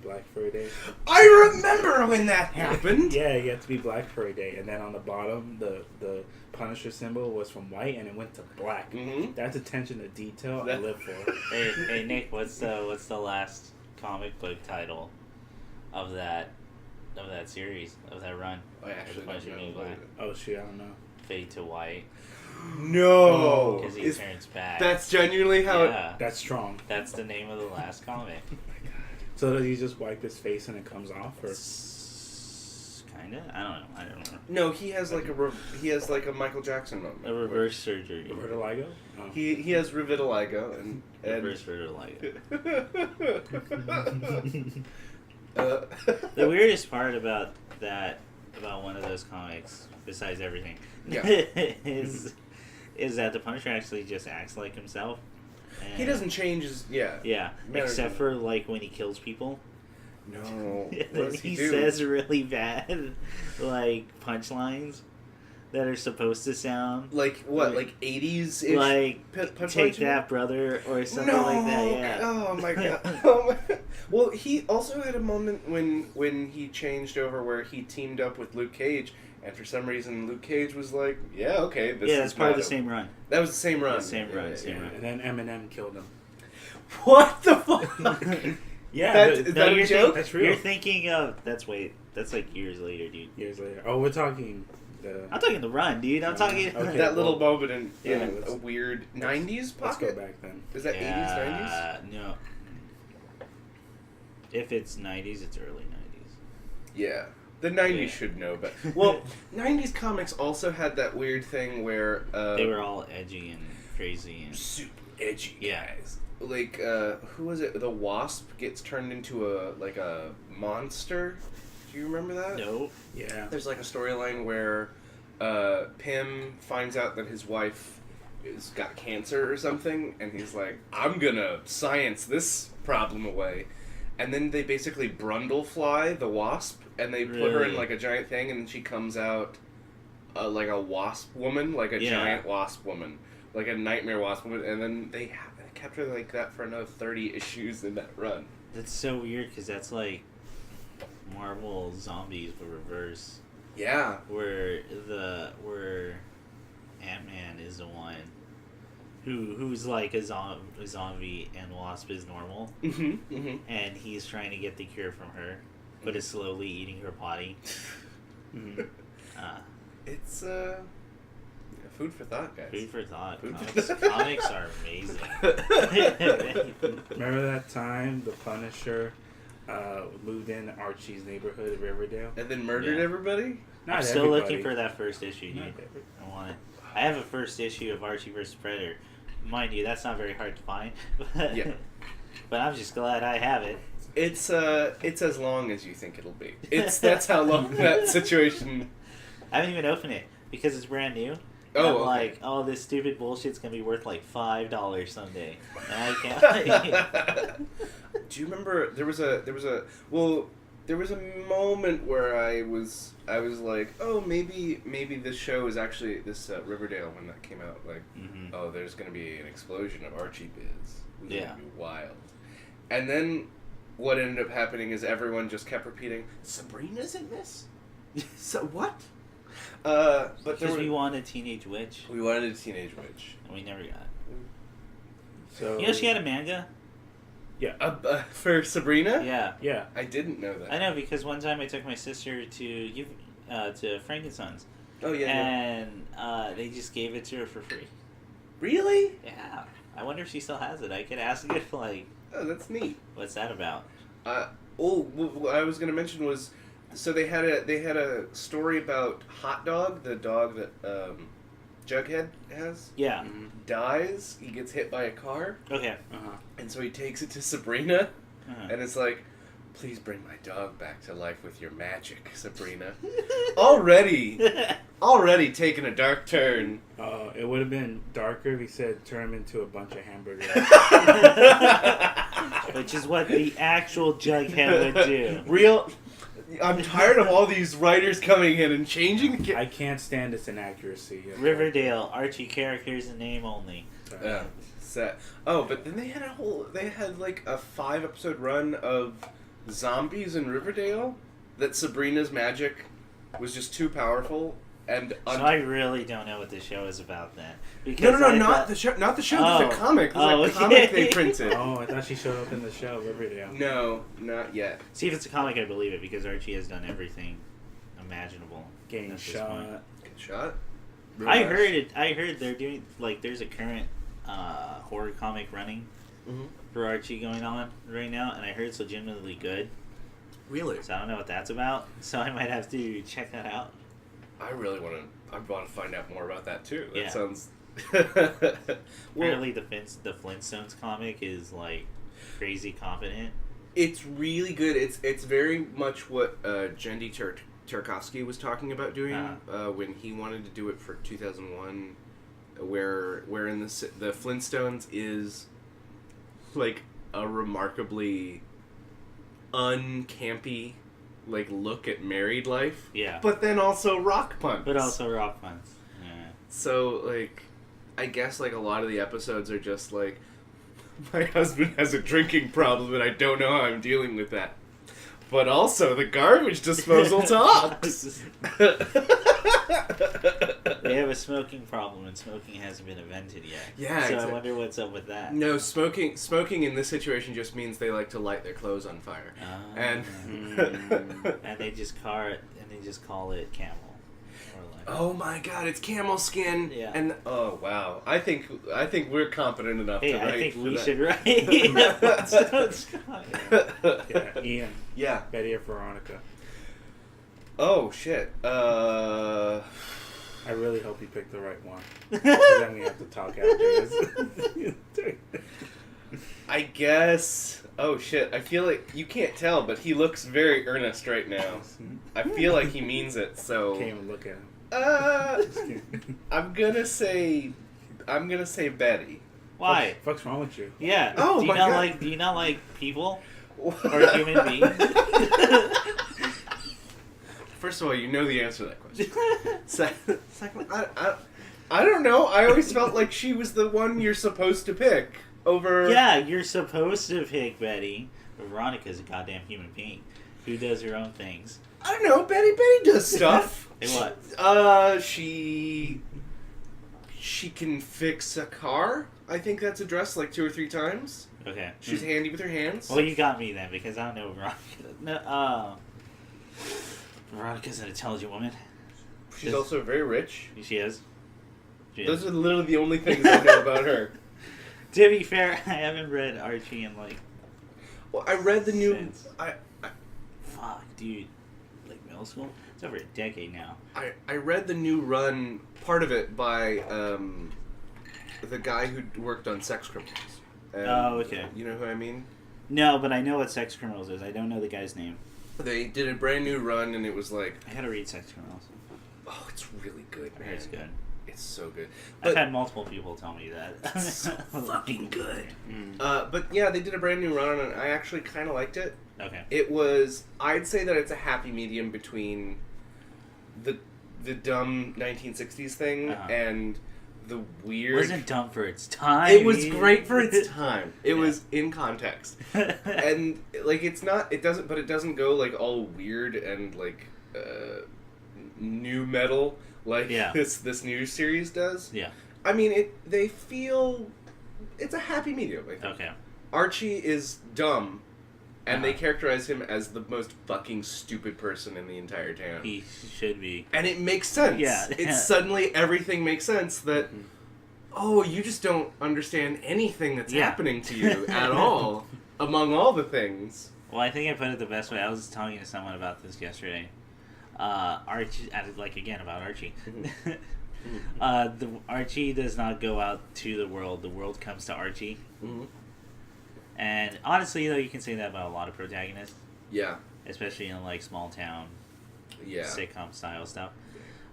Black for a day. I remember when that happened. Yeah, you have to be black for a day, and then on the bottom, the Punisher symbol was from white, and it went to black. Mm-hmm. That's attention to detail I live for. Hey Nick, what's the last comic book title of that series, of that run? I actually Punisher don't being know. black. Oh shit, I don't know. Fade to white No, because he turns back. that's genuinely how yeah, That's strong. that's the name of the last comic. So does he just wipe his face and it comes off, or? Kinda. I don't know. No, he has like a Michael Jackson moment. A reverse surgery. Vitiligo? Oh. He has revitiligo and Reverse vitiligo. The The weirdest part about one of those comics, besides everything, Yeah. is that the Punisher actually just acts like himself. And he doesn't change his Yeah, Matters except of- for like when he kills people. No, And what then does he do? says really bad, like punchlines that are supposed to sound Like what, like 80s ish? like take that, brother, or something like that. Yeah. Oh my god. Oh my. Well, he also had a moment when he changed over where he teamed up with Luke Cage, and for some reason Luke Cage was like, "Yeah, okay, this is That's part of the not same run. That was the same run. The same run. And then Eminem killed him. What the fuck? Yeah, Is that a you're joke? That's real. You're thinking of that's like years later, dude. Years later. Oh, we're talking the. I'm talking the run, dude. I'm talking Okay. That little well, moment in yeah, a weird 90s Let's go pocket? back then. Is that 80s, 90s? No. If it's 90s, it's early 90s. Yeah. The 90s Yeah. should know, but... Well, 90s comics also had that weird thing where... They were all edgy and crazy and super edgy Yeah. guys. Like, who was it? The Wasp gets turned into a monster. Do you remember that? no. Yeah. There's like a storyline where Pym finds out that his wife is got cancer or something, and he's like, I'm gonna science this problem away. And then they basically Brundlefly the Wasp, and they put her in Really? like a giant thing, and then she comes out like a wasp woman, like a Yeah. giant wasp woman, like a nightmare wasp woman, and then they kept her like that for another 30 issues in that run. That's so weird because that's like Marvel zombies but reverse. Yeah. Where Ant-Man is the one who's like a zombie and Wasp is normal, Mm-hmm. Mm-hmm. and he's trying to get the cure from her, but is slowly eating her body. Mhm. It's food for thought, guys. Food for thought. Food for Comics, thought. comics are amazing. Remember that time the Punisher moved in Archie's neighborhood of Riverdale? And then murdered Yeah. everybody? I'm Not still everybody. looking for that first issue, dude. Not everybody. I want it. I have a first issue of Archie vs. Predator. Mind you, that's not very hard to find. But, Yeah. but I'm just glad I have it. It's as long as you think it'll be. That's how long that situation. I haven't even opened it because it's brand new. Oh, I'm okay. like, oh, this stupid bullshit's gonna be worth like $5 someday, and I can't. Do you remember there was a moment where I was like, oh, maybe this show is actually this Riverdale when that came out, like, Mhm. oh, there's gonna be an explosion of Archie biz. It's Yeah. gonna be wild. And then what ended up happening is everyone just kept repeating, Sabrina's in this? So what? But there Because we were, wanted Teenage Witch, we wanted a teenage witch. and we never got it. So You know she had a manga? For Sabrina? Yeah. Yeah. I didn't know that. I know because one time I took my sister to Frankenstein's, Oh yeah. Yeah. and they just gave it to her for free. Really? Yeah. I wonder if she still has it. I could ask if like, Oh, that's neat. what's that about? What I was gonna mention was, so they had a story about Hot Dog, the dog that Jughead has. Yeah. Mhm. Dies. He gets hit by a car, Okay. Uh-huh. and so he takes it to Sabrina, Uh-huh. and it's like, Please bring my dog back to life with your magic, Sabrina. Already taking a dark turn. It would have been darker if he said turn him into a bunch of hamburgers. Which is what the actual Jughead would do. I'm tired of all these writers coming in and changing. I can't stand its inaccuracy. Riverdale, Archie characters in name only. Yeah. Oh, but then they had like a 5-episode run of zombies in Riverdale that Sabrina's magic was just too powerful and So I really don't know what the show is about then. No, not the show. Not the show. The comic. The comic they printed. Oh, I thought she showed up in the show Riverdale. No, not yet. See, if it's a comic, I believe it because Archie has done everything imaginable. Getting shot. Get shot. I heard they're doing there's a current horror comic running for Archie going on right now, and I heard it's legitimately good. Really? So I don't know what that's about. So I might have to check that out. I really want to find out more about that too. That sounds. Apparently, the Flintstones comic is crazy confident. It's really good. It's very much what Jendy Tarkovsky was talking about doing when he wanted to do it for 2001, wherein the Flintstones is like a remarkably uncampy look at married life. Yeah. But then also rock puns. Yeah. So I guess a lot of the episodes are just my husband has a drinking problem and I don't know how I'm dealing with that. But also the garbage disposal talks. They have a smoking problem and smoking hasn't been invented yet. Yeah, so exactly. I wonder what's up with that. No, smoking in this situation just means they like to light their clothes on fire. And and they just call it camel. Oh my God, it's camel skin. Yeah. And oh wow, I think we're competent enough to write. I think we that. should write. Yeah, Ian. Yeah. Betty or Veronica. Oh shit. I really hope you picked the right one. Then we have to talk after this. I guess. Oh shit! I feel like you can't tell, but he looks very earnest right now. I feel like he means it. So. Can't even look at him. I'm gonna say Betty. Why? What the fuck's wrong with you? Yeah. Oh, do you my not God. Do you not like people or human beings? First of all, you know the answer to that question. Second, I don't know. I always felt like she was the one you're supposed to pick over. Yeah, you're supposed to pick Betty. But Veronica's a goddamn human being who does her own things. I don't know. Betty does stuff. Hey, what? She can fix a car. I think that's addressed 2 or 3 times. Okay. She's handy with her hands. Well, you got me then because I don't know Veronica. No, Veronica's an intelligent woman. She's also very rich. She is. Those are literally the only things I know about her. To be fair, I haven't read Archie in Well, I read the new. Since. Fuck, dude. Middle school? It's over a decade now. I read the new run, part of it by the guy who worked on Sex Criminals. Oh, okay. You know who I mean? No, but I know what Sex Criminals is. I don't know the guy's name. They did a brand new run, and it was I had to read Sex Criminals. oh, it's really good, I man. heard it's good. It's so good. I've But, had multiple people tell me that. it's so fucking good. Mm. But yeah, they did a brand new run, and I actually kind of liked it. Okay. It was, I'd say that it's a happy medium between the dumb 1960s thing and the weird. It wasn't dumb for its time. It was great for its time. It was in context, and it doesn't go all weird and new metal this new series does. Yeah. I mean, it's a happy medium. I think. Okay. Archie is dumb, and they characterize him as the most fucking stupid person in the entire town. He should be. And it makes sense. Yeah. It's suddenly everything makes sense that, oh, you just don't understand anything that's happening to you at all, among all the things. Well, I think I put it the best way. I was talking to someone about this yesterday. Archie, about Archie. Archie does not go out to the world. The world comes to Archie. Mm-hmm. And honestly, though, you can say that about a lot of protagonists. Yeah. especially in like small town sitcom style stuff.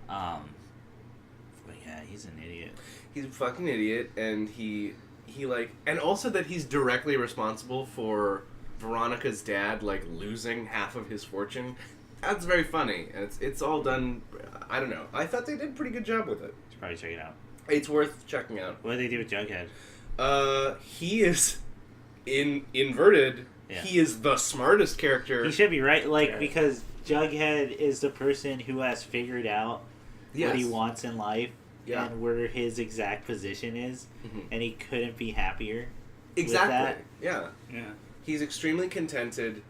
But yeah, he's an idiot. He's a fucking idiot, and he like, and also that he's directly responsible for Veronica's dad like losing half of his fortune. That's very funny, and it's all done. I don't know. I thought they did a pretty good job with it. Should probably check it out. It's worth checking out. What did they do with Jughead? He is inverted. Yeah. He is the smartest character. He should be right, because Jughead is the person who has figured out what he wants in life and where his exact position is, and he couldn't be happier. Exactly. Yeah. He's extremely contented,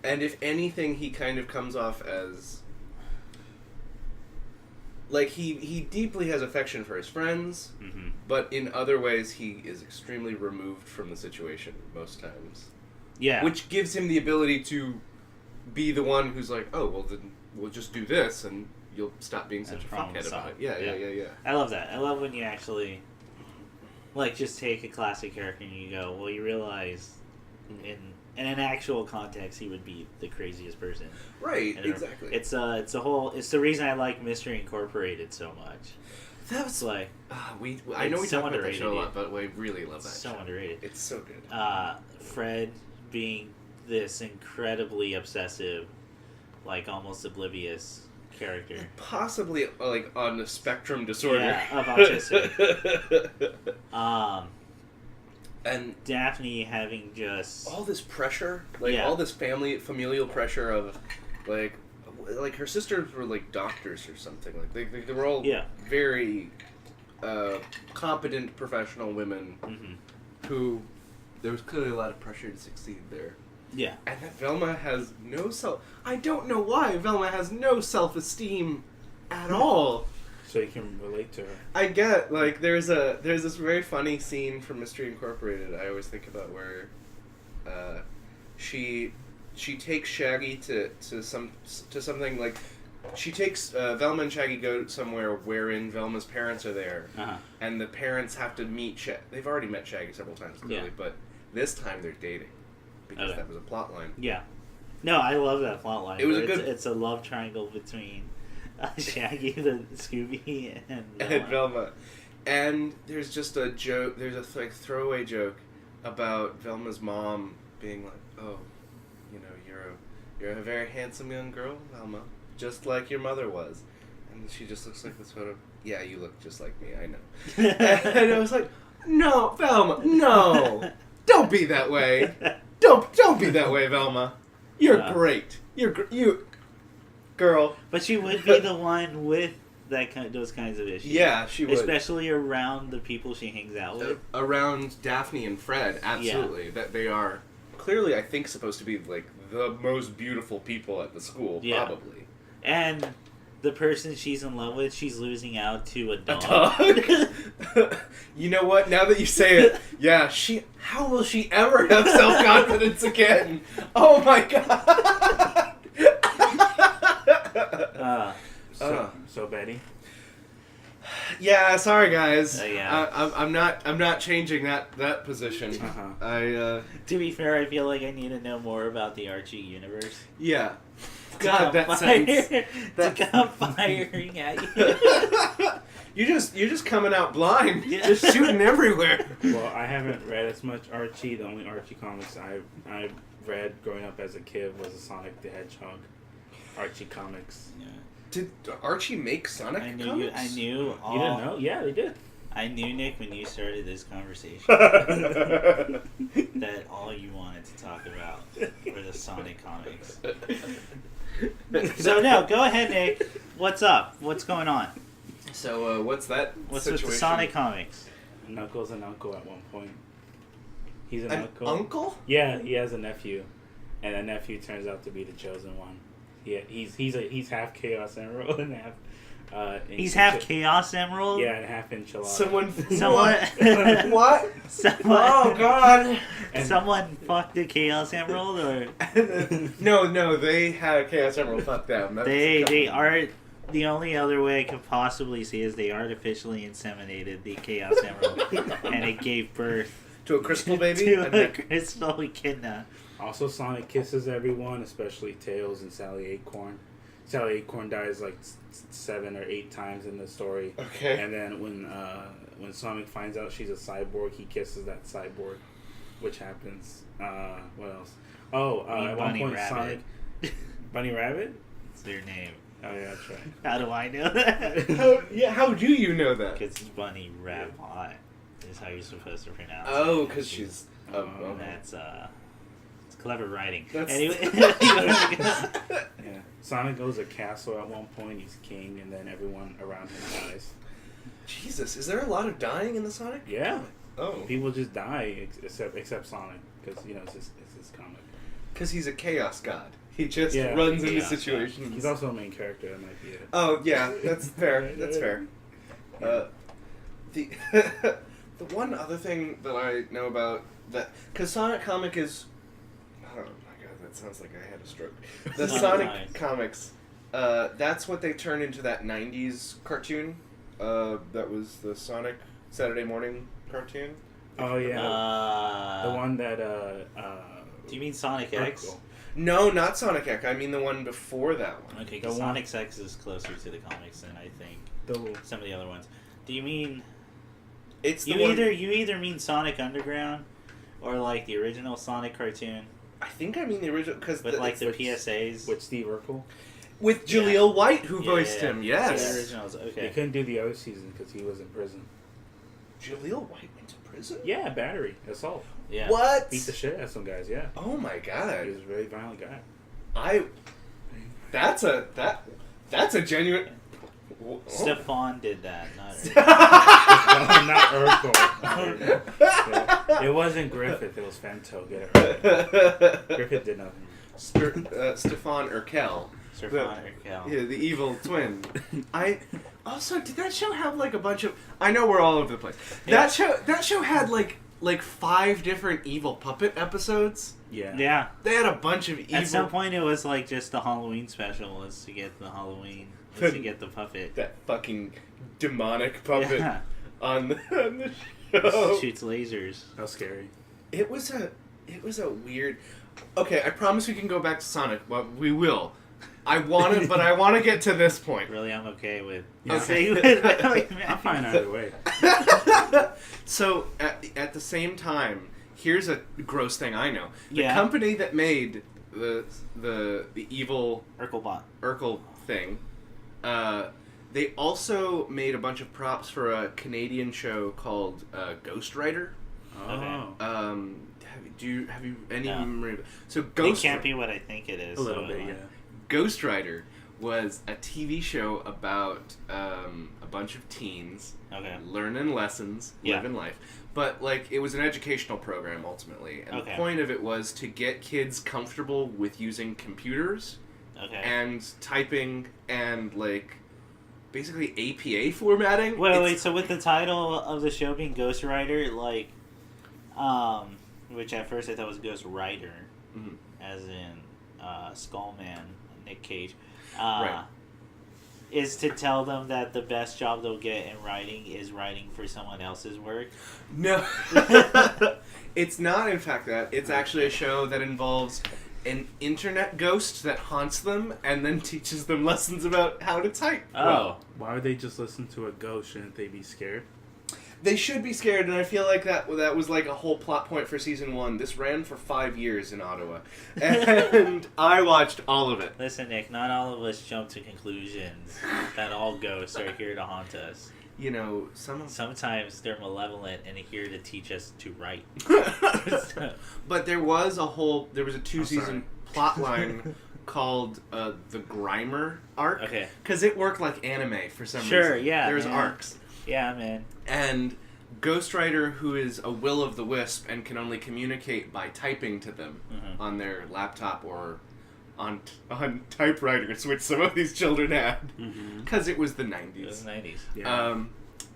and if anything, he kind of comes off as like he deeply has affection for his friends, but in other ways, he is extremely removed from the situation most times. Yeah. Which gives him the ability to be the one who's like, oh, well, then we'll just do this, and you'll stop being such a fuckhead about it. Yeah. I love that. I love when you actually, just take a classic character and you go, well, you realize in an actual context, he would be the craziest person. Right, exactly. It's the reason I like Mystery Incorporated so much. That was like I know we talk about that show a lot, but we really love that show. So underrated. It's so good. Fred being this incredibly obsessive, almost oblivious character. Possibly on the spectrum disorder. Yeah, of autism. And Daphne having just all this pressure, all this familial pressure of her sisters were doctors or something. They were all very competent professional women who there was clearly a lot of pressure to succeed there. Yeah. And that Velma has no I don't know why Velma has no self-esteem at all. So you can relate to her. I get, there's this very funny scene from Mystery Incorporated I always think about where she takes Shaggy to something she takes Velma and Shaggy go somewhere wherein Velma's parents are there, and the parents have to meet they've already met Shaggy several times clearly, but this time they're dating because that was a plot line. Yeah. No, I love that plot line. It was it's a love triangle between Shaggy, the Scooby, and Velma. And there's just a joke. There's a throwaway joke about Velma's mom being like, "Oh, you're a very handsome young girl, Velma, just like your mother was." And she just looks like this photo. Yeah, you look just like me. I know. And I was like, "No, Velma, no, don't be that way. Don't be that way, Velma. You're great. You." Girl. But she would be the one with those kinds of issues. Yeah, she would. Especially around the people she hangs out with. Around Daphne and Fred, absolutely. Yeah. That they are clearly, I think, supposed to be the most beautiful people at the school, probably. And the person she's in love with, she's losing out to a dog. A dog? You know what? Now that you say it, yeah, how will she ever have self-confidence again? Oh my god! So Betty. Yeah, sorry guys. I'm not changing that position. To be fair, I feel like I need to know more about the Archie universe. Yeah. God, that sentence. To come firing at you. You're just coming out blind. Yeah. Just shooting everywhere. Well, I haven't read as much Archie. The only Archie comics I read growing up as a kid was the Sonic the Hedgehog Archie comics. Yeah. Did Archie make Sonic comics? I knew. You didn't know? Yeah, they did. I knew, Nick, when you started this conversation, that all you wanted to talk about were the Sonic comics. So, no, go ahead, Nick. What's up? What's going on? So, what's that What's situation? with the Sonic comics? Knuckles an uncle at one point. He's an uncle? Yeah, he has a nephew. And that nephew turns out to be the chosen one. Yeah, he's half Chaos Emerald and half. He's half Chaos Emerald. Yeah, and half enchilada. Someone. What? Oh God! Someone fucked a Chaos Emerald, or no, they had a Chaos Emerald. Fuck them. They are. The only other way I could possibly see is they artificially inseminated the Chaos Emerald, and it gave birth to a crystal baby. To a crystal echidna. Also, Sonic kisses everyone, especially Tails and Sally Acorn. Sally Acorn dies like 7 or 8 times in the story. Okay. And then when Sonic finds out she's a cyborg, he kisses that cyborg, which happens. What else? Oh, at one point Rabbit. Sonic, Bunny Rabbit. It's their name. Oh yeah, that's right. How do I know that? How do you know that? Because it's Bunny Rabbit is how you're supposed to pronounce it. Oh, because she's. And that's it's clever writing. Anyway. Yeah. Sonic goes to castle at one point. He's king, and then everyone around him dies. Jesus, is there a lot of dying in the Sonic? Yeah. Oh. People just die except Sonic because it's his comic. Because he's a chaos god. He just runs into situations. He's also a main character. That might be it. Oh yeah, that's fair. That's fair. The the one other thing that I know about that, because Sonic comic is, oh my god, that sounds like I had a stroke. The Sonic comics, that's what they turned into that '90s cartoon. That was the Sonic Saturday morning cartoon. Oh yeah, the one that Do you mean Sonic X? Urkel. No, not Sonic X. I mean the one before that one. Okay, because Sonic X is closer to the comics than I think some of the other ones. Do you mean? It's the you one... either mean Sonic Underground, or like the original Sonic cartoon. I think I mean the original because with like the PSAs with Steve Urkel, with Jaleel White who voiced him. Yes, the originals. Okay, they couldn't do the other season because he was in prison. Jaleel White went to prison? Yeah, battery, assault. Yeah. What? Beat the shit out of some guys. Yeah. Oh my god. He was a very violent guy. That's a genuine. Stefan did that, not Urkel. Yeah. It wasn't Griffith. It was Femto. Get it right. Griffith did nothing. Stefan Urkel. Urkel. Yeah, the evil twin. Also, did that show have like a bunch of? I know we're all over the place. Yeah. That show had like 5 different evil puppet episodes. Yeah. Yeah. They had a bunch of evil. At some point, it was like just the Halloween special was to get the Halloween. To get the puppet. That fucking demonic puppet on the show. Shoots lasers. How scary. It was a weird. Okay, I promise we can go back to Sonic. Well, we will. I want to get to this point. Really, I'm okay with. Okay. I'm fine either way. So at the same time, here's a gross thing I know. The Yeah. company that made the evil Urkel thing. They also made a bunch of props for a Canadian show called Ghost Rider. Oh. Have you any memory of it? So It can't be what I think it is. A little bit, yeah. Ghost Rider was a TV show about a bunch of teens learning lessons, living life. But like it was an educational program ultimately, and the point of it was to get kids comfortable with using computers. And typing and like basically APA formatting. Wait. So with the title of the show being Ghost Rider, like, which at first I thought was Ghost Rider, as in Skullman, Nick Cage, right. Is to tell them that the best job they'll get in writing is writing for someone else's work. No, it's not. In fact, that it's actually a show that involves an internet ghost that haunts them and then teaches them lessons about how to type. Oh. Why would they just listen to a ghost? Shouldn't they be scared? They should be scared, and I feel like that was like a whole plot point for season 1. This ran for 5 years in Ottawa, and I watched all of it. Listen, Nick, not all of us jump to conclusions that all ghosts are here to haunt us. You know, sometimes they're malevolent and here to teach us to write. But there was a 2-season plot line called the Grimer arc. Okay. Because it worked like anime for some reason. Sure, yeah. There's arcs. Yeah, man. And Ghost Rider, who is a will-o'-the-wisp and can only communicate by typing to them on their laptop or on typewriters, which some of these children had. Because it was the 90s. It was the 90s. Yeah.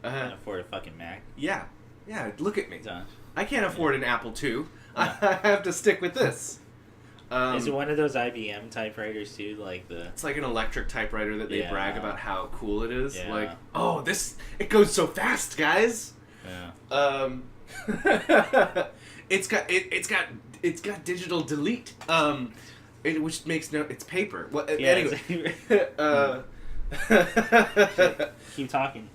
Can't afford a fucking Mac. Yeah. Yeah, look at me. Done. I can't afford an Apple II. I have to stick with this. Is it one of those IBM typewriters too? It's like an electric typewriter that they brag about how cool it is. Yeah. Like, oh, it goes so fast, guys. Yeah. It's got it's got digital delete. Which makes it's paper. Well, Yeah, anyway. Keep talking.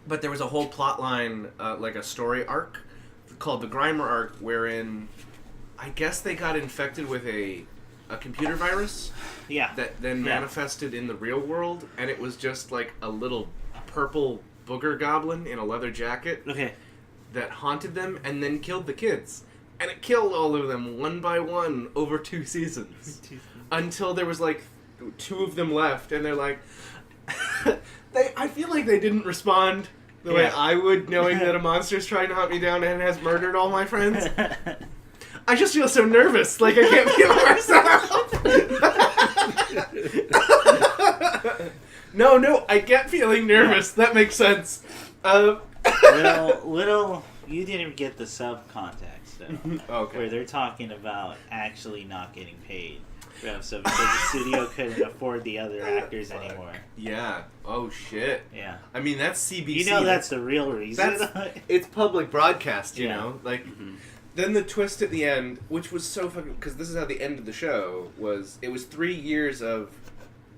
But there was a whole plot line, like a story arc, called the Grimer arc, wherein I guess they got infected with a computer virus. Yeah. That then manifested in the real world, and it was just like a little purple booger goblin in a leather jacket. Okay. That haunted them and then killed the kids. And it killed all of them one by one over 2 seasons. Until there was like 2 of them left, and they're like, I feel like they didn't respond the way I would, knowing that a monster's trying to hunt me down and has murdered all my friends. I just feel so nervous, like I can't feel myself. No, I get feeling nervous. That makes sense. Little, you didn't get the sub-context, though. Okay. Where they're talking about actually not getting paid. So because the studio couldn't afford the other actors anymore. Yeah. Oh, shit. Yeah. I mean, that's CBC. You know that's the real reason. It's public broadcast, you Yeah. know? Like, then the twist at the end, which was so fucking... Because this is how the end of the show was... It was 3 years of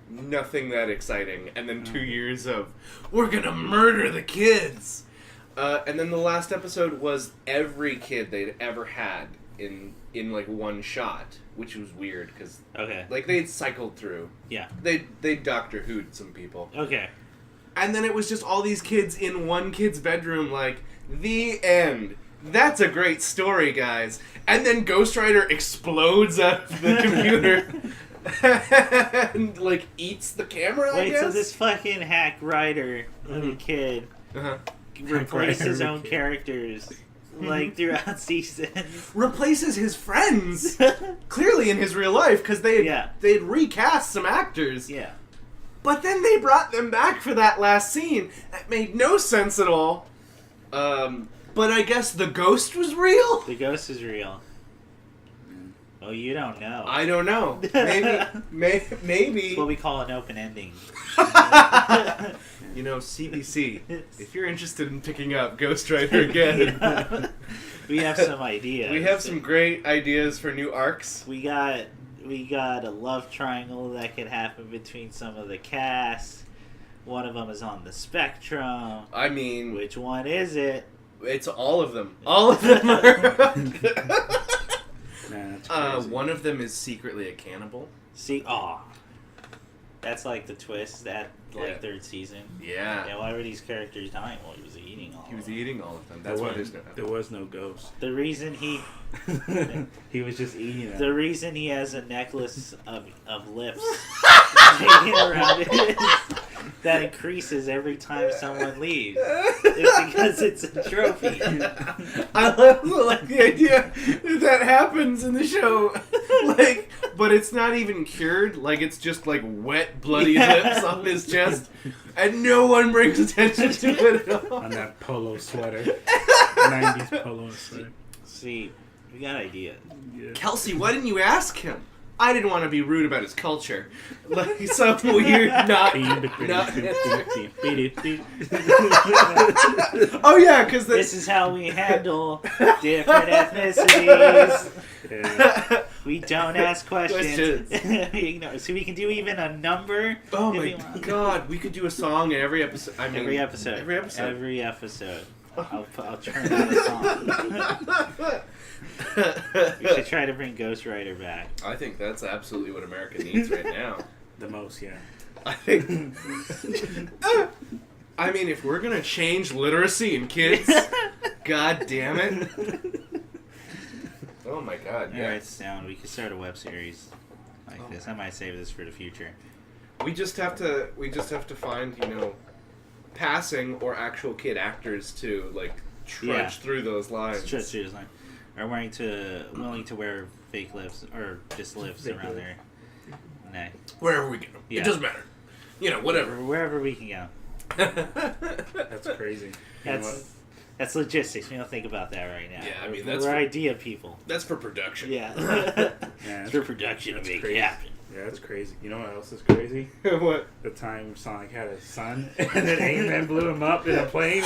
nothing that exciting, and then 2 years of, we're gonna murder the kids! And then the last episode was every kid they'd ever had in like one shot, which was weird because like they'd cycled through. Yeah. They Doctor Who'd some people. Okay. And then it was just all these kids in one kid's bedroom, like, the end. That's a great story, guys. And then Ghost Rider explodes out of the computer and like eats the camera. I guess? So this fucking hack writer of a kid replaces his own characters. Like, throughout seasons. Replaces his friends! Clearly in his real life, because they'd recast some actors. Yeah. But then they brought them back for that last scene. That made no sense at all. But I guess the ghost was real? The ghost is real. Oh, you don't know. I don't know. Maybe. It's what we call an open ending. You know, CBC, if you're interested in picking up Ghost Rider again... We have some ideas. We have some great ideas for new arcs. We got a love triangle that could happen between some of the cast. One of them is on the spectrum. I mean... Which one is it? It's all of them. All of them are... Man, that's crazy. One of them is secretly a cannibal. That's like the twist at third season. Yeah. Why were these characters dying? Well, he was eating all of them. He was eating all of them. That's why there was no ghost. The reason he was just eating them. The reason he has a necklace of lips hanging around it that increases every time someone leaves. It's because it's a trophy. I also like the idea that happens in the show. Like, but it's not even cured. Like, it's just like wet, bloody lips on his chest, and no one brings attention to it at all. On that polo sweater, 90s polo sweater. See, we got ideas. Yeah. Kelsey, why didn't you ask him? I didn't want to be rude about his culture. Like some weird Oh yeah, because this is how we handle different ethnicities. Yeah. We don't ask questions. We ignore. So we can do even a number. Oh my god, we could do a song in every episode. I mean, every episode. Every episode. I'll turn on a song. We should try to bring Ghost Rider back. I think that's absolutely what America needs right now. The most, yeah. I think. I mean, if we're gonna change literacy in kids, god damn it. Oh my god, yeah. Write this down. We could start a web series like this. I might save this for the future. We just have to find, passing or actual kid actors to like trudge through those lines. Trudge through those lines. Are willing to wear fake lips or just lips around their neck. Wherever we go. Yeah. It doesn't matter. Whatever. Wherever we can go. That's crazy. That's logistics. We don't think about that right now. Yeah, I mean, we're idea people. That's for production. Yeah. It's for production to make it happen. Yeah, that's crazy. You know what else is crazy? What? The time Sonic had a son, and then Eggman blew him up in a plane.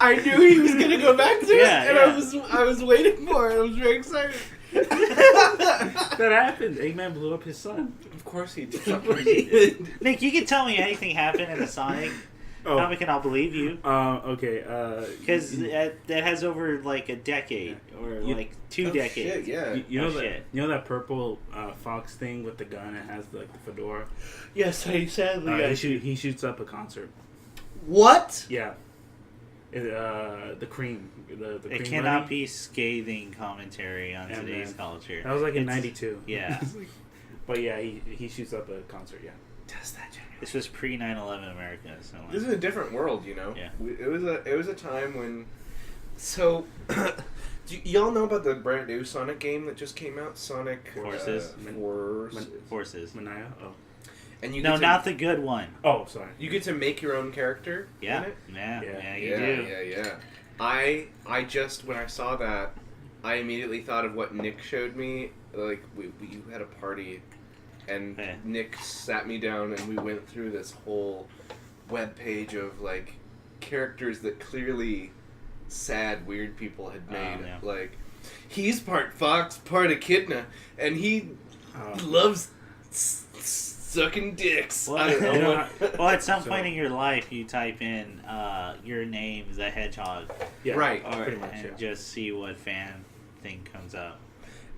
I knew he was gonna go back to it, and yeah. I was waiting for it. I was very excited. That happened. Eggman blew up his son. Of course he did. Nick, you can tell me anything happened in the Sonic comic and I'll believe you. Okay. Because that has over like a decade or like 2 decades. Shit, yeah. You know that purple fox thing with the gun? It has like the fedora. Yes, he sadly. He shoots up a concert. What? Yeah. The cream. The cream It cannot bunny. be scathing commentary on today's culture. That was like in '92. Yeah. But yeah, he shoots up a concert. Yeah. Does that genuinely? This was pre 9/11 America. So This is a different world, you know. Yeah. It was a time when. So, y'all know about the brand new Sonic game that just came out? Sonic Forces. Forces. Manaya. Oh. And you No, get to, not the good one. Oh, sorry. You get to make your own character. Yeah. In it? Yeah, you Yeah, do. yeah. I just when I saw that, I immediately thought of what Nick showed me. Like we had a party, and Yeah. Nick sat me down and we went through this whole web page of like characters that clearly sad weird people had made. Yeah. Like he's part fox, part echidna, and he loves sucking dicks. Well, I don't know. well, at some point in your life, you type in your name, the hedgehog, Yeah. Right. Pretty much. and Yeah. just see what fan thing comes up.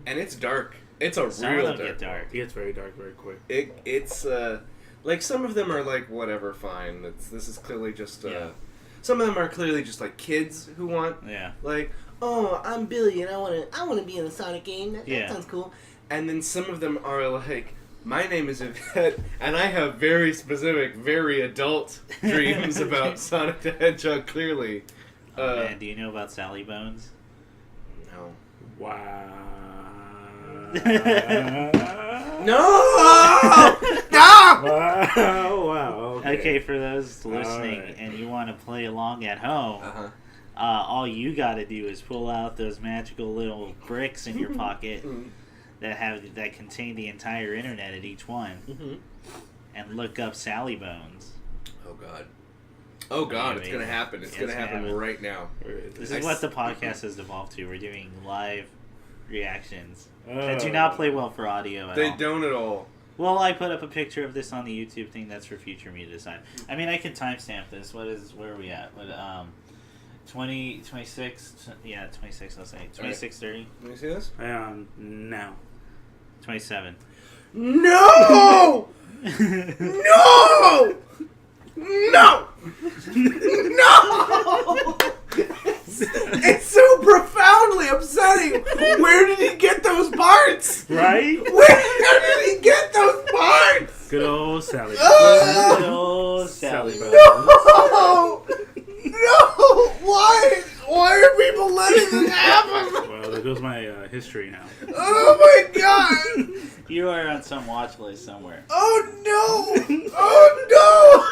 And it's dark. It's a Some real of them dark. get dark. It gets very dark very quick. It's like some of them are like whatever, fine. This is clearly just Yeah. some of them are clearly just like kids who want Yeah. like, oh, I'm Billy and I wanna be in a Sonic game. That sounds cool. And then some of them are like, my name is Yvette and I have very specific, very adult dreams about Sonic the Hedgehog. Clearly, Oh, man, do you know about Sally Bones? no. Wow. No! No! Wow. Okay, for those listening Alright. and you want to play along at home, Uh-huh. all you got to do is pull out those magical little bricks in your pocket that contain the entire internet at each one, Mm-hmm. and look up Sally Bones. Oh God. Oh God, it's gonna happen. It's gonna happen happen. right now. This is what the podcast has evolved to. We're doing live reactions that do not play well for audio at They all. don't at all. Well, I put up a picture of this on the YouTube thing. That's for future me to decide. I mean, I can timestamp this. Where are we at? What, 26, yeah, 26, I'll say. 26:30. Let me see this. Now. 27. No! No! No! No! It's so profoundly upsetting. Where did he get those parts? Right? Where did he get those parts? Good old Sally. Good old Sally Bones. No! No! Why? Why are people letting this happen? Well, there goes my history now. Oh my God! You are on some watch list somewhere. Oh no! Oh no!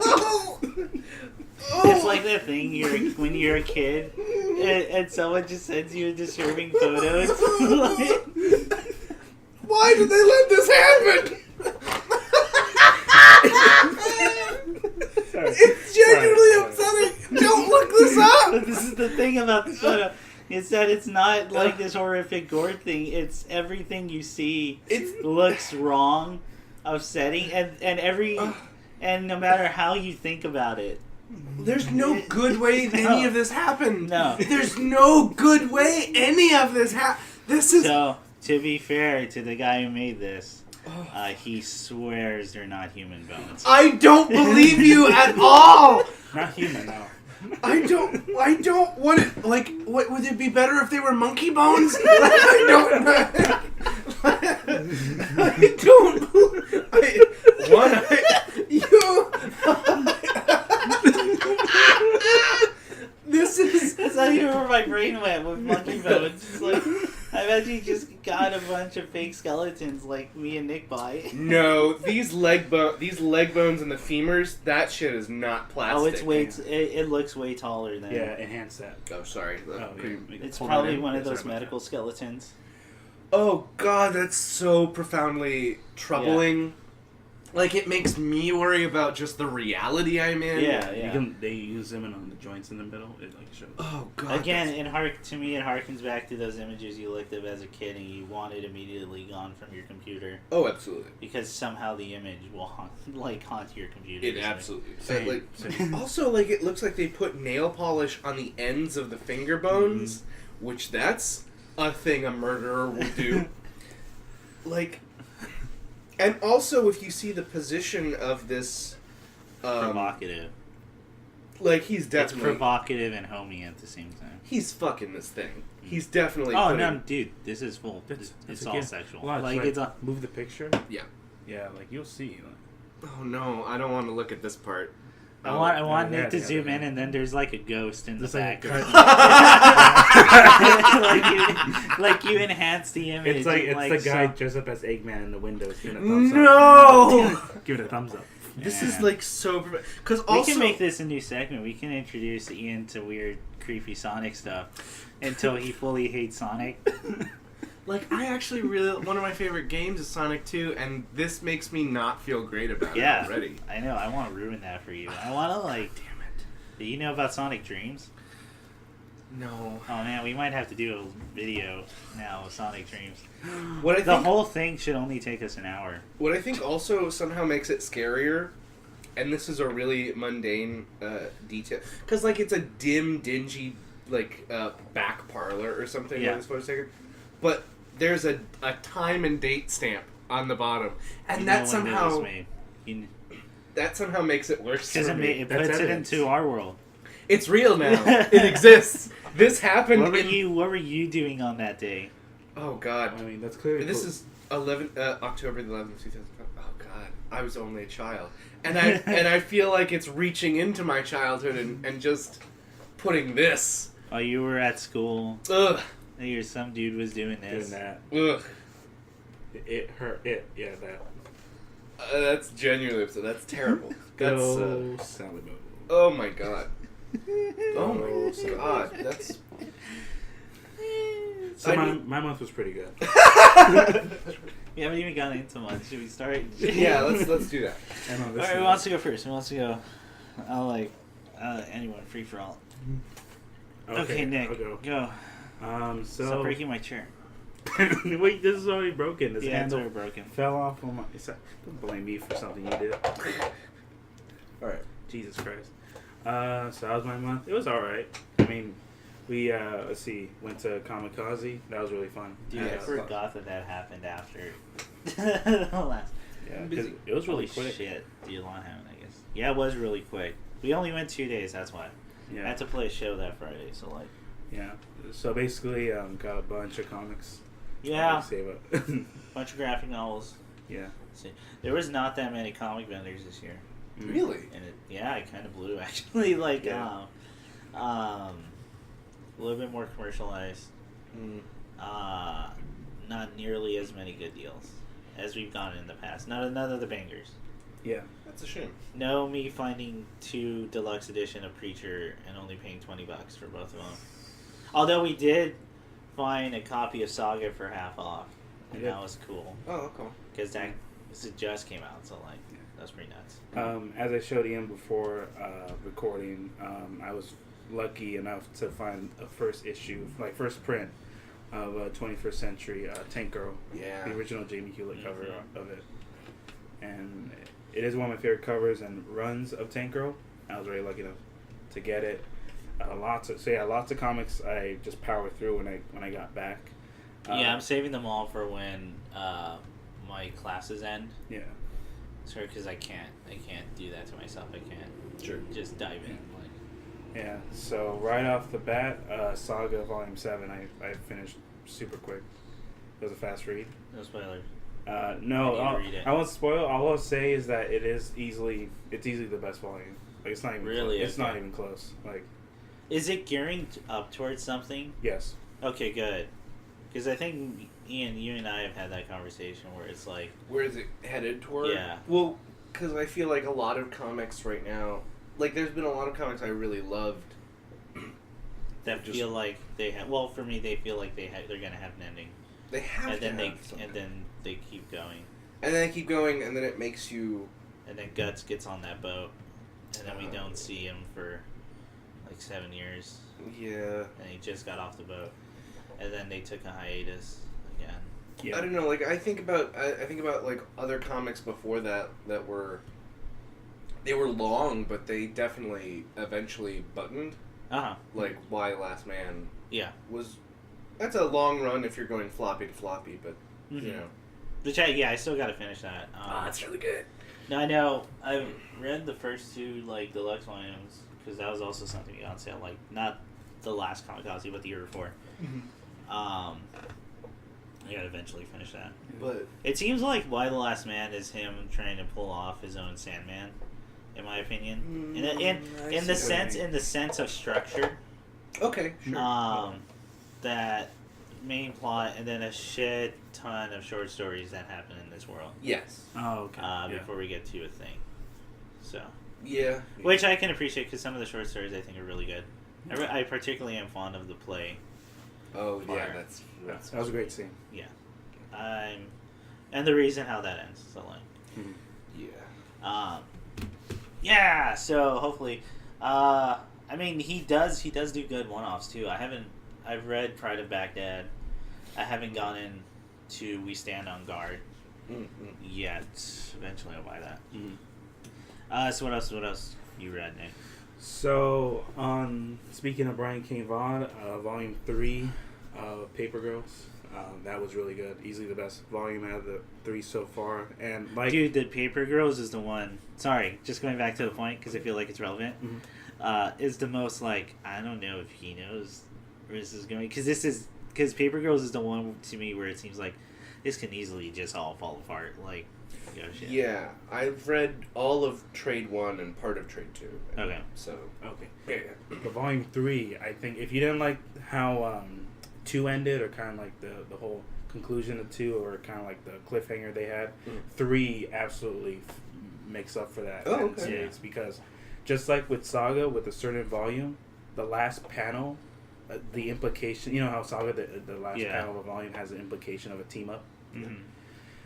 Oh! It's like that thing when you're a kid and someone just sends you disturbing photos. Why did they let this happen? It's genuinely upsetting. Don't look this up. This is the thing about this photo. It's that it's not like this horrific gore thing. It's everything you see looks wrong, upsetting, and no matter how you think about it. There's no good way any of this happened. No. There's no good way any of this happened. This is... So, to be fair to the guy who made this, he swears they're not human bones. I don't believe you at all. Not human, no. I don't want it. Like, what would it be better if they were monkey bones? I This is... That's not even where my brain went with monkey bones. It's like, I bet you just got a bunch of fake skeletons like me and Nick buy. No, these leg bones and the femurs, that shit is not plastic. Oh, it's way. It looks way taller than. Yeah, enhance that. Oh, sorry. Oh, yeah. It's Hold probably on. one of Sorry those about medical skeletons. Oh God, that's so profoundly troubling. Like, it makes me worry about just the reality I'm in. Yeah. They use them on the joints in the middle. It like shows. Oh God. Again, to me, it harkens back to those images you looked at as a kid and you want it immediately gone from your computer. Oh, absolutely. Because somehow the image will haunt your computer. It absolutely. Same. Like, also, like, it looks like they put nail polish on the ends of the finger bones, which that's a thing a murderer will do. Like, and also if you see the position of this, provocative. like, he's It's definitely provocative and homey at the same time. he's fucking this thing. He's definitely. Oh putting, no, dude! This is full. It's all again, sexual. Watch, Like it's a, move the picture. Yeah. Yeah, like you'll see. Like, Oh no, I don't want to look at this part. I want yeah, Nick to yeah, zoom yeah. in, and then there's like a ghost in the It's like back. a like you enhance the image. it's like and, it's the guy so- dressed up as Eggman in the windows giving a thumbs No! up. Give it a thumbs up. This Yeah. is like so. Because We also. can make this a new segment. We can introduce Ian to weird, creepy Sonic stuff until he fully hates Sonic. Like, I actually really. One of my favorite games is Sonic 2, and this makes me not feel great about Yeah, it already. I know. I want to ruin that for you. I want to like. Damn it. Do you know about Sonic Dreams? No. Oh man, we might have to do a video now of Sonic Dreams. What I The think, whole thing should only take us an hour. what I think also somehow makes it scarier, and this is a really mundane detail, because like it's a dim, dingy back parlor or something. Yeah. Where this photo's taken, but there's a time and date stamp on the bottom, and You that know when it was somehow made. that somehow makes it worse Because for me. it That's puts evidence. it into our world. It's real now. It exists. This happened. What were you doing on that day? Oh God. I mean, that's clearly. This is October the 11th, 2005. Oh God, I was only a child, and I feel like it's reaching into my childhood and just putting this. Oh, you were at school. Ugh, Some dude was doing doing this. that. ugh. It hurt. Yeah, that. That's genuinely upset. That's terrible. That's Go Sally Mo. oh my God. Oh my Sally Mo. God. That's. So I my, mean- my month was pretty good. We haven't even gotten into much. Should we start? Yeah, let's do that. And on All this right, who note- wants to go first? Who wants to go? I'll anyone, free for all. Okay, Nick, I'll go. go. Stop So breaking my chair. wait, this is already broken. This The hands handle are broken. fell off on my. Don't blame me for something you did. All right. Jesus Christ. So that was my month. It was all right. I mean, we let's see, went to Kamikaze. That was really fun. Dude, Yeah, I it's forgot that happened after the last. Yeah, Busy. 'cause it was really Holy quick. shit, the alarm happened, I guess. Yeah, it was really quick. We only went 2 days, that's why. I Yeah, had to play a show that Friday, so like. yeah. So basically, got a bunch of comics. Yeah, Save up. bunch of graphic novels. Yeah. See, there was not that many comic vendors this year, Really? and I kind of blew actually. Like, Yeah. a little bit more commercialized. Mm. Not nearly as many good deals as we've gotten in the past. None of the bangers. Yeah. That's a shame. No, me finding 2 deluxe edition of Preacher and only paying $20 for both of them. Although we did find a copy of Saga for half off, and Yeah. that was cool Oh, cool. because it just came out, so like that was pretty nuts. As I showed Ian before recording, I was lucky enough to find a first issue, like first print of 21st Century Tank Girl, Yeah. the original Jamie Hewlett cover of it, and it is one of my favorite covers and runs of Tank Girl. I was very lucky enough to get it. Lots of comics I just powered through when I got back. Yeah, I'm saving them all for when my classes end. Yeah. Sorry, because I can't do that to myself. I can't Sure. just dive in. Like, Yeah, so right off the bat, Saga Volume 7, I finished super quick. It was a fast read. no spoilers. No, I need to read it. I won't spoil. All I'll say is that it's easily the best volume. Like it's not even Really? close. It's not Okay. even close. Like Is it gearing up towards something? yes, Okay, good. Because I think Ian, you and I have had that conversation where it's like, Where is it headed toward? Yeah. Well, because I feel like a lot of comics right now, like there's been a lot of comics I really loved. that Just- feel like they have. Well, for me, they feel like they're gonna have an ending. They have and then to have something. and then they keep going. And then they keep going, and then it makes you... And then Guts gets on that boat, and then we don't see him for like 7 years. Yeah. And he just got off the boat, and then they took a hiatus again. Yeah. I don't know. Like I think about like other comics before that were. They were long, but they definitely eventually buttoned. Like Why Last Man. Yeah. That's a long run if you're going floppy to floppy, but you know. Which I still got to finish that. That's really good. No, I know. I've read the first two like deluxe volumes because that was also something we got on sale. Like not the last Comicology, but the year before. I gotta eventually finish that. But it seems like Why the Last Man is him trying to pull off his own Sandman, in my opinion. In the sense of structure. Okay, sure. That main plot and then a shit ton of short stories that happen in this world. Yes. Oh, okay. Before we get to a thing. So. Yeah. Which I can appreciate because some of the short stories I think are really good. I particularly am fond of the play. Oh part. yeah, that was a great scene. Yeah, and the reason how that ends. So like, yeah. Yeah. So hopefully, I mean he does do good one-offs too. I've read Pride of Baghdad. I haven't gone into We Stand on Guard yet. Eventually I'll buy that. So what else you read, Nick? So, speaking of Brian K. Vaughan, Volume 3 of Paper Girls, that was really good. Easily the best volume out of the 3 so far. And like, dude, the Paper Girls is the one. Sorry, just going back to the point because I feel like it's relevant. Is the most like I don't know if he knows where this is going because Paper Girls is the one to me where it seems like this can easily just all fall apart. Like, gosh, yeah, I've read all of Trade 1 and part of Trade 2. Okay. So okay. Yeah. But Volume 3, I think if you didn't like how 2 ended, or kind of like the whole conclusion of 2, or kind of like the cliffhanger they had, 3 absolutely makes up for that series, because just like with Saga, with a certain volume, the last panel, the implication, you know how Saga, the last panel of a volume has an implication of a team up?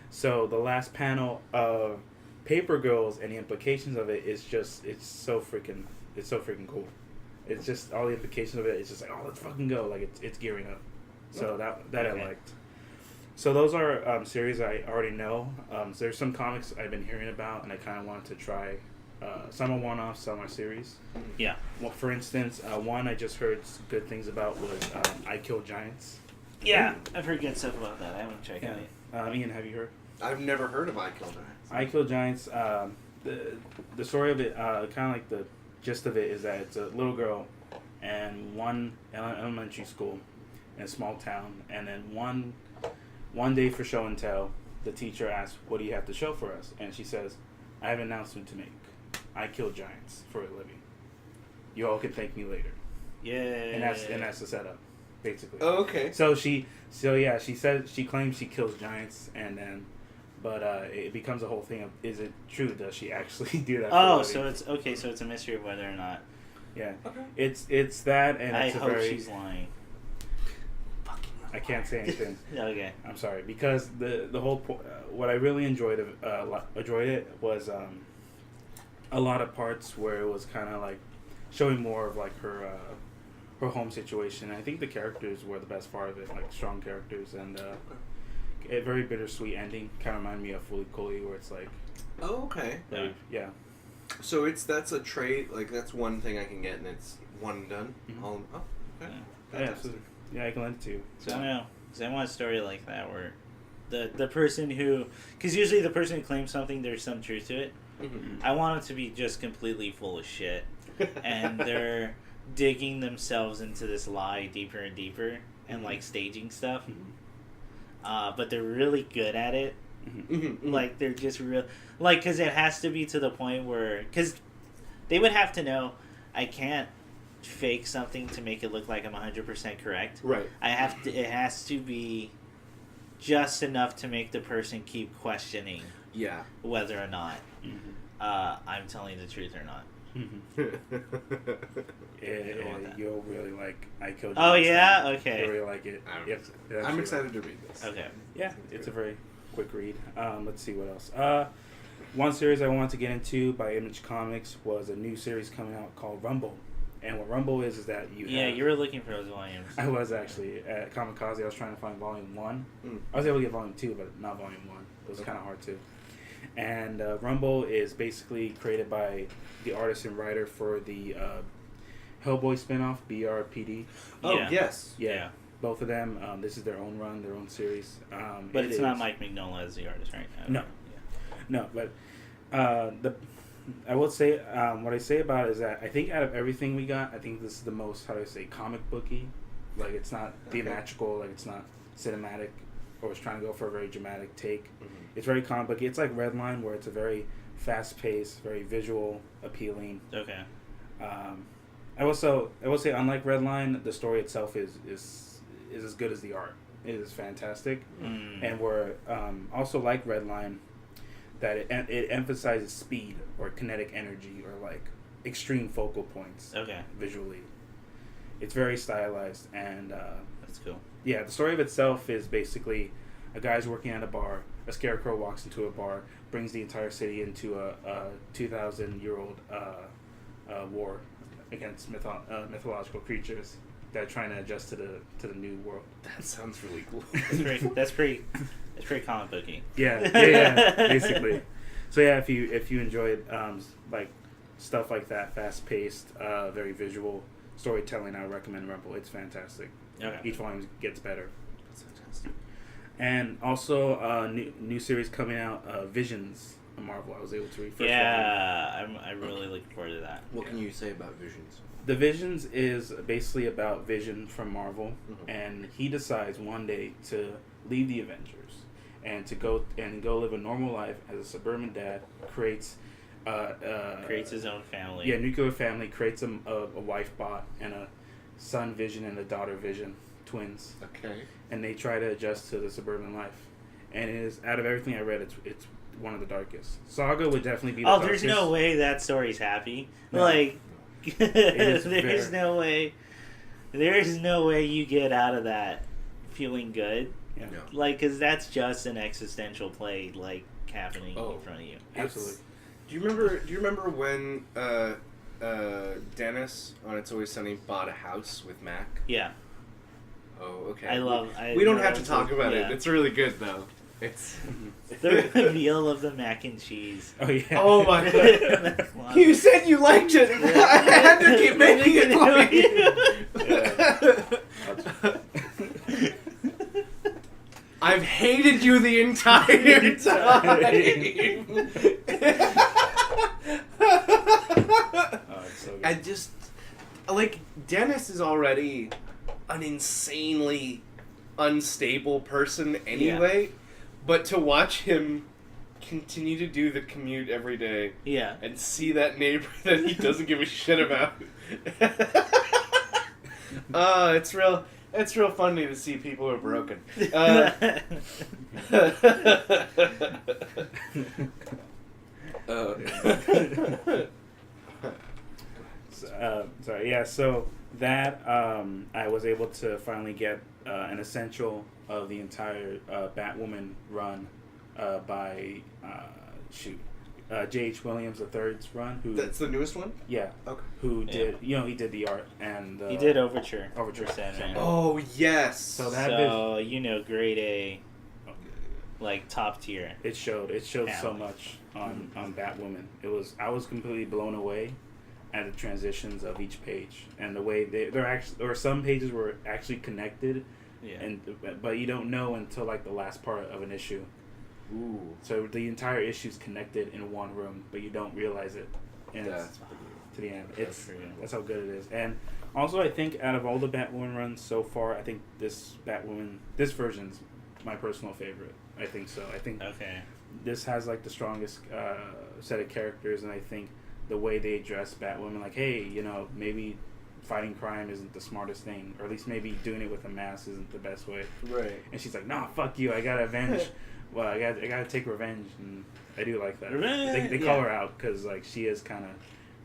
So the last panel of Paper Girls and the implications of it is just, it's so freaking cool. It's just all the implications of it. It's just like, oh, let's fucking go! Like it's gearing up. So that I liked. So those are series I already know. There's some comics I've been hearing about, and I kind of wanted to try. Some are one-offs, some are series. Yeah. Well, for instance, one I just heard good things about was I Kill Giants. Yeah, I've heard good stuff about that. I haven't checked it out. Ian, have you heard? I've never heard of I Kill Giants. I Kill Giants. The story of it, kind of like the gist of it, is that it's a little girl and one elementary school in a small town, and then one day for show and tell, the teacher asks, "What do you have to show for us?" And she says, "I have an announcement to make. I kill giants for a living. You all can thank me later." Yeah. And that's the setup, basically. Oh, okay. She said she claims she kills giants, and then, but it becomes a whole thing of, is it true? Does she actually do that? Oh, so it's okay. So it's a mystery of whether or not. Yeah. Okay. It's that, and I it's hope she's lying. I can't say anything. Okay. I'm sorry, because the whole what I really enjoyed it was a lot of parts where it was kind of like showing more of like her home situation. I think the characters were the best part of it, like strong characters, and a very bittersweet ending. Kind of reminded me of Fully Cooley, where it's like, oh, okay. Yeah. So that's a trade, like that's one thing I can get, and it's one and done. Mm-hmm. Okay. Yeah, I can lend it to you. So I don't know, because I want a story like that where the person who, because usually the person who claims something, there's some truth to it. Mm-hmm. I want it to be just completely full of shit, and they're digging themselves into this lie deeper and deeper, and like staging stuff. But they're really good at it. Like they're just real, like, because it has to be to the point where, because they would have to know, I can't fake something to make it look like I'm 100% correct. Right. It has to be just enough to make the person keep questioning Yeah. whether or not I'm telling the truth or not. You'll really like I Killed Oh, Your yeah? Instinct. Okay. You'll really like it. I'm excited to read this. Okay. Yeah, it's a very quick read. Let's see what else. One series I wanted to get into by Image Comics was a new series coming out called Rumble. And what Rumble is that you were looking for those volumes. I was actually at Kamikaze. I was trying to find Volume 1. I was able to get Volume 2, but not Volume 1. It was kind of hard too. And Rumble is basically created by the artist and writer for the Hellboy spinoff, BRPD. Oh, Yeah. yes. Yeah. Both of them. This is their own run, their own series. But it's not Mike Mignola as the artist, right? No. No, but I will say, what I say about it is that I think out of everything we got, I think this is the most, how do I say, comic booky. Like, it's not theatrical, like, it's not cinematic, or it's trying to go for a very dramatic take. Mm-hmm. It's very comic booky. It's like Redline, where it's a very fast-paced, very visual, appealing. Okay. I will say, unlike Redline, the story itself is as good as the art. It is fantastic. And we're also like Redline, that it emphasizes speed or kinetic energy or like extreme focal points. Okay. Visually, it's very stylized, and that's cool. Yeah, the story of itself is basically a guy's working at a bar. A scarecrow walks into a bar, brings the entire city into a 2,000-year-old war against mythological creatures that are trying to adjust to the new world. That sounds really cool. That's pretty comic booky. Yeah, basically. So yeah, if you enjoyed like stuff like that, fast paced, very visual storytelling, I would recommend Rumble. It's fantastic. Okay. Each volume gets better. That's fantastic. And also new series coming out, Visions of Marvel. I was able to read first. Yeah, I'm really looking forward to that. What can you say about Visions? The Visions is basically about Vision from Marvel, and he decides one day to leave the Avengers and to go live a normal life as a suburban dad. Creates his own family. Yeah, nuclear family. Creates a wife bot and a son Vision and a daughter Vision, twins. Okay. And they try to adjust to the suburban life. And it is, out of everything I read, it's one of the darkest. Saga would definitely be the darkest. There's no way that story's happy. No. Like, there's no way you get out of that feeling good. Yeah. No. Like, because that's just an existential play, like, happening in front of you. Absolutely. Do you remember when Dennis on It's Always Sunny bought a house with Mac? Yeah. Oh, okay. We don't have to talk about it. It's really good though. It's the reveal of the mac and cheese. Oh yeah. Oh my god. You said you liked it. I had to keep making it funny. I've hated you the entire time. Oh, it's so good. I just like Dennis is already an insanely unstable person anyway, but to watch him continue to do the commute every day and see that neighbor that he doesn't give a shit about. It's real funny to see people who are broken. Sorry. Yeah. So that I was able to finally get an essential of the entire Batwoman run by J.H. Williams III's run. That's the newest one? Yeah. Okay. Who did he did the art and he did Overture. Sandman. Oh yes. So that grade A, like top tier. It showed so much on Batwoman. I was completely blown away at the transitions of each page and the way they're actually, or some pages were actually connected. Yeah. But you don't know until like the last part of an issue. Ooh. So the entire issue is connected in one room, but you don't realize it. And it's to the end. That's how good it is. And also, I think out of all the Batwoman runs so far, I think this version's my personal favorite. I think so. I think this has like the strongest set of characters, and I think the way they address Batwoman, like, hey, maybe fighting crime isn't the smartest thing, or at least maybe doing it with a mask isn't the best way. Right. And she's like, nah, fuck you, I gotta avenge. Well, I gotta take revenge, and I do like that. Revenge! They call her out because like she is kind of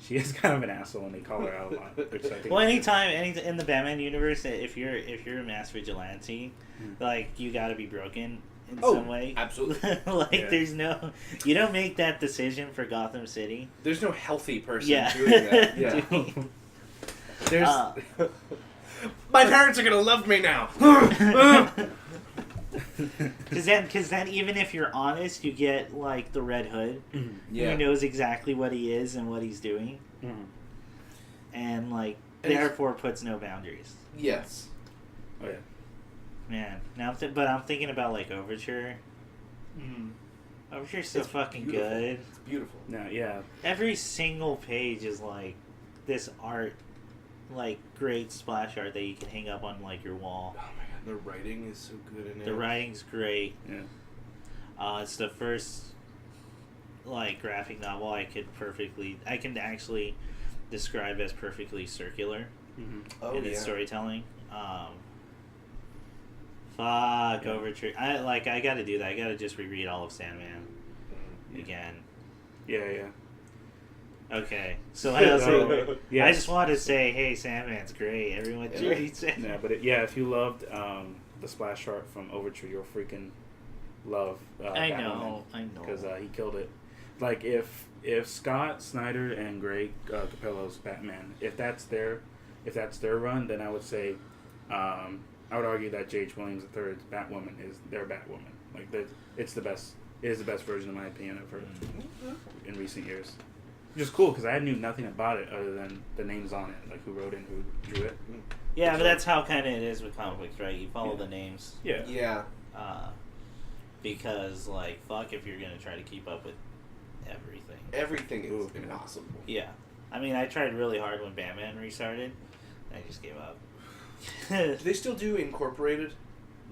she is kind of an asshole, and they call her out a lot. Which I think Well, anytime in the Batman universe, if you're a mass vigilante, like you got to be broken in some way. Absolutely. There's no, you don't make that decision for Gotham City. There's no healthy person Yeah. doing that. Yeah. There's. My parents are gonna love me now. Because then, even if you're honest, you get like the Red Hood. Yeah. He knows exactly what he is and what he's doing, and therefore puts no boundaries. Yes. Oh yeah. Man, now but I'm thinking about like Overture. Overture's so fucking beautiful. good. It's beautiful. No, yeah. Every single page is like this art, like great splash art that you can hang up on like your wall. Oh my god, the writing is so good in it. The writing's great. Yeah. It's the first like graphic novel I can actually describe as perfectly circular in its storytelling. Overture. I gotta do that. I gotta just reread all of Sandman again. Yeah. Okay, so I Yes. just wanted to say, hey, Sandman's great. Everyone should read Sandman. Yeah, but if you loved the splash art from Overture, you'll freaking love. I know. Because he killed it. Like if Scott Snyder and Greg Capullo's Batman, if that's their run, then I would say, I would argue that J.H. Williams III's Batwoman is their Batwoman. Like it's the best. It is the best version, in my opinion, of her in recent years. Which is cool because I knew nothing about it other than the names on it, like who wrote it and who drew it. Yeah, but that's how kind of it is with comic books, right? You follow the names. Yeah. Yeah. Because fuck if you're gonna try to keep up with everything. Everything is impossible. Yeah, I mean, I tried really hard when Batman restarted. I just gave up. Do they still do Incorporated?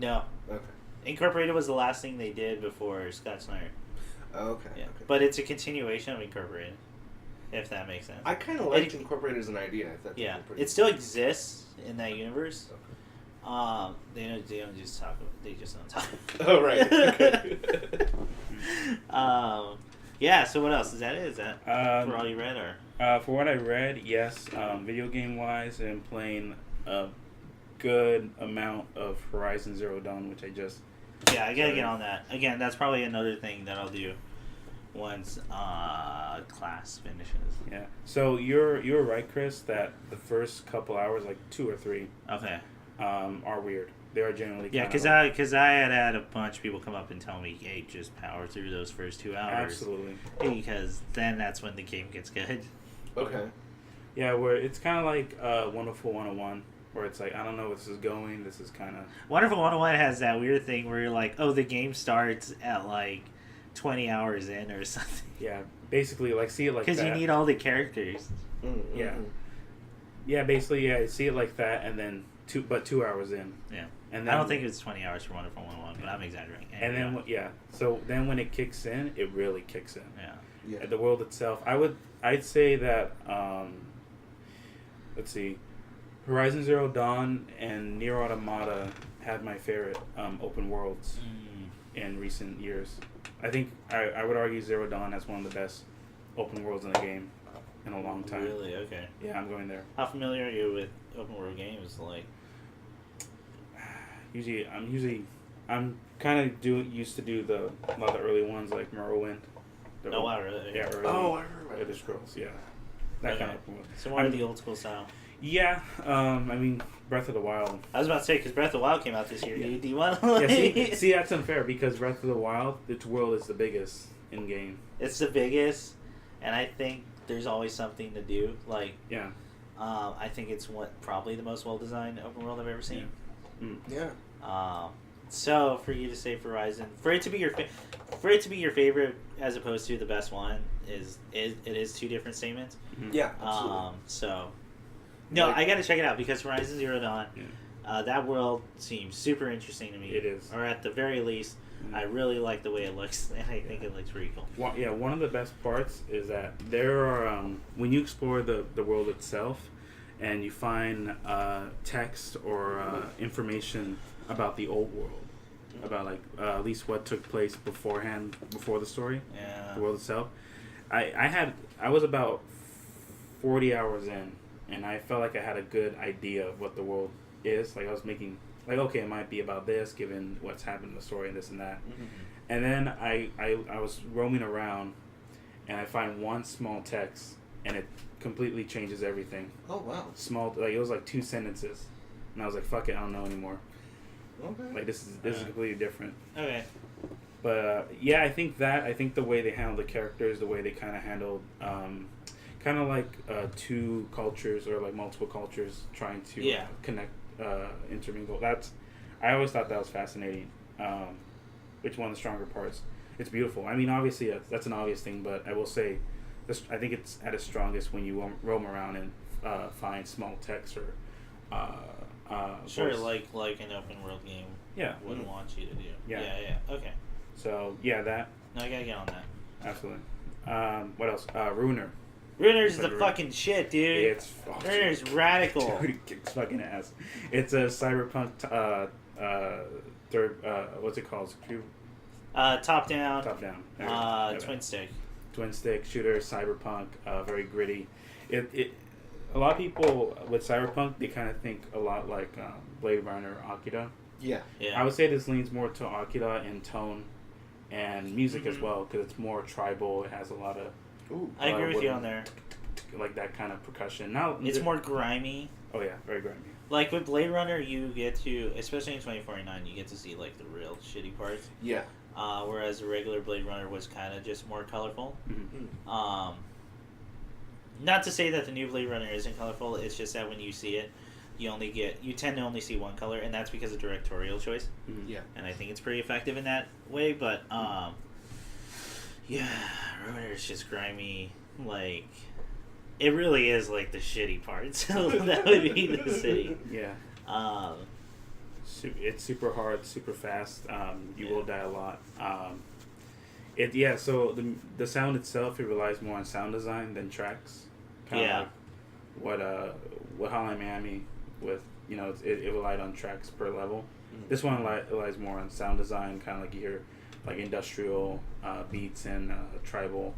No. Okay. Incorporated was the last thing they did before Scott Snyder. Okay. Yeah. Okay. But it's a continuation of Incorporated, if that makes sense. I kind of liked Incorporated as an idea. I thought it still exists in that universe. Okay. They don't just talk about. They just don't talk. Oh right. Okay. Yeah. So what else is that? Is that for all you read or? For what I read, yes. Video game wise, I'm playing a good amount of Horizon Zero Dawn, which I just. Yeah, I gotta get on that. Again, that's probably another thing that I'll do once class finishes. Yeah. So you're right, Chris, that the first couple hours, like 2 or 3, Okay. Are weird. They are generally because I had a bunch of people come up and tell me, hey, just power through those first 2 hours. Absolutely. Because then that's when the game gets good. Okay. Yeah, where it's kind of like Wonderful 101, where it's like, I don't know where this is going. This is kind of... Wonderful 101 has that weird thing where you're like, oh, the game starts at like 20 hours in or something. Yeah, basically, like, see it like that. Because you need all the characters. Mm-hmm. Yeah. Yeah, basically, yeah, see it like that, and then 2 hours in. Yeah. And then, I don't think it's 20 hours for Wonderful 101, but I'm exaggerating. And then, so then when it kicks in, it really kicks in. Yeah. The world itself, I'd say that, let's see, Horizon Zero Dawn and Nier Automata had my favorite open worlds in recent years. I think I would argue Zero Dawn has one of the best open worlds in the game in a long time. Really? Okay. Yeah, I'm going there. How familiar are you with open world games? Like, I'm kind of used to do a lot of the early ones like Morrowind. wow, really? Yeah, early. Oh, I remember Elder Scrolls. Yeah, that kind of open world. So more of the old school style. Yeah, I mean Breath of the Wild. I was about to say because Breath of the Wild came out this year. Yeah. Do you want to? See, that's unfair because Breath of the Wild, its world is the biggest in game. It's the biggest, and I think there's always something to do. Like, yeah, I think it's probably the most well designed open world I've ever seen. Yeah. So for you to say Horizon, for it to be your favorite as opposed to the best one it is two different statements. Yeah. Absolutely. So. No, I gotta check it out because Horizon Zero Dawn, that world seems super interesting to me. It is. Or at the very least, I really like the way it looks, and I think it looks pretty cool. One of the best parts is that there are, when you explore the world itself, and you find text or information about the old world, about at least what took place before the story, the world itself. I was about 40 hours in, and I felt like I had a good idea of what the world is. Like I was making, like, okay, it might be about this, given what's happened in the story and this and that. Mm-hmm. And then I was roaming around, and I find one small text, and it completely changes everything. Oh wow! Small, like it was like 2 sentences, and I was like, fuck it, I don't know anymore. Okay. Like this is completely different. Okay. But yeah, I think the way they handled the characters, the way they kind of handled, kind of like 2 cultures or like multiple cultures trying to connect, intermingle. I always thought that was fascinating. Which one of the stronger parts? It's beautiful. I mean, obviously that's an obvious thing, but I will say, I think it's at its strongest when you roam around and find small text or. Sure, voice. like an open world game. Yeah. Would want you to do. Yeah. Yeah. Okay. So yeah, that. No, I gotta get on that. Absolutely. What else? Ruiner. Ruiner's the fucking shit, dude. It's Ruiner's radical. Dude, it kicks fucking ass. It's a cyberpunk third. What's it called? Top down. Top down. Twin stick. Twin stick shooter, cyberpunk, very gritty. It a lot of people with cyberpunk, they kind of think a lot like Blade Runner or Akira. Yeah. Yeah. I would say this leans more to Akira in tone and music as well, because it's more tribal. It has a lot of. Ooh. I agree with you on there. Like that kind of percussion. Now It's more grimy. Oh yeah, very grimy. Like with Blade Runner, you get to, especially in 2049, you get to see like the real shitty parts. Yeah. Whereas the regular Blade Runner was kind of just more colorful. Mm-hmm. Not to say that the new Blade Runner isn't colorful. It's just that when you see it, you tend to only see one color, and that's because of directorial choice. Mm-hmm. Yeah. And I think it's pretty effective in that way. But yeah, Ruiner is just grimy. Like, it really is like the shitty parts. So that would be the city. Yeah. It's super hard, super fast. You will die a lot. So the sound itself, it relies more on sound design than tracks. Like what Hotline Miami with, it relied on tracks per level. Mm-hmm. This one relies more on sound design, kind of like you hear like industrial beats and tribal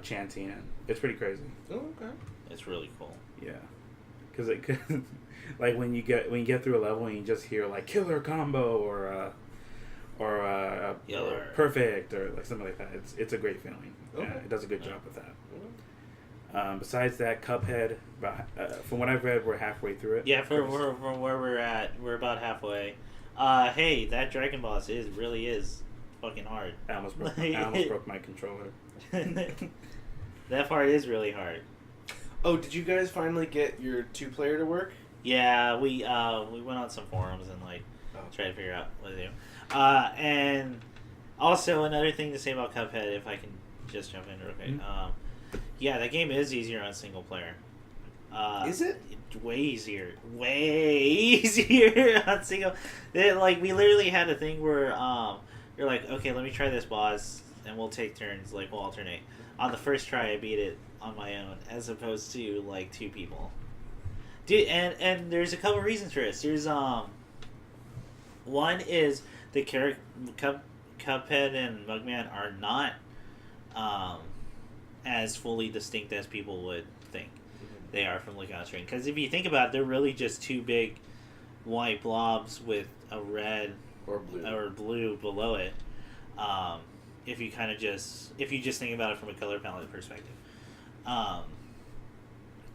chanting, and it's pretty crazy. Oh, okay. It's really cool. Yeah, because like when you get through a level and you just hear like killer combo or perfect or like something like that, it's a great feeling. Okay. Yeah, it does a good job with that. Besides that, Cuphead, from what I've read, we're halfway through it. Yeah, from where we're at, we're about halfway. Hey, that dragon boss really is fucking hard. I almost broke my controller. That part is really hard. Oh, did you guys finally get your 2-player to work? Yeah, we went on some forums and tried to figure out what to do. And also another thing to say about Cuphead, if I can just jump in real quick. Mm-hmm. Yeah, that game is easier on single player. Is it? Way easier on single. We literally had a thing where you're like, okay, let me try this boss, and we'll take turns. Like, we'll alternate. On the first try, I beat it on my own, as opposed to 2 people. Dude, and there's a couple reasons for this. There's one is the Cuphead and Mugman are not as fully distinct as people would think they are from looking on screen. Because if you think about it, they're really just 2 big white blobs with a red or blue below it. If you just think about it from a color palette perspective.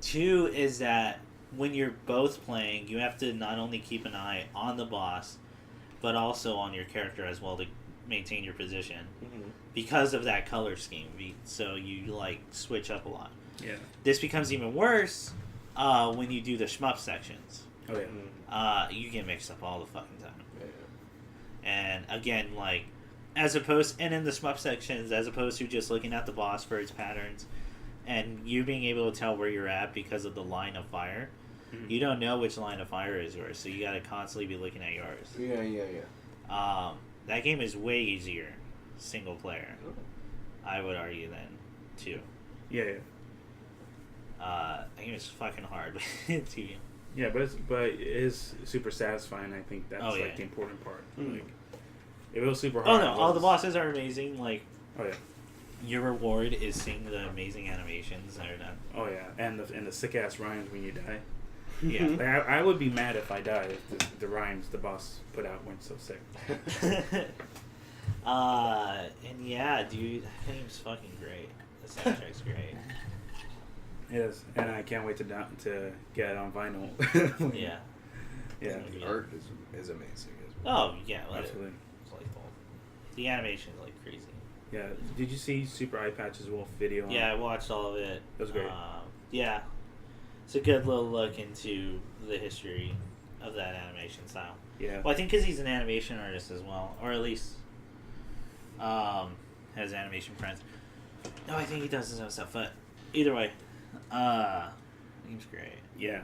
2 is that when you're both playing, you have to not only keep an eye on the boss, but also on your character as well to maintain your position. Mm-hmm. Because of that color scheme. So you switch up a lot. Yeah. This becomes even worse when you do the shmup sections. Oh yeah. You get mixed up all the fucking time. Yeah. And again, in the shmup sections, as opposed to just looking at the boss for its patterns, and you being able to tell where you're at because of the line of fire, you don't know which line of fire is yours, so you got to constantly be looking at yours. Yeah. That game is way easier single player, I would argue, than 2. Yeah. That game is fucking hard. 2. Yeah, but it is super satisfying. I think that's the important part. Mm. Like, if it was super hard. Oh no, all the bosses are amazing. Oh yeah. your reward is seeing the amazing animations that are done. Oh yeah, and the sick ass rhymes when you die. Yeah. Like, I would be mad if I died if the rhymes the boss put out weren't so sick. And yeah, dude, that game's fucking great. The soundtrack's great. Yes, and I can't wait to get it on vinyl. Yeah. Yeah. The art is amazing as well. Oh yeah, Absolutely. It's like the animation is like crazy. Yeah. Did you see Super Eye Patch's Wolf video? Yeah, I watched all of it. That was great. Yeah, it's a good little look into the history of that animation style. Yeah. Well, I think because he's an animation artist as well, or at least has animation friends. No, I think he does his own stuff. But either way, game's great. Yeah.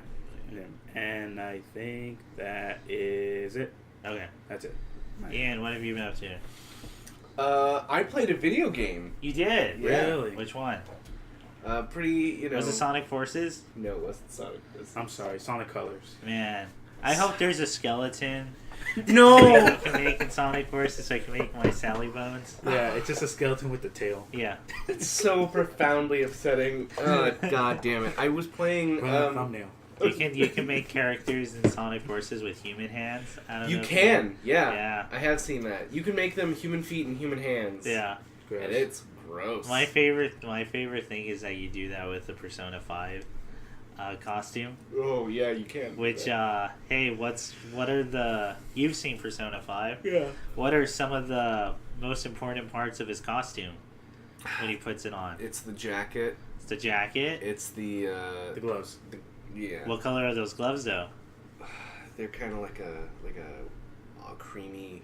Yeah. And I think that is it. Okay, That's it. Ian, what have you been up to? I played a video game. You did? Yeah. Really? Which one? Pretty, Was it Sonic Forces? No, it wasn't Sonic. I'm sorry, Sonic Colors. Man, I hope there's a skeleton. No! I can make in Sonic Forces so I can make my Sally Bones. Yeah, it's just a skeleton with the tail. Yeah. It's so profoundly upsetting. God damn it. I was playing... Thumbnail. You can make characters in Sonic Forces with human hands. I don't You know if can, yeah. Yeah. I have seen that. You can make them human feet and human hands. Yeah. Gross. And it's gross. My favorite thing is that you do that with the Persona 5 costume. Oh, yeah, you can. Which, hey, what are the... You've seen Persona 5. Yeah. What are some of the most important parts of his costume when he puts it on? It's the jacket. It's the jacket. It's the gloves. Yeah. What color are those gloves, though? They're kind of like a creamy...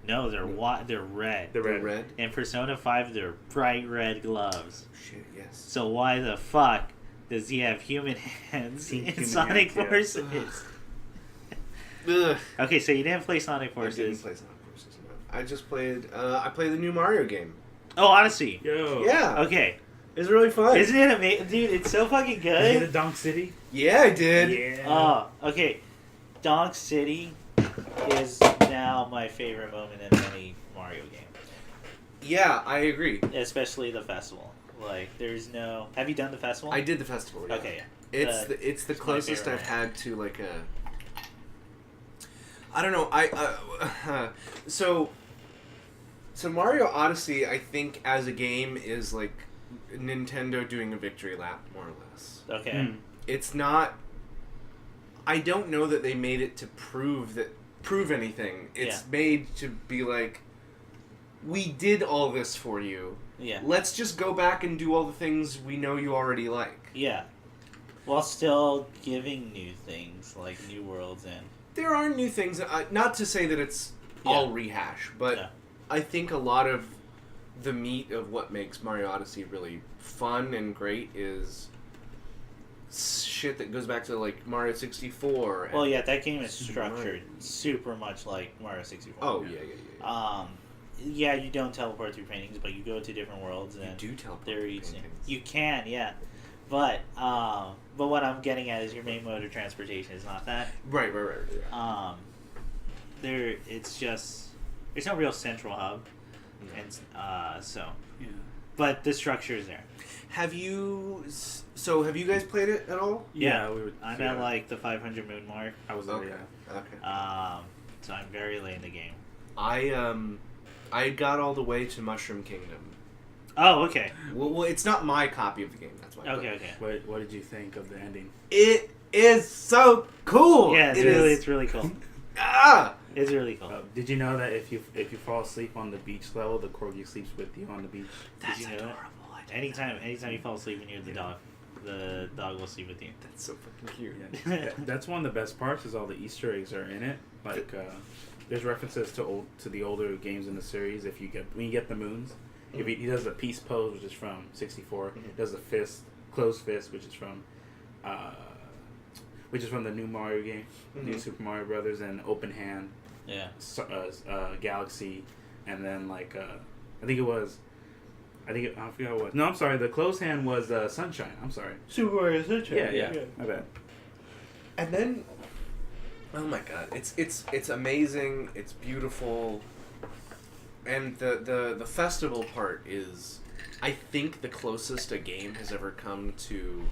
No, they're they're red. They're red. red? In Persona 5, they're bright red gloves. Shit, yes. So why the fuck does he have human hands in Human Sonic hands, yeah. Forces? Ugh. Okay, so you didn't play Sonic I Forces. didn't play Sonic Forces, no. I just played... I played the new Mario game. Oh, Odyssey. Yo. Yeah. Okay. It was really fun. Isn't it amazing? Dude, it's so fucking Did you hit good. a Donk City? Yeah, I did. Yeah. Oh, okay. Donk City is now my favorite moment in any Mario game. Yeah, I agree. Especially the festival. Like, there's no... Have you done the festival? I did the festival, yeah. Okay, yeah. It's the my closest favorite I've had to like a... I don't know, so Mario Odyssey, I think, as a game, is like Nintendo doing a victory lap, more or less. Okay. It's not... I don't know that they made it to prove anything. It's made to be like, we did all this for you. Yeah. Let's just go back and do all the things we know you already like. Yeah. While still giving new things, like new worlds and... There are new things. Not to say that it's all rehash, but I think a lot of the meat of what makes Mario Odyssey really fun and great is shit that goes back to like Mario 64. And Well, yeah, that game is structured super much like Mario 64. Oh yeah. Yeah, you don't teleport through paintings, but you go to different worlds and You do teleport they're through each. paintings. You can, yeah, but what I'm getting at is your main mode of transportation is not that. Right. Yeah. It's just there's no real central hub, and so. Yeah. But the structure is there. Have you guys played it at all? Yeah, I'm at like the 500 moon mark. I was there, Okay. yeah. Okay. So I'm very late in the game. I got all the way to Mushroom Kingdom. Oh, okay. Well, it's not my copy of the game. That's why. Okay. What did you think of the ending? It is so cool. Yeah, it's really cool. Ah. It's really cool. Did you know that if you fall asleep on the beach level, the corgi sleeps with you on the beach? Did you know that? Anytime you fall asleep near the dog will sleep with you. That's so fucking cute. Yeah. That's one of the best parts. Is all the Easter eggs are in it. Like there's references to the older games in the series. When you get the moons, he does the peace pose, which is from 64. He does the closed fist, which is from the new Mario game, new Super Mario Brothers, and open hand. Yeah. Galaxy, and then I forgot what it was. No, I'm sorry. The closed hand was Sunshine. I'm sorry. Super Mario Sunshine. Yeah. My bad. And then, oh my god, it's amazing. It's beautiful. And the festival part is, I think, the closest a game has ever come to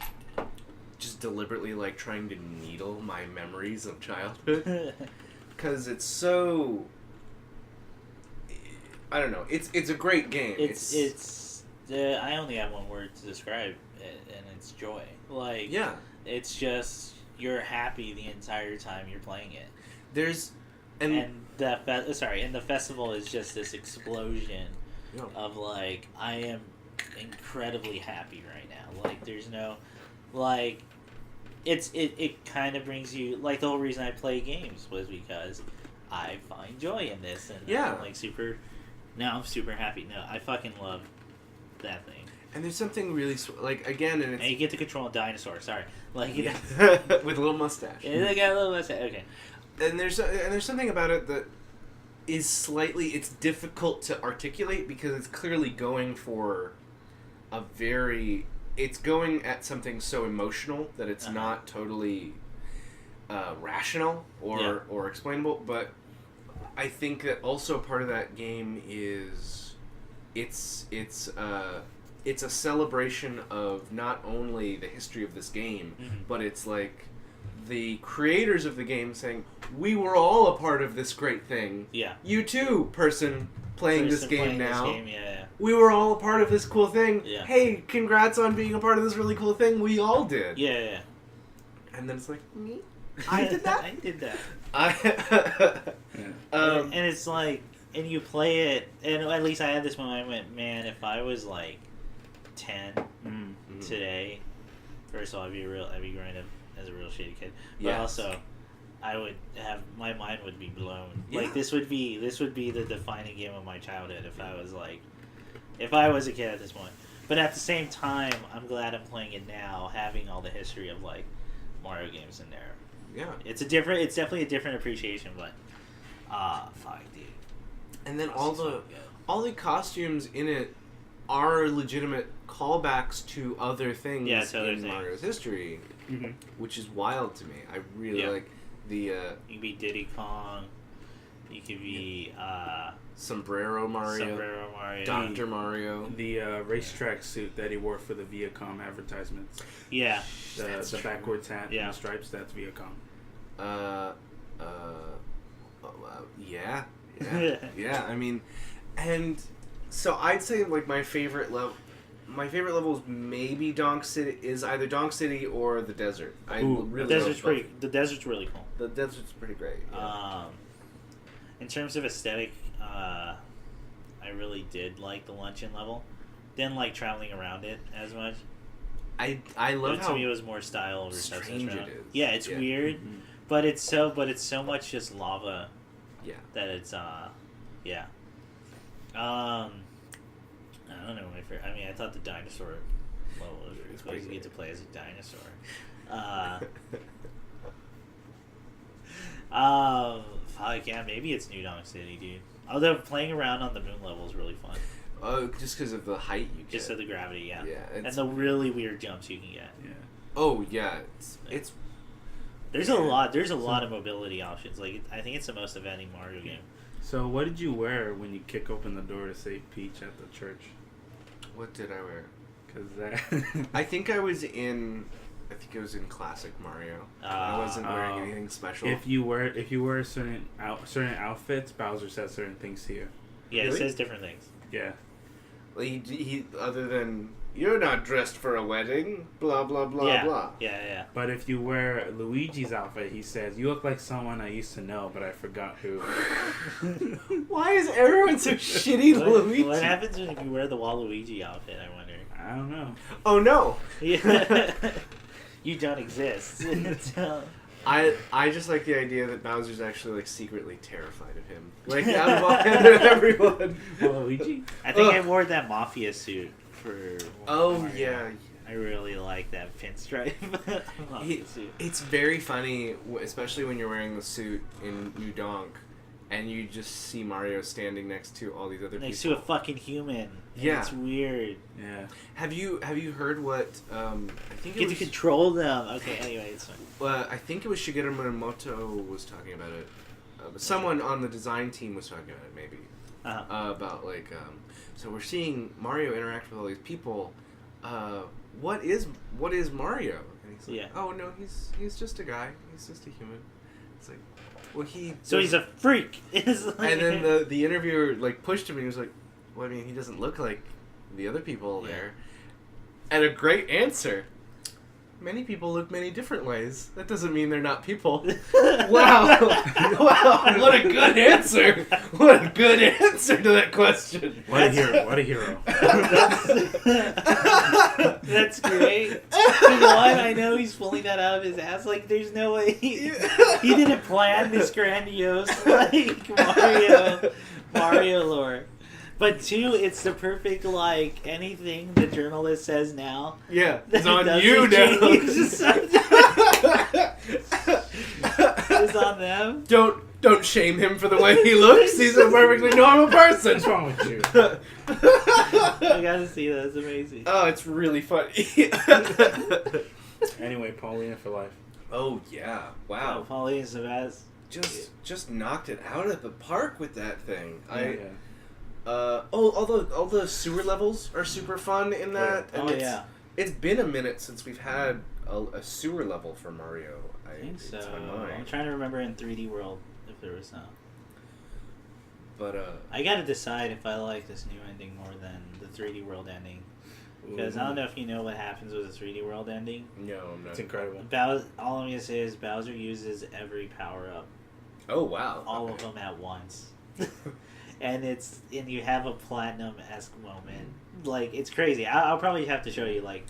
just deliberately like trying to needle my memories of childhood, because it's so, I don't know, it's a great game. It's I only have one word to describe it, and it's joy. Like, yeah, it's just you're happy the entire time you're playing it. there's And the festival is just this explosion of like, I am incredibly happy right now. Like, there's no, like, it kind of brings you, like, the whole reason I play games was because I find joy in this, and I'm like now I'm super happy. No, I fucking love that thing. And there's something really like, again, and you get to control a dinosaur. Sorry, like with a little mustache. Yeah, they got a little mustache. Okay. And there's something about it that is slightly, it's difficult to articulate because it's clearly going for it's going at something so emotional that it's not totally rational or explainable. But I think that also part of that game is it's a celebration of not only the history of this game, but it's like the creators of the game saying, we were all a part of this great thing. Yeah. You too, person playing this game now. Yeah. We were all a part of this cool thing. Yeah. Hey, congrats on being a part of this really cool thing. We all did. Yeah. And then it's like, me? I did that? I did that. And it's like, and you play it, and at least I had this moment, I went, man, if I was like 10 today, first of all, I'd be growing up as a real shitty kid. But also, I would have, my mind would be blown. Yeah. Like, this would be the defining game of my childhood if I was a kid at this point. But at the same time, I'm glad I'm playing it now, having all the history of like Mario games in there. Yeah. It's definitely a different appreciation, but fuck, dude. And then all the costumes in it are legitimate callbacks to other things in Mario's history, which is wild to me. I really like the. You could be Diddy Kong. You could be Sombrero Mario. Dr. Mario. The racetrack suit that he wore for the Viacom advertisements. Yeah. The backwards hat and the stripes. That's Viacom. Yeah. I mean, and so I'd say like my favorite level is maybe Donk City, is either Donk City or the desert. The desert's really cool. The desert's pretty great. Yeah. In terms of aesthetic, I really did like the luncheon level. Didn't like traveling around it as much. I love how to me it was more style over strange it is. Yeah, it's weird, but it's so much just lava. Yeah. That it's yeah. I don't know my favorite. I mean, I thought the dinosaur level was really cool. You get to play as a dinosaur. Fuck yeah, maybe it's New Donk City, dude. Although playing around on the moon level is really fun. Oh, just because of the height you get. Just of the gravity, yeah. Yeah. And the really weird jumps you can get. Yeah. Oh yeah, it's. There's a lot of mobility options. Like, I think it's the most of any Mario game. So what did you wear when you kick open the door to save Peach at the church? What did I wear? Because I think it was in classic Mario. I wasn't wearing anything special. If you wear certain outfits, Bowser says certain things to you. Yeah, really? It says different things. Yeah. Like he other than, you're not dressed for a wedding, blah blah blah blah. Yeah. But if you wear Luigi's outfit, he says, you look like someone I used to know, but I forgot who. Why is everyone so shitty, Luigi? What happens if you wear the Waluigi outfit, I wonder? I don't know. Oh no. Yeah. You don't exist. I just like the idea that Bowser's actually like secretly terrified of him. Like out of everyone. Waluigi? I think I wore that Mafia suit for Mario. Yeah. I really like that pinstripe. It's very funny, especially when you're wearing the suit in New Donk, and you just see Mario standing next to all these other people. Next to a fucking human. Yeah. It's weird. Yeah. Have you heard what I think you get to control them. Okay, anyway, it's fine. I think it was Shigeru Miyamoto was talking about it. But someone on the design team was talking about it, maybe. about like, so we're seeing Mario interact with all these people. What is Mario? And he's like, oh no, he's just a guy. He's just a human. It's like, well, so he's a freak. And then the interviewer like pushed him and he was like, well, I mean, he doesn't look like the other people there. And a great answer. Many people look many different ways. That doesn't mean they're not people. Wow. Wow, what a good answer. What a good answer to that question. What a hero. What a hero. That's great. You know what? I know he's pulling that out of his ass. Like, there's no way he didn't plan this grandiose, like, Mario lore. But two, it's the perfect, like, anything the journalist says now. Yeah, it's on you now. It's on them. Don't shame him for the way he looks. He's a perfectly normal person. What's wrong with you? I gotta see that. It's amazing. Oh, it's really funny. Anyway, Paulina for life. Oh, yeah. Wow. Oh, Paulina's the best. Just knocked it out of the park with that thing. Yeah. All the sewer levels are super fun in that. Oh, And yeah. It's been a minute since we've had a sewer level for Mario. I think so. It's my mind. I'm trying to remember in 3D World if there was some. But I gotta decide if I like this new ending more than the 3D World ending. Because I don't know if you know what happens with the 3D World ending. no, I'm not. It's incredible. All I'm gonna say is Bowser uses every power up. Oh wow! All of them at once. And you have a platinum-esque moment. Like, it's crazy. I'll probably have to show you, like,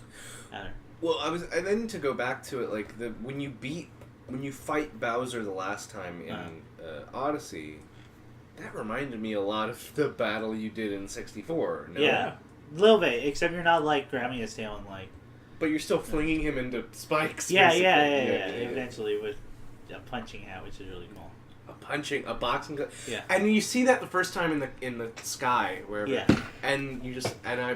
I don't know. Well, and then to go back to it, like when you fight Bowser the last time in Odyssey, that reminded me a lot of the battle you did in 64. No? Yeah, a little bit. Except you're not like grabbing his tail and like. But you're still flinging him into spikes. Yeah. basically. Eventually with a punching hat, which is really cool. A boxing. Yeah. And you see that the first time in the sky, wherever. Yeah. And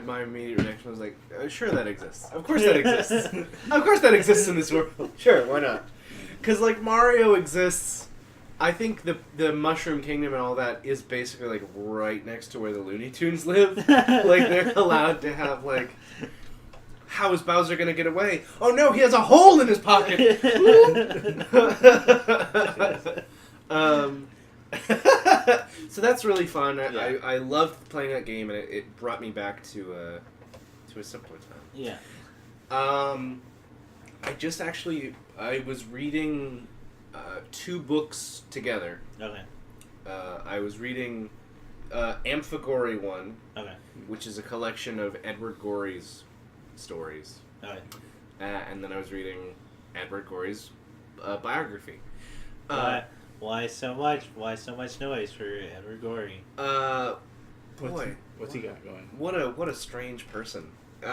my immediate reaction was like, sure, that exists. Of course that exists. Of course that exists in this world. Sure, why not? Because like Mario exists. I think the Mushroom Kingdom and all that is basically like right next to where the Looney Tunes live. Like they're allowed to have like. How is Bowser gonna get away? Oh no, he has a hole in his pocket. So that's really fun. I loved playing that game, and it brought me back to a simpler time. Yeah. I was reading 2 books together. Okay. I was reading Amphigory 1, Okay. which is a collection of Edward Gorey's stories. Okay. And then I was reading Edward Gorey's biography. Why so much? Why so much noise for Edward Gorey? What's he got going? What a strange person.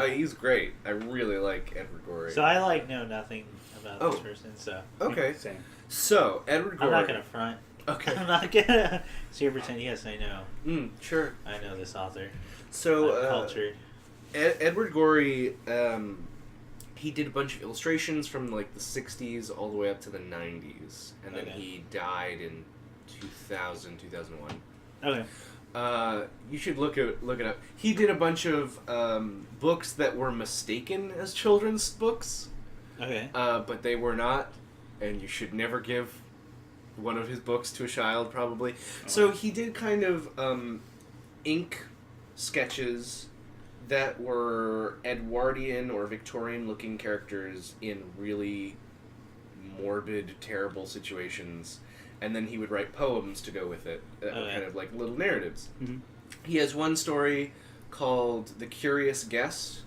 He's great. I really like Edward Gorey. So I know nothing about this person. So okay. Same. So Edward Gorey. I'm not gonna front. Okay. I'm not gonna. So you pretend? Yes, I know. Sure. I know this author. So I'm cultured. Edward Gorey. He did a bunch of illustrations from like the 60s all the way up to the 90s. And then he died in 2001. Okay. You should look it up. He did a bunch of books that were mistaken as children's books. Okay. But they were not. And you should never give one of his books to a child, probably. Oh. So he did kind of ink sketches that were Edwardian or Victorian-looking characters in really morbid, terrible situations, and then he would write poems to go with it, kind of like little narratives. Mm-hmm. He has one story called "The Curious Guest,"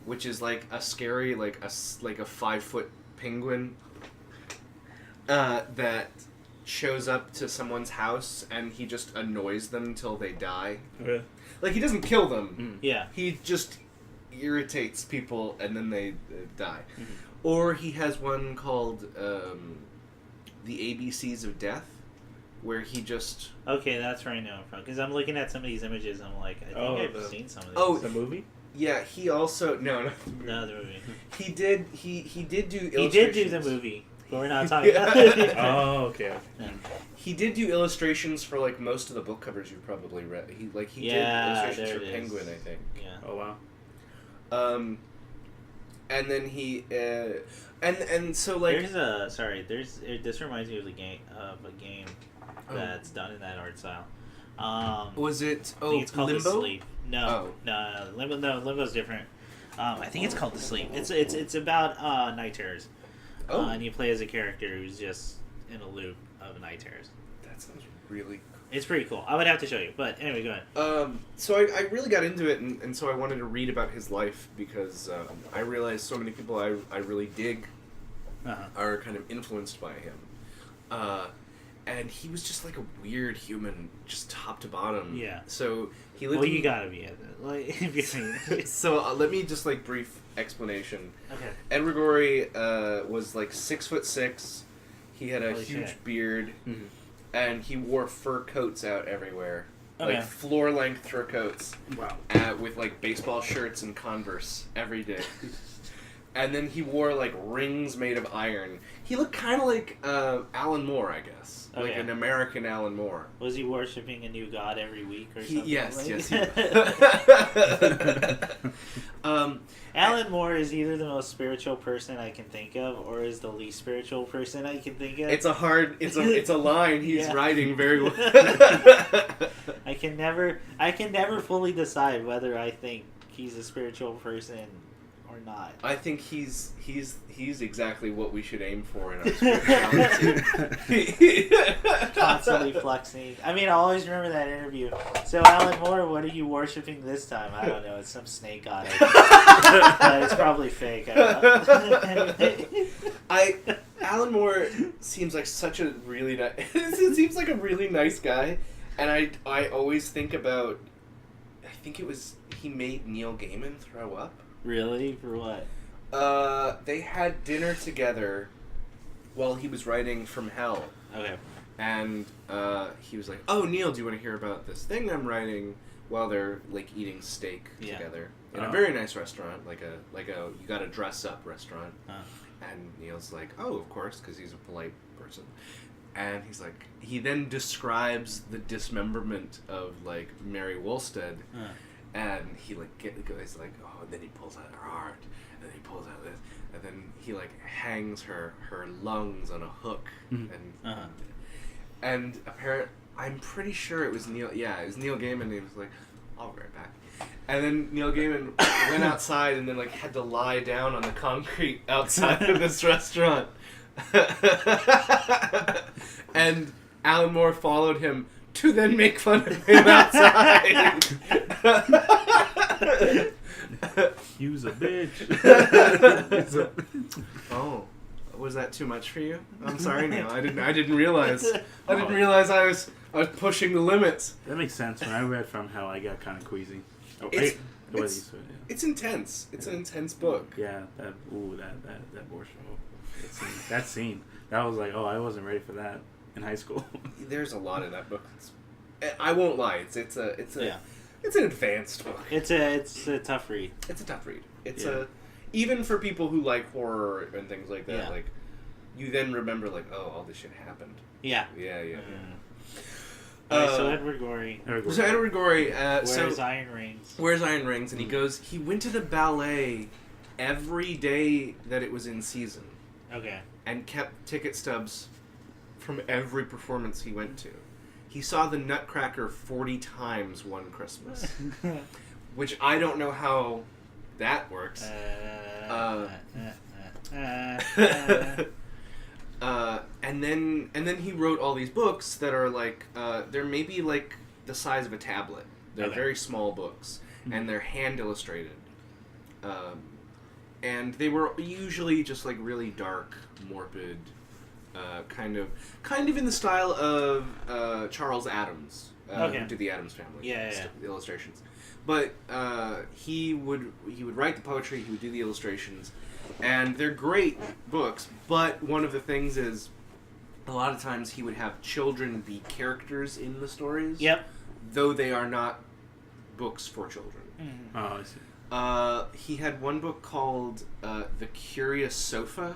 which is like a scary, like a 5-foot penguin that shows up to someone's house and he just annoys them till they die. Okay. Like, he doesn't kill them. Yeah. He just irritates people, and then they die. Mm-hmm. Or he has one called The ABCs of Death, where he just... Okay, that's where I know him from. Because I'm looking at some of these images, and I'm like, I think I've seen some of these. Oh, the movie? Yeah, he also... No, No, the movie. He did do He did do the movie. but we're not talking about it. Oh, okay. Yeah. He did do illustrations for like most of the book covers you probably read. He did illustrations for Penguin, I think. Yeah. Oh wow. And then he and so like this reminds me of a game that's done in that art style. was it I think it's called Limbo? The Sleep. No, Limbo's different. I think it's called The Sleep. It's about night terrors. And you play as a character who's just in a loop of night terrors. That sounds really cool. It's pretty cool. I would have to show you, but anyway, go ahead. So I really got into it, and so I wanted to read about his life because I realized so many people I really dig are kind of influenced by him. And he was just like a weird human, just top to bottom. Yeah. So he lived. Well, you gotta be at it. Like, if you're So let me just like brief explanation. Okay. Edward Gorey was like 6'6". He had a Holy huge shit. beard, and he wore fur coats out everywhere, Okay. like floor length fur coats. Wow. With like baseball shirts and Converse every day. And then he wore like rings made of iron. He looked kind of like Alan Moore, I guess, like Okay. an American Alan Moore. Was he worshiping a new god every week or something? Yes. Alan Moore is either the most spiritual person I can think of, or is the least spiritual person I can think of. It's a line he's Yeah. writing very well. I can never fully decide whether I think he's a spiritual person or not. I think he's exactly what we should aim for in our spirituality. Constantly flexing. I mean, I always remember that interview. So, Alan Moore, what are you worshiping this time? I don't know. It's some snake god. It's probably fake. Alan Moore seems like such a really nice. It seems like a really nice guy, and I always think about. I think it was he made Neil Gaiman throw up. Really? For what? They had dinner together while he was writing From Hell. Okay. And he was like, "Oh, Neil, do you want to hear about this thing I'm writing?" While they're like eating steak together in a very nice restaurant, like a you got to dress up restaurant. And Neil's like, "Oh, of course," because he's a polite person. And he's like, he then describes the dismemberment of like Mary Wollstonecraft. And he like goes like, oh, and then he pulls out her heart, and then he pulls out this, and then he like hangs her lungs on a hook, and apparently I'm pretty sure it was Neil. Yeah, it was Neil Gaiman. And he was like, I'll be right back. And then Neil Gaiman went outside and then like had to lie down on the concrete outside of this restaurant. And Alan Moore followed him to then make fun of him outside. Use a bitch. Oh, was that too much for you? I'm sorry, Neil. I didn't realize. I didn't realize I was pushing the limits. That makes sense. When I read From Hell, I got kind of queasy. Oh, It's intense. It's an intense book. Yeah, that abortion. That scene. That was like, oh, I wasn't ready for that in high school. There's a lot in that book. I won't lie. It's an advanced book. It's a tough read. It's a tough read. Even for people who like horror and things like that. Yeah. Like, you then remember like, oh, all this shit happened. Yeah. Yeah. So Edward Gorey. So Edward Gorey. Wears iron rings. Wears iron rings, and he went to the ballet every day that it was in season. Okay. And kept ticket stubs from every performance he went to. He saw the Nutcracker 40 times one Christmas, which I don't know how that works. And then he wrote all these books that are like they're maybe like the size of a tablet. They're very small books, and they're hand illustrated. And they were usually just like really dark, morbid, kind of in the style of Charles Addams, who did the Addams Family, the illustrations. But he would write the poetry, he would do the illustrations, and they're great books. But one of the things is, a lot of times he would have children be characters in the stories. Yep. Though they are not books for children. Mm-hmm. Oh, I see. He had one book called The Curious Sofa,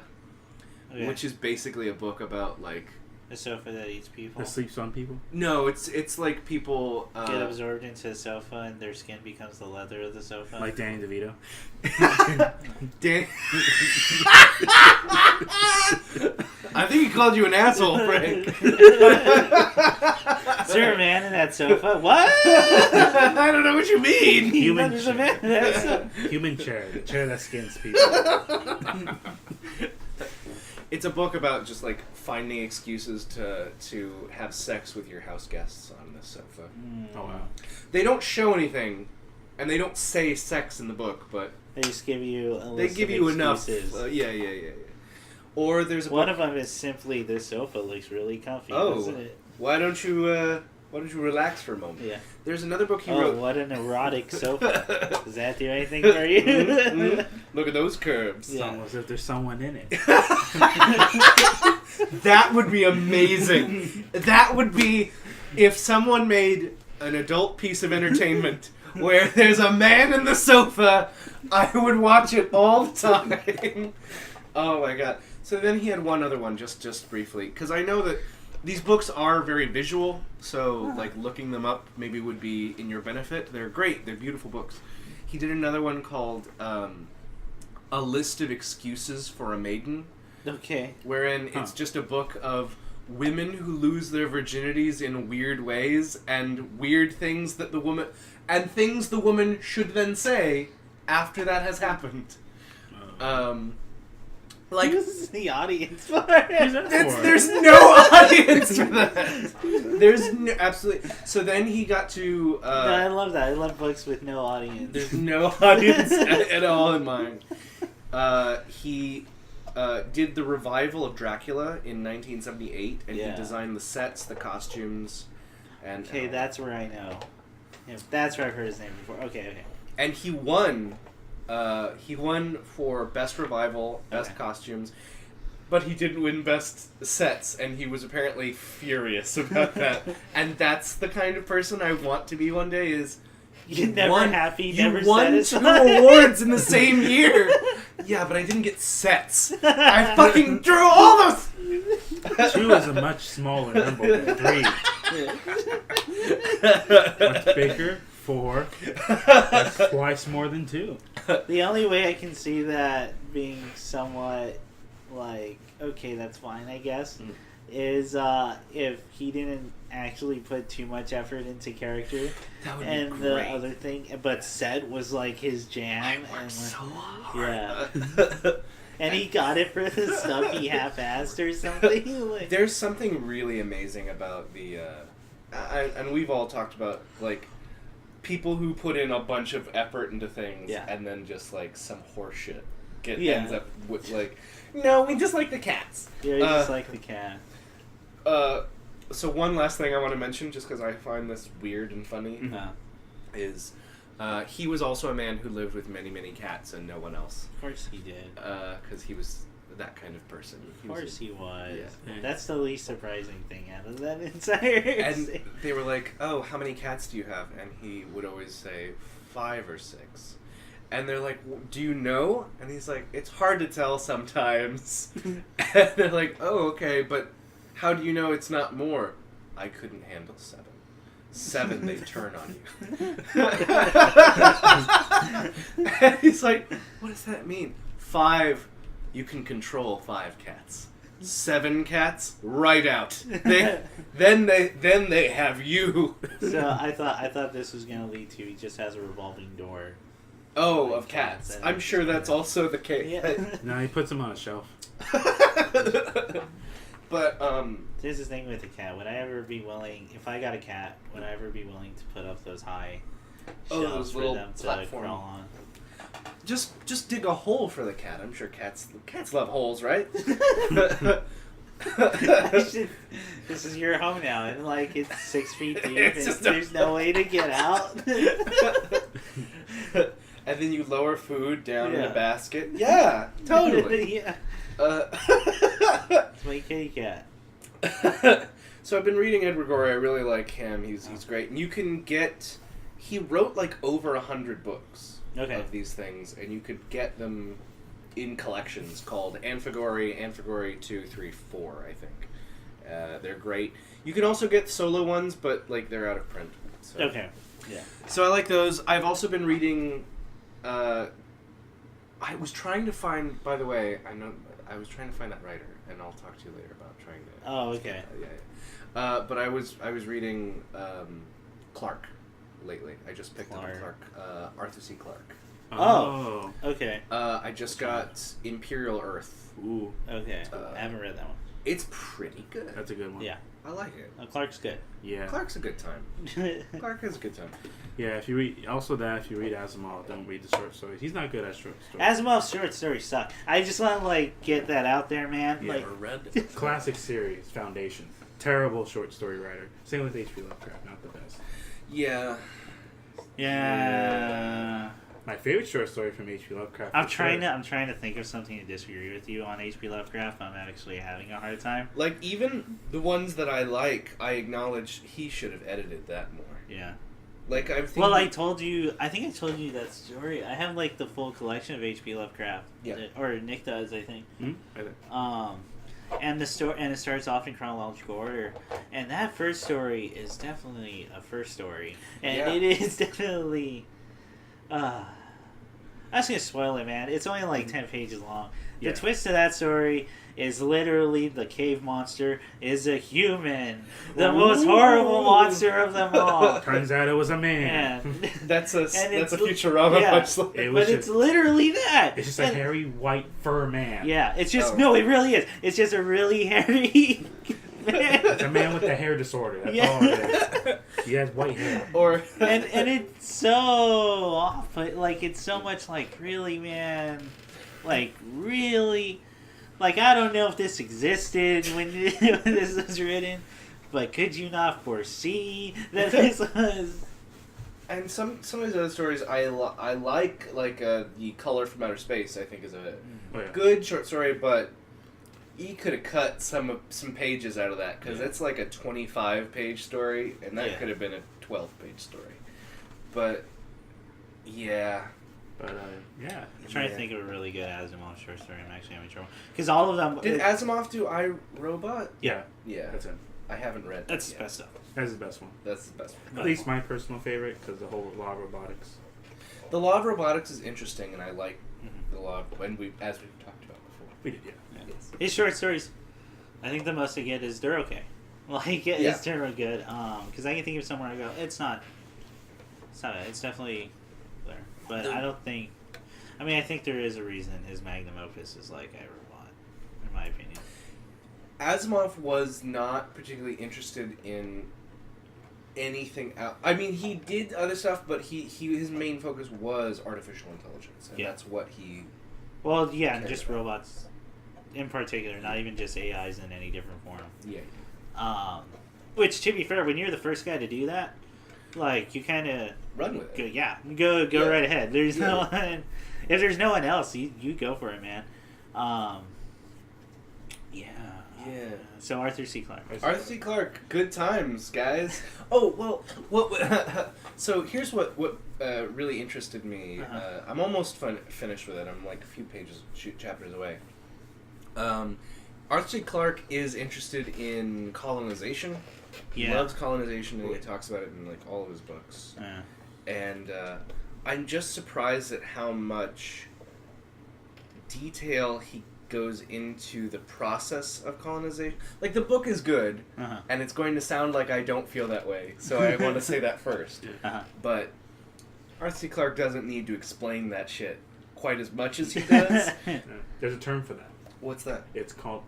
Okay. which is basically a book about like A sofa that eats people. That sleeps on people. no, it's like people Get absorbed into a sofa and their skin becomes the leather of the sofa. Like Danny DeVito. Dan- I think he called you an asshole, Frank. Is there a man in that sofa? What? I don't know what you mean. Human There's a man in that sofa. Human chair. The chair that skins people. It's a book about just like finding excuses to have sex with your house guests on the sofa. Oh, wow. They don't show anything, and they don't say sex in the book, but They just give you a they list give of you enough. excuses. Yeah. Or there's a One book. of them is simply this sofa looks really comfy, Oh. doesn't it? Why don't you relax for a moment? Yeah. There's another book he Oh, wrote. what an erotic sofa. Does that do anything for you? Look at those curves. Yeah. It's almost as if there's someone in it. That would be amazing. That would be if someone made an adult piece of entertainment where there's a man in the sofa. I would watch it all the time. Oh my god. So then he had one other one, just briefly, because I know that these books are very visual, so like looking them up maybe would be in your benefit. They're great. They're beautiful books. He did another one called A List of Excuses for a Maiden, Okay. wherein it's just a book of women who lose their virginities in weird ways and weird things that the woman should then say after that has happened. Like Who's the audience for? there's no audience for that. There's no, absolutely. So then he got to. No, I love that. I love books with no audience. There's no audience at all in mind. He did the revival of Dracula in 1978, and he designed the sets, the costumes, and. Okay, that's where I know. Yeah, that's where I've heard his name before. Okay. And he won. He won for best revival, best costumes, but he didn't win best sets, and he was apparently furious about that. And that's the kind of person I want to be one day. Is You're never happy, you never won 2 satisfied. awards in the same year. Yeah, but I didn't get sets. I fucking drew all those. 2 is a much smaller number than 3. Much bigger. 4. That's twice more than 2. The only way I can see that being somewhat like, okay, that's fine, I guess, is if he didn't actually put too much effort into character. That would and be the great. other thing, but set was like his jam. I and worked like, so hard. Yeah. And he got it for the stuff he half-assed or something. Like, There's something really amazing about the, and we've all talked about, like, people who put in a bunch of effort into things and then just, like, some horseshit ends up with, like, no, we just like the cats. yeah, he just like the cat. So one last thing I want to mention, just because I find this weird and funny, is he was also a man who lived with many, many cats and no one else. Of course he did. Because he was that kind of person. Of course he was. Yeah. That's the least surprising thing out of that entire And scene. they were like, "Oh, how many cats do you have?" And he would always say 5 or 6. And they're like, "Do you know?" And he's like, "It's hard to tell sometimes." And they're like, "Oh, okay, but how do you know it's not more?" "I couldn't handle 7. 7, they turn on you." And he's like, "What does that mean?" 5, you can control 5 cats. 7 cats, right out. Then they have you. So I thought this was gonna lead to he just has a revolving door. Oh, Like of cats. cats. I'm sure that's also the case. Yeah. No, he puts them on a shelf. But Here's the thing with the cat. Would I ever be willing, if I got a cat, would I ever be willing to put up those high shelves those for little them to platform. crawl on? just dig a hole for the cat. I'm sure cats love holes, right? This is your home now, and like it's 6 feet deep, It's and just there's no way to get out. And then you lower food down in Yeah. a basket. Yeah, totally. Yeah. It's my kitty cat. So I've been reading Edward Gorey. I really like him. He's great. And you can get... He wrote like over 100 books Okay. of these things, and you could get them in collections called Amphigory 2, 3, 4, I think. They're great. You can also get solo ones, but like they're out of print. So. Okay. Yeah. So I like those. I've also been reading. I was trying to find. By the way, I was trying to find that writer, and I'll talk to you later about trying to. Oh, okay. But I was reading Clark lately. I just picked up Clark. Arthur C. Clarke. Oh. Okay. I just got Imperial Earth. Ooh. Okay. I haven't read that one. It's pretty good. That's a good one. Yeah. I like it. Clark's good. Yeah. Clark's a good time. Clark is a good time. Yeah, if you read Asimov, don't read the short stories. He's not good at short stories. Asimov's short stories suck. I just want to like get that out there, man. Yeah. Like, Never read. Classic series, Foundation. Terrible short story writer. Same with H.P. Lovecraft, not the best. Yeah. yeah. My favorite short story from H.P. Lovecraft. I'm trying to think of something to disagree with you on H.P. Lovecraft. I'm actually having a hard time. Like, even the ones that I like, I acknowledge he should have edited that more. Yeah. Like, I'm thinking... Well, I told you that story. I have, like, the full collection of H.P. Lovecraft. Yeah. Or Nick does, I think. Mm-hmm. And it starts off in chronological order. And that first story is definitely a first story. And it is definitely... I'm just going to spoil it, man. It's only like 10 pages long. The twist to that story is literally the cave monster is a human. The most horrible monster of them all. Turns out it was a man. That's a Futurama much like. But it's literally that. It's just a hairy white fur man. Yeah, it's just... No, it really is. It's just a really hairy... It's a man with a hair disorder. That's all it is. He has white hair. And it's so off, but like it's so much like really, man, like really, like I don't know if this existed when this was written, but could you not foresee that this was? And some of these other stories I like The Color from Outer Space. I think is a good short story, but. He could have cut some pages out of that because it's like a 25-page story, and that could have been a 12-page story. But yeah, I'm trying to think of a really good Asimov short story. I'm actually having trouble because all of them. Did Asimov do I, Robot? Yeah, that's him. I haven't read. That's the best stuff. That's the best one. That's the best one. At least my personal favorite because the whole law of robotics. The law of robotics is interesting, and I like the law of, as we've talked about before. We did, His short stories, I think the most I get is they're okay. Like it's terribly good. Because I can think of somewhere I go, it's not bad. It's definitely there, but I don't think. I mean, I think there is a reason his magnum opus is like I Robot, in my opinion. Asimov was not particularly interested in anything else. I mean, he did other stuff, but his main focus was artificial intelligence, and that's what he. Well, yeah, and just robots. In particular, not even just AIs in any different form. Yeah. Which, to be fair, when you're the first guy to do that, like you kind of run with it. Go right ahead. There's no one. If there's no one else, you go for it, man. Yeah. So Arthur C. Clarke. Arthur C. Clarke, good times, guys. Oh well, what? So here's what really interested me. I'm almost finished with it. I'm like a few chapters away. Arthur C. Clarke is interested in colonization. He loves colonization, and he talks about it in like all of his books. And I'm just surprised at how much detail he goes into the process of colonization. Like, the book is good, and it's going to sound like I don't feel that way, so I want to say that first. But Arthur C. Clarke doesn't need to explain that shit quite as much as he does. There's a term for that. What's that? It's called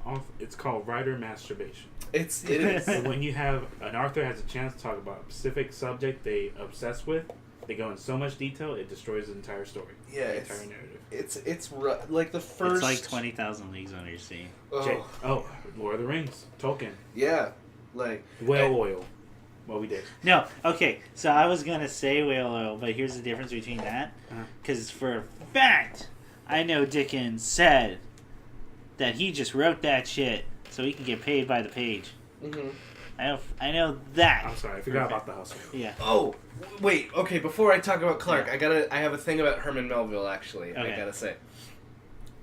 writer masturbation. It is. And when you have an author has a chance to talk about a specific subject they obsess with, they go in so much detail it destroys the entire story. Yeah, the entire narrative. It's like the first. It's like 20,000 Leagues Under the Sea. Lord of the Rings, Tolkien. Yeah, like whale oil. Well, we did. No, okay. So I was gonna say whale oil, but here's the difference between that. Because for a fact, I know Dickens said that he just wrote that shit so he can get paid by the page. Mm-hmm. I know that. I'm sorry, I forgot about the hustle. Yeah. Oh, wait. Okay, before I talk about Clarke, I have a thing about Herman Melville. Actually, I gotta say,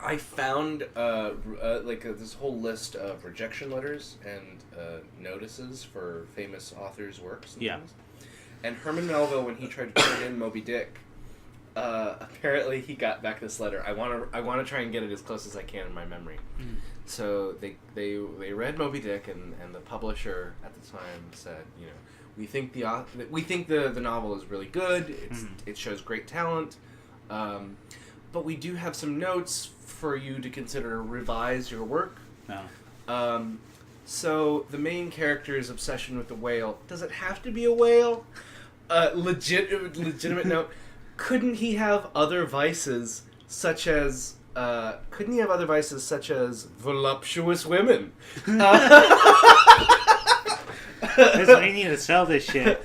I found this whole list of rejection letters and notices for famous authors' works. And things. And Herman Melville, when he tried to turn in Moby Dick, apparently he got back this letter. I want to try and get it as close as I can in my memory. Mm. So they read Moby Dick, and the publisher at the time said, we think the novel is really good. It shows great talent, but we do have some notes for you to consider revise your work. No. So the main character's obsession with the whale. Does it have to be a whale? Legitimate note. Couldn't he have other vices such as voluptuous women? That's why you need to sell this shit.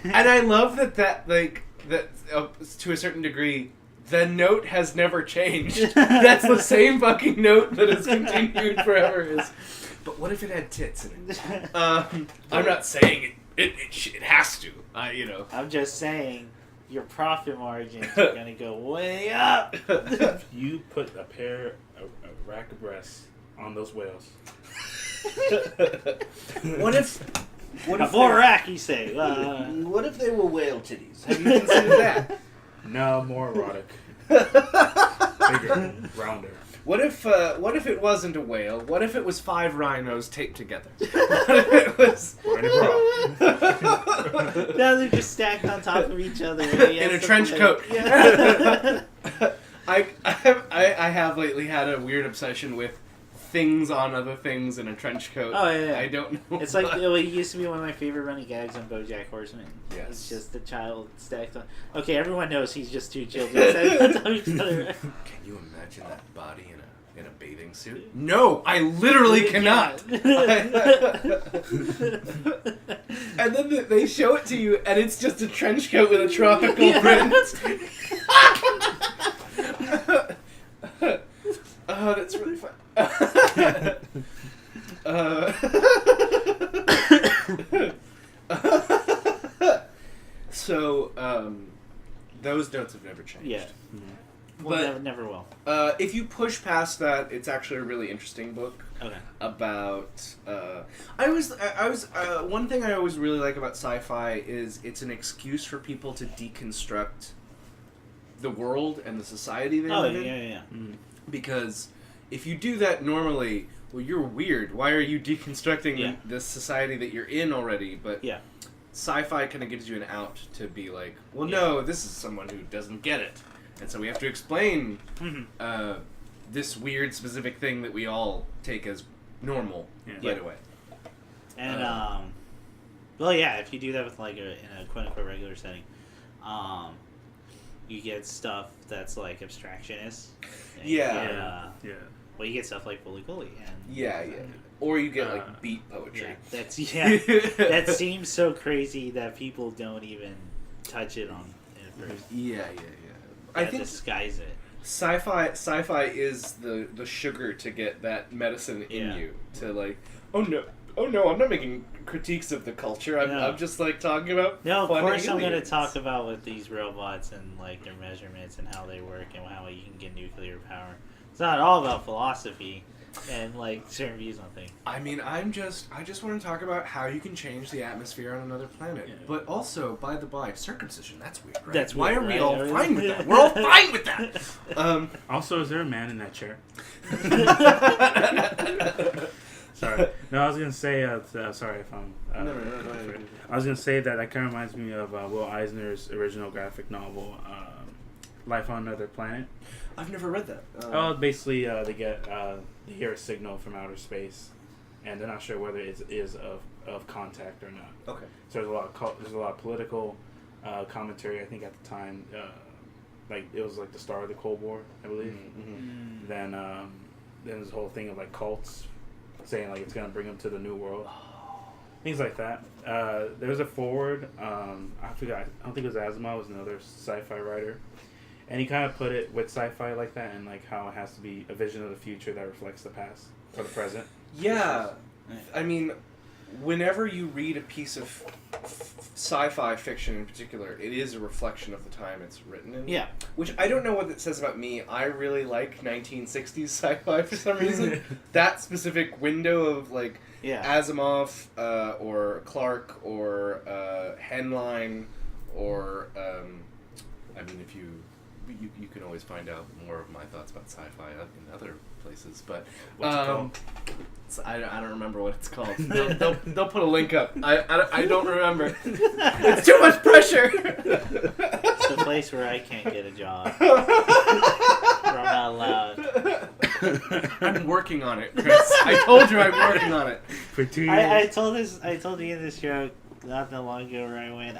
And I love that to a certain degree, the note has never changed. That's the same fucking note that has continued forever. But what if it had tits in it? I'm not saying it has to. I'm just saying your profit margins are gonna go way up. You put a rack of breasts on those whales. What if more rack, you say? What if they were whale titties? Have you considered that? No, more erotic. Bigger, rounder. What if it wasn't a whale? What if it was 5 rhinos taped together? What if it was... Now they're just stacked on top of each other. In a trench coat. Yeah. I have lately had a weird obsession with things on other things in a trench coat. Oh, yeah. I don't know. It's like, it used to be one of my favorite running gags on BoJack Horseman. Yes. It's just the child stacked on... Okay, everyone knows he's just 2 children stacked on top of each other. Can you imagine that body in a bathing suit? No, I literally cannot. And then they show it to you, and it's just a trench coat with a tropical print. Oh, that's really fun. So, those notes have never changed. Yeah. Mm-hmm. Well, but never will. If you push past that, it's actually a really interesting book. Okay. About one thing I always really like about sci-fi is it's an excuse for people to deconstruct the world and the society they live in. Yeah. Mm-hmm. Because if you do that normally, well, you're weird. Why are you deconstructing this society that you're in already? But sci-fi kind of gives you an out to be like, well, no, this is someone who doesn't get it. And so we have to explain this weird specific thing that we all take as normal right away. And, if you do that with in a quote-unquote regular setting, you get stuff that's like abstractionist. Well, you get stuff like Bully Gully. Or you get like beat poetry. That seems so crazy that people don't even touch it on it first. I think disguise it. Sci-fi is the sugar to get that medicine in you to like. Oh no, I'm not making critiques of the culture. I'm just like talking about. No, of fun course aliens. I'm going to talk about with these robots and like their measurements and how they work and how you can get nuclear power. It's not all about philosophy and like certain views on things. I mean, I just want to talk about how you can change the atmosphere on another planet. Yeah. But also, by the by, circumcision, that's weird, right? That's weird. Why are we all fine with that? We're all fine with that! Also, is there a man in that chair? Sorry. No, I was going to say, sorry if I'm... No, I was going to say that kind of reminds me of Will Eisner's original graphic novel, Life on Another Planet. I've never read that. Basically, they hear a signal from outer space, and they're not sure whether it is of contact or not. Okay. So there's a lot of political commentary. I think at the time, like it was like the start of the Cold War, I believe. Mm-hmm. Then there's the whole thing of like cults saying like it's gonna bring them to the new world, things like that. There's a forward. I forgot. I don't think it was Asimov. It was another sci-fi writer. And he kind of put it with sci-fi like that, and like how it has to be a vision of the future that reflects the past or the present. Yeah, I mean, whenever you read a piece of sci-fi fiction in particular, it is a reflection of the time it's written in. Yeah. Which I don't know what it says about me. I really like 1960s sci-fi for some reason. That specific window of like Asimov or Clarke or Henline or I mean, if you can always find out more of my thoughts about sci-fi in other places, but What's it called? I don't remember what it's called. They'll put a link up. I don't remember. It's too much pressure. It's the place where I can't get a job. Where I'm not allowed. I'm working on it, Chris. I told you I'm working on it. For 2 years. I told you in this joke not that long ago where I went.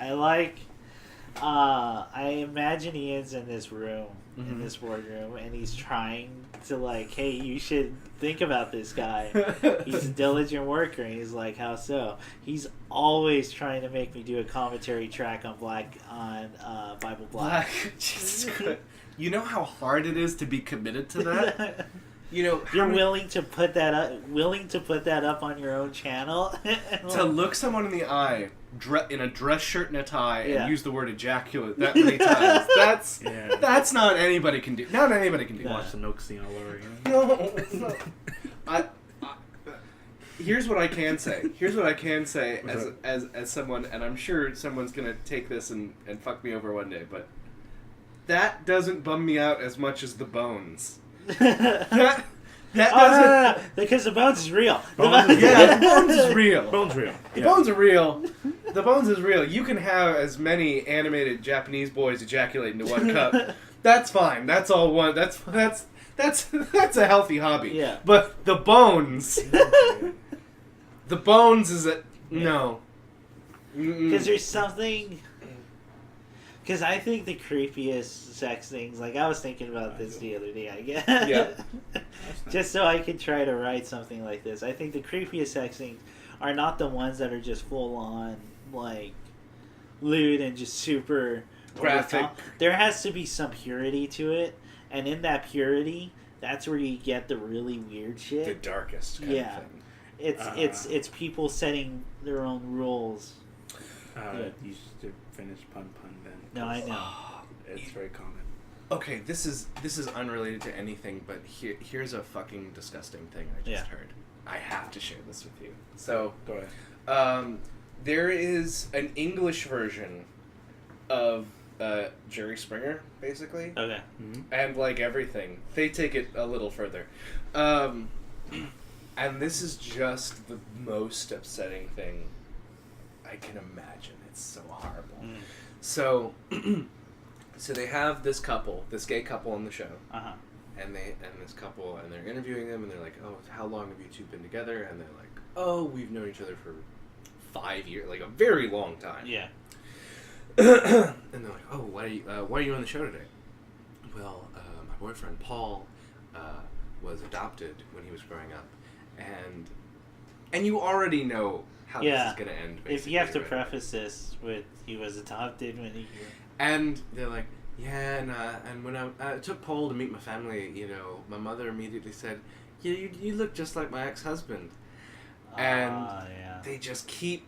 I imagine Ian's in this room, in this boardroom, and he's trying to like, hey, you should think about this guy. He's a diligent worker, and he's like, how so? He's always trying to make me do a commentary track on Bible Black. Jesus Christ. You know how hard it is to be committed to that? You know, you're willing to put that up on your own channel? To look someone in the eye in a dress shirt and a tie and use the word ejaculate that many times. That's not anybody can do. Not anybody can do. Watch the Nook scene all over again. No. I here's what I can say. As someone, and I'm sure someone's gonna take this and fuck me over one day, but that doesn't bum me out as much as the bones. That doesn't... No, because the bones is real. The bones is real. Bones real. The bones are real. The bones is real. You can have as many animated Japanese boys ejaculate into one cup. That's fine. That's all one. That's a healthy hobby. Yeah. But the bones, the bones is a no. Because there's something. Because I think the creepiest sex things, like I was thinking about this the other day, I guess. Yeah. Just so I could try to write something like this. I think the creepiest sex things are not the ones that are just full on, like, lewd and just super graphic. There has to be some purity to it, and in that purity, that's where you get the really weird shit. The darkest kind of thing. It's people setting their own rules. You should finish pun then. No, I know. It's very common. Okay, this is unrelated to anything, but here's a fucking disgusting thing I just heard. I have to share this with you. So, go ahead. There is an English version of Jerry Springer, basically. Okay. Mm-hmm. And like everything, they take it a little further. And this is just the most upsetting thing I can imagine. It's so horrible. Mm. So they have this gay couple on the show. Uh-huh. And this couple, and they're interviewing them, and they're like, oh, how long have you two been together? And they're like, oh, we've known each other for 5 years, like a very long time. Yeah. And they're like, oh, why are you on the show today? Well, my boyfriend Paul was adopted when he was growing up, and you already know how this is going to end. If you have to preface this with he was adopted when he... And they're like, yeah, and when I took Paul to meet my family, you know, my mother immediately said, yeah, you look just like my ex-husband. And they just keep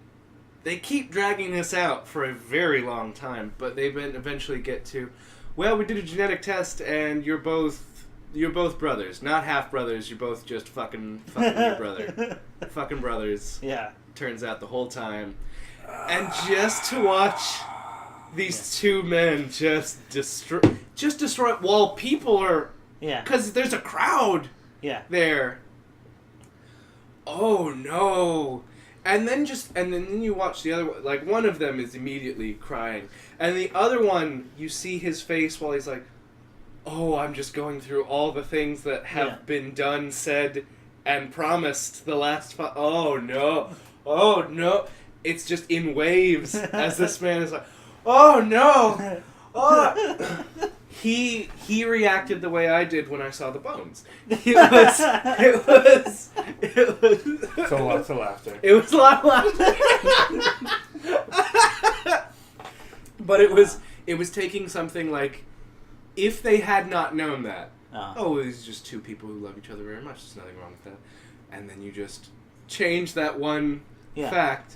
dragging this out for a very long time, but they eventually get to, well, we did a genetic test, and you're both brothers, not half brothers. You're both just fucking your brother, fucking brothers. Yeah. Turns out the whole time, and just to watch these two men just destroy while people are because there's a crowd there. Oh no. And then you watch the other one. Like, one of them is immediately crying. And the other one, you see his face while he's like, oh, I'm just going through all the things that have been done, said, and promised the last oh, no. Oh, no. It's just in waves as this man is like, oh, no. Oh. He reacted the way I did when I saw the bones. It was So lots of laughter. It was a lot of laughter. But it was taking something like, if they had not known that, it's just two people who love each other very much, there's nothing wrong with that. And then you just change that one fact,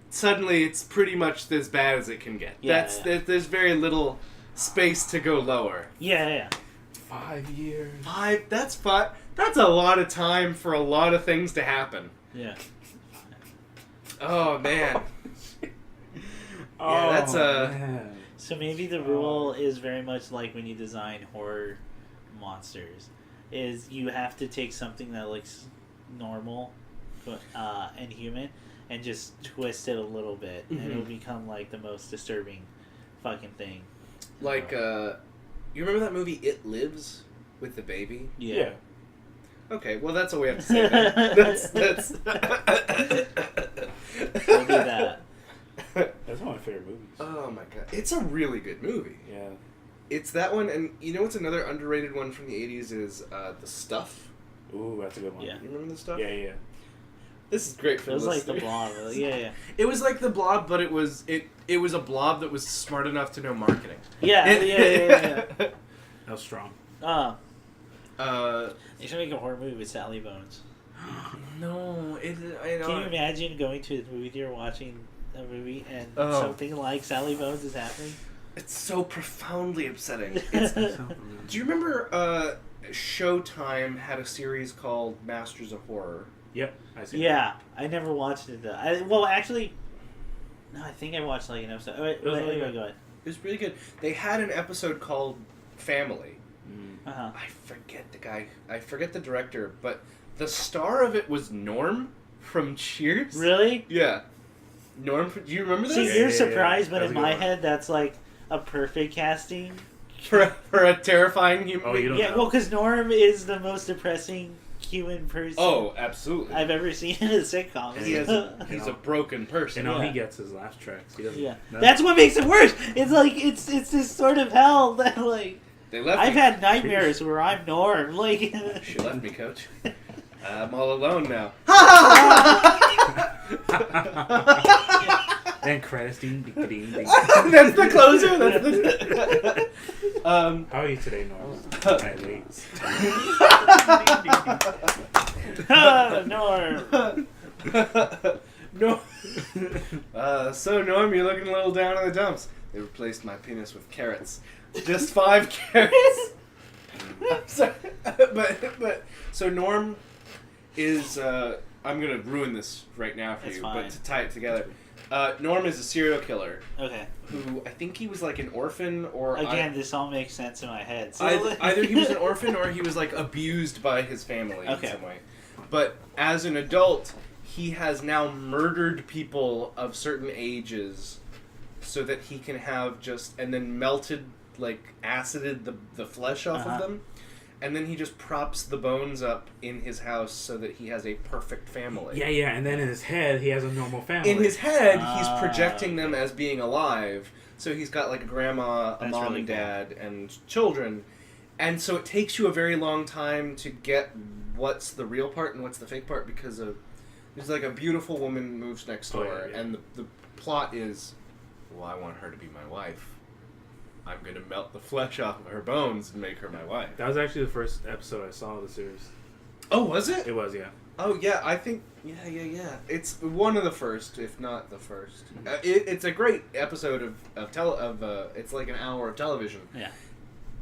suddenly it's pretty much as bad as it can get. There's very little space to go lower. Yeah. 5 years. That's a lot of time for a lot of things to happen. Yeah. Oh man. Oh, that's man. So maybe the rule is very much like when you design horror monsters, is you have to take something that looks normal and human and just twist it a little bit, and it'll become like the most disturbing fucking thing. Like, you remember that movie It Lives with the baby? Yeah. Okay, well that's all we have to say then. That's We'll do that. That's one of my favorite movies. Oh my god. It's a really good movie. Yeah. It's that one, and you know what's another underrated one from the 80s is The Stuff. Ooh, that's a good one. Yeah. You remember The Stuff? Yeah. This is great for It was the like the listener. Blob. Yeah. It was like the Blob, but it was a Blob that was smart enough to know marketing. Yeah. That was strong. They should make a horror movie with Sally Bones. No, Can you imagine going to a movie theater watching a movie and Oh. something like Sally Bones is happening? It's so profoundly upsetting. Do you remember Showtime had a series called Masters of Horror? Yep, I see. Yeah, I never watched it though. Actually, no, I think I watched like an episode. Anyway, go ahead. It was really good. They had an episode called Family. Uh-huh. I forget the director, but the star of it was Norm from Cheers. Really? Yeah. Norm, do you remember this? See, you're surprised, That but was in a good my one. head, that's like a perfect casting. For a terrifying human Oh, being. you don't Yeah, know. well, because Norm is the most depressing human person Oh, absolutely. I've ever seen in a sitcom. He's a broken person. And all Yeah. he gets is laugh tracks. He doesn't. Yeah, no. that's what makes it worse. It's like it's this sort of hell that like They left I've me. had nightmares where I'm Norm. Like She left me, coach. I'm all alone now. Then credits. Ding, ding, ding, ding. That's the closer. That's the... How are you today, Norm? I'm late. Norm. No. So Norm, you're looking a little down in the dumps. They replaced my penis with carrots. Just 5 carrots. I'm sorry, but so Norm is. I'm gonna ruin this right now for It's you, fine. but to tie it together, Norm is a serial killer Okay. who I think he was like an orphan or Again, this all makes sense in my head. So either he was an orphan or he was like abused by his family Okay. in some way. But as an adult, he has now murdered people of certain ages so that he can have and then melted, like acided the flesh off of them. And then he just props the bones up in his house so that he has a perfect family. Yeah, and then in his head, he has a normal family. In his head, he's projecting them as being alive. So he's got like a grandma, a That's mom really and cool. dad, and children. And so it takes you a very long time to get what's the real part and what's the fake part because there's like a beautiful woman moves next door, yeah. and the plot is, well, I want her to be my wife. I'm going to melt the flesh off of her bones and make her my wife. That was actually the first episode I saw of the series. Oh, was it? It was, yeah. Oh, yeah, I think... Yeah. It's one of the first, if not the first. It's a great episode it's like an hour of television. Yeah.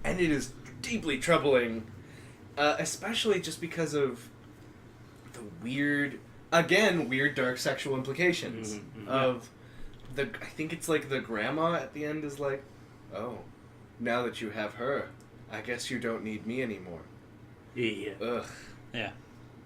And it is deeply troubling, especially just because of the weird dark sexual implications of I think it's like the grandma at the end is like, oh, now that you have her, I guess you don't need me anymore. Yeah. Ugh. Yeah.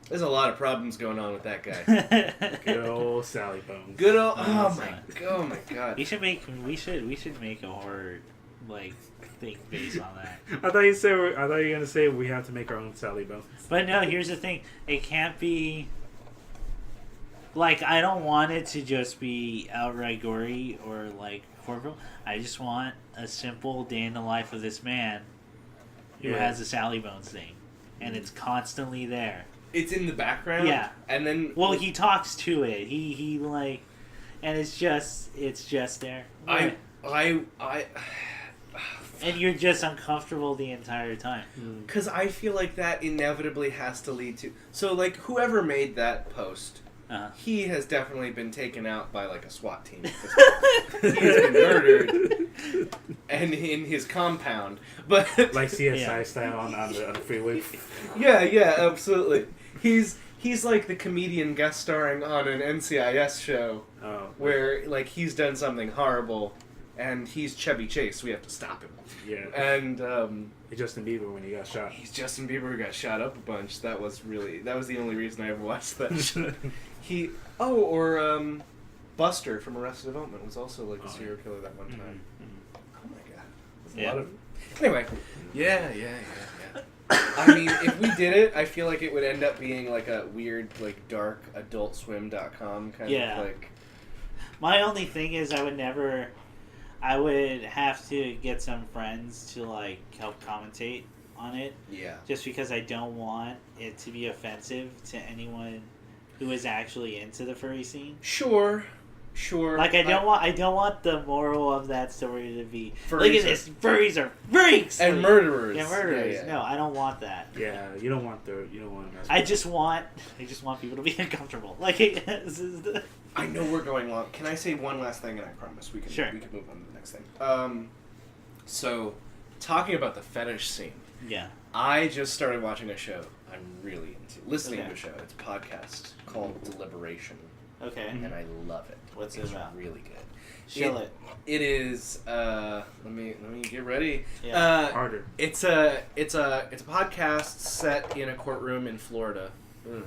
There's a lot of problems going on with that guy. Good old Sally Bones. Good old. Oh, Oh my god. We should make a horror like thing based on that. I thought you were gonna say we have to make our own Sally Bones. But no, here's the thing. It can't be like I don't want it to just be outright gory or like horrible. I just want a simple day in the life of this man who has a Sally Bones thing, and it's constantly there. It's in the background. Yeah. And then. Well, he talks to it. He like, and it's just there. I. And you're just uncomfortable the entire time. Because I feel like that inevitably has to lead to. So, like, whoever made that post he has definitely been taken out by like a SWAT team. At this point. He has been murdered, and in his compound. But like CSI style on the freeway. yeah, absolutely. He's like the comedian guest starring on an NCIS show where like he's done something horrible, and he's Chevy Chase. We have to stop him. Yeah. And he's Justin Bieber when he got shot. he's Justin Bieber who got shot up a bunch. That was the only reason I ever watched that show. Buster from Arrested Development was also like a serial killer that one time. Oh my god. There's a lot of... Anyway. Yeah. I mean, if we did it, I feel like it would end up being like a weird, like, dark adultswim.com kind of like... My only thing is I would have to get some friends to, like, help commentate on it. Yeah. Just because I don't want it to be offensive to anyone who is actually into the furry scene. Sure. Like I don't want the moral of that story to be Furries look at this, furries are freaks and murderers. Yeah, murderers. Yeah. No, I don't want that. Yeah, you don't want to. I just want people to be uncomfortable. Like this is the... I know we're going long. Can I say one last thing, and I promise we can move on to the next thing. So talking about the fetish scene. Yeah. I just started watching a show I'm really into. Listening to a show. It's a podcast called Deliberation. Okay. And I love it. What's it about? It's really good. Shill it. It is. Let me get ready. Yeah. Harder. It's a podcast set in a courtroom in Florida. Oh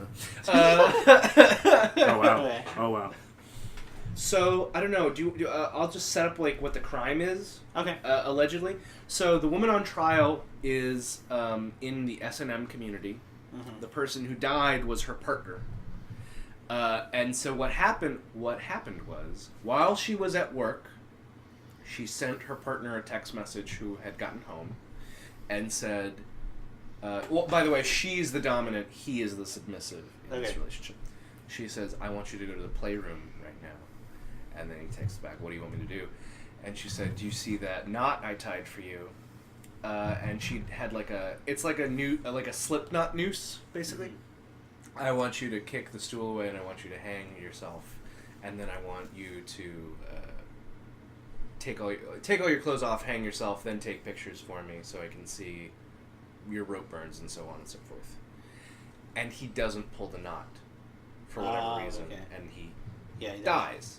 wow! Okay. Oh wow! So I don't know. I'll just set up like what the crime is. Okay. Allegedly. So the woman on trial is in the S&M community. Mm-hmm. The person who died was her partner. And so what happened was, while she was at work, she sent her partner a text message who had gotten home and said, well, by the way, she's the dominant, he is the submissive in this relationship. She says, I want you to go to the playroom right now. And then he texts back, what do you want me to do? And she said, do you see that knot I tied for you? And she had like a slip knot noose, basically. Mm-hmm. I want you to kick the stool away, and I want you to hang yourself, and then I want you to take all your clothes off, hang yourself, then take pictures for me so I can see your rope burns and so on and so forth. And he doesn't pull the knot for whatever reason, and he dies.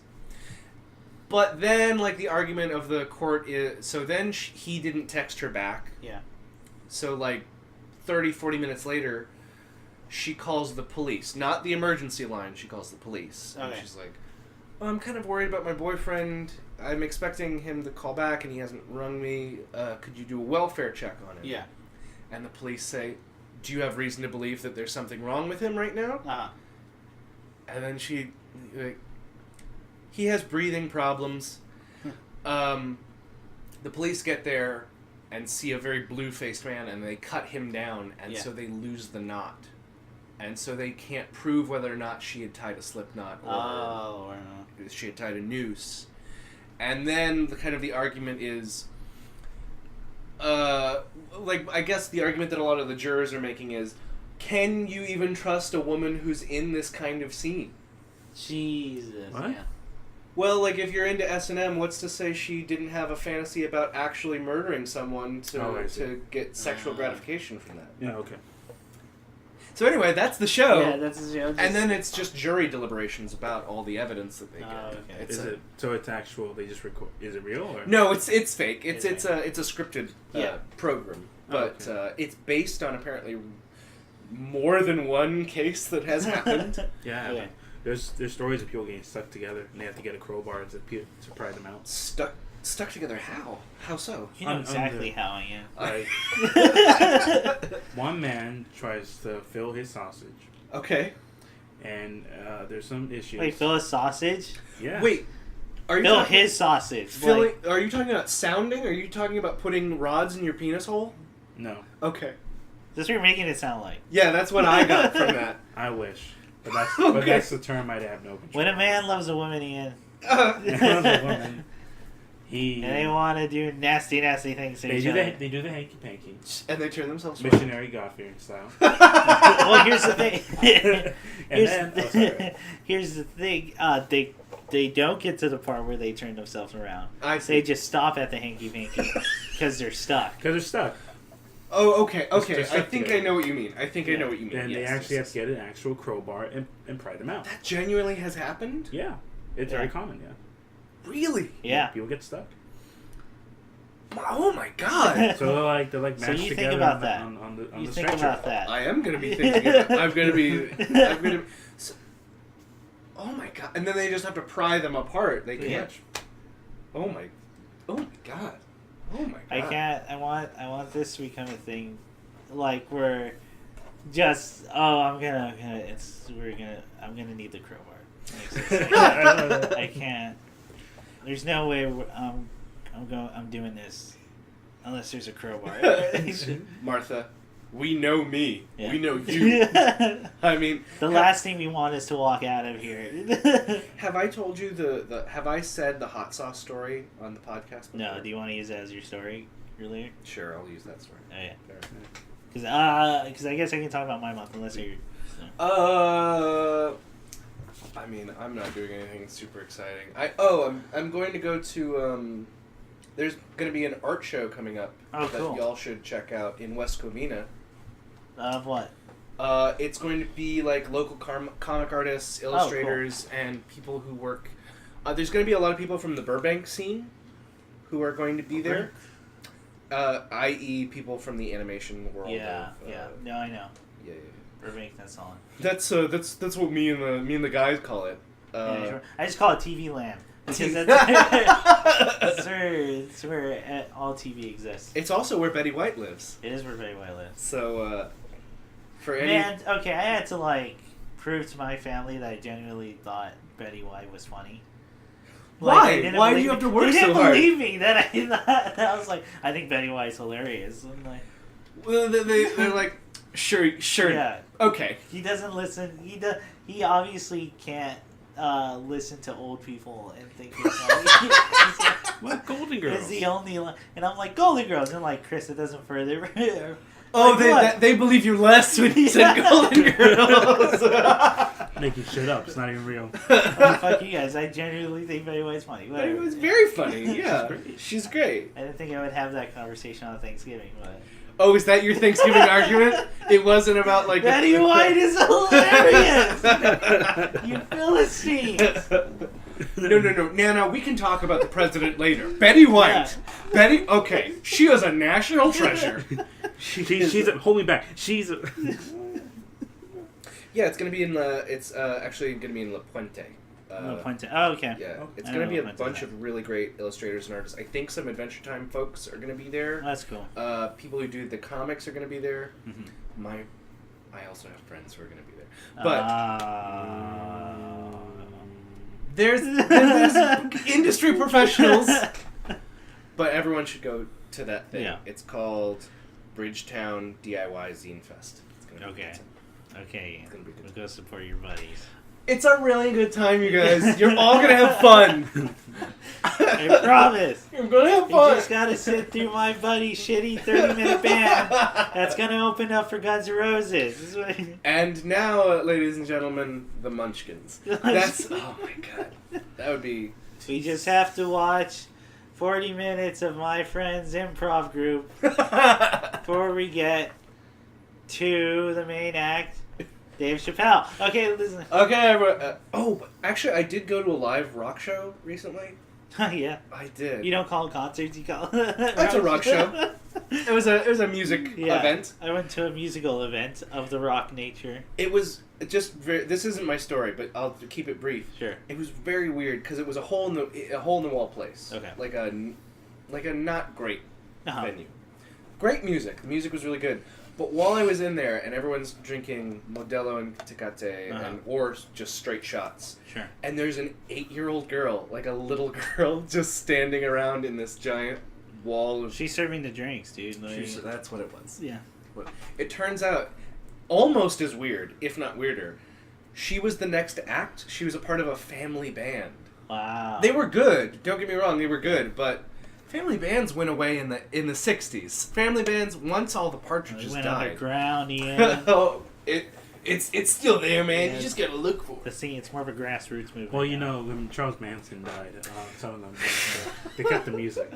But then, like, the argument of the court is, so then he didn't text her back. Yeah. So, like, 30, 40 minutes later, she calls the police. Not the emergency line, she calls the police. Okay. And she's like, well, I'm kind of worried about my boyfriend. I'm expecting him to call back and he hasn't rung me. Could you do a welfare check on him? Yeah. And the police say, do you have reason to believe that there's something wrong with him right now? Uh-huh. And then she, like, he has breathing problems. The police get there and see a very blue-faced man and they cut him down and so they lose the knot. And so they can't prove whether or not she had tied a slip knot or she had tied a noose. And then the argument is, like, I guess the argument that a lot of the jurors are making is, can you even trust a woman who's in this kind of scene? Jesus. What? Yeah. Well, like, if you're into S&M, what's to say she didn't have a fantasy about actually murdering someone to get sexual gratification from that? Yeah, okay. So anyway, that's the show. Yeah, that's the show. And then it's just jury deliberations about all the evidence that they get. Okay. It's actual? They just record? Is it real? Or? No, it's fake. It's a scripted program, but it's based on apparently more than one case that has happened. Yeah. Okay. There's stories of people getting stuck together and they have to get a crowbar to pry them out. Stuck together? How? How so? You know exactly how I am. One man tries to fill his sausage. Okay. And there's some issues. Wait, fill a sausage? Yeah. Wait. Are you fill his sausage. Are you talking about sounding? Are you talking about putting rods in your penis hole? No. Okay. That's what you're making it sound like. Yeah, that's what I got from that. I wish. But that's the term I'd have no control. When a man loves a woman, Ian. He And they want to do nasty things to each other. They do the hanky panky. And they turn themselves Missionary God-fearing style. Well, here's the thing. Sorry. Here's the thing. They don't get to the part where they turn themselves around. See. They just stop at the hanky panky because they're stuck. Because they're stuck. Oh, okay. They're I stuck think together. I know what you mean. I know what you mean. And Yes, they actually yes, have to get an actual crowbar and pry them out. That genuinely has happened? Yeah. It's very common, yeah. Really? Yeah. People get stuck. Oh my god! So they're like So mashed you together think about that. on the You stretcher. think about that. I am gonna be thinking about I'm gonna so, oh my god. And then they just have to pry them apart. They can't. Yeah. Oh my god. Oh my god. I can't. I want this to become a thing, like where, just I'm gonna need the crowbar. I can't. There's no way I'm doing this unless there's a crowbar. Martha, we know me. Yeah. We know you. I mean, the last thing we want is to walk out of here. have I told you have I said the hot sauce story on the podcast before? No, do you want to use that as your story earlier? Sure, I'll use that story. Oh yeah. Because I guess I can talk about my month unless you're. I mean, I'm not doing anything super exciting. I'm going to go to there's going to be an art show coming up that cool. y'all should check out in West Covina. Of what? It's going to be like local comic artists, illustrators, and people who work. There's going to be a lot of people from the Burbank scene who are going to be there. I.e., people from the animation world. Yeah. No, I know. Yeah. Burbank, that's all. That's what me and the guys call it. Yeah, sure. I just call it TV Land because that's where all TV exists. It's also where Betty White lives. It is where Betty White lives. So, for any... Man, okay, I had to prove to my family that I genuinely thought Betty White was funny. Why? Why do you have to work so hard? They didn't believe me that I thought. I was like, I think Betty White's hilarious. I'm like, well, they're like, sure. Yeah. Okay. He doesn't listen. He obviously can't listen to old people and think he's funny. What Golden Girls? Is the only and I'm like Golden Girls and like Chris, it doesn't further. They believe you less when you said Golden Girls. Making shit up. It's not even real. Fuck you guys. I genuinely think Betty White's funny. Betty was very funny. Yeah, she's great. I didn't think I would have that conversation on Thanksgiving, but. Oh, is that your Thanksgiving argument? It wasn't about like Betty White is hilarious. You Philistines. No. Nana, we can talk about the president later. Betty White. Yeah. Betty. Okay, she is a national treasure. She's hold me back. She's. Yeah, it's gonna be in La. It's actually gonna be in La Puente. La Puente. Oh, okay. Yeah, it's I gonna know be a La Puente's bunch at. of really great illustrators and artists. I think some Adventure Time folks are gonna be there. That's cool. People who do the comics are gonna be there. Mm-hmm. I also have friends who are gonna be there. But there's industry professionals. But everyone should go to that thing. Yeah. It's called Bridgetown DIY Zine Fest. It's gonna be Okay. Okay. It's gonna be good. We'll go support your buddies. It's a really good time, you guys. You're all gonna have fun. I promise. You're gonna have You fun. just gotta sit through my buddy's shitty 30-minute band. That's gonna open up for Guns N' Roses. This is what And now, ladies and gentlemen, the Munchkins. That's oh my god. That would be. we just have to watch 40 minutes of my friend's improv group before we get to the main act. Dave Chappelle. Okay, listen. Okay, but actually, I did go to a live rock show recently. Yeah. I did. You don't call it concerts, you call it... That's a rock show. It was a music event. I went to a musical event of the rock nature. It was just this isn't my story, but I'll keep it brief. Sure. It was very weird because it was a hole in the wall place. Okay. Like a not great Uh-huh. venue. Great music. The music was really good. But while I was in there and everyone's drinking Modelo and Tecate or just straight shots. Sure. And there's an 8-year-old girl, like a little girl, just standing around in this giant wall of... She's serving the drinks, dude. Like, That's what it was. yeah. It turns out, almost as weird, if not weirder, she was the next act. She was a part of a family band. Wow. They were good. Don't get me wrong, they were good, but family bands went away in the 60s. Family bands, once all the partridges went died. underground, yeah. Oh, it's still there, man. Yeah. You just gotta look for The it. scene, it's more of a grassroots movement. Well, you now. know, when Charles Manson died, some of them they kept the music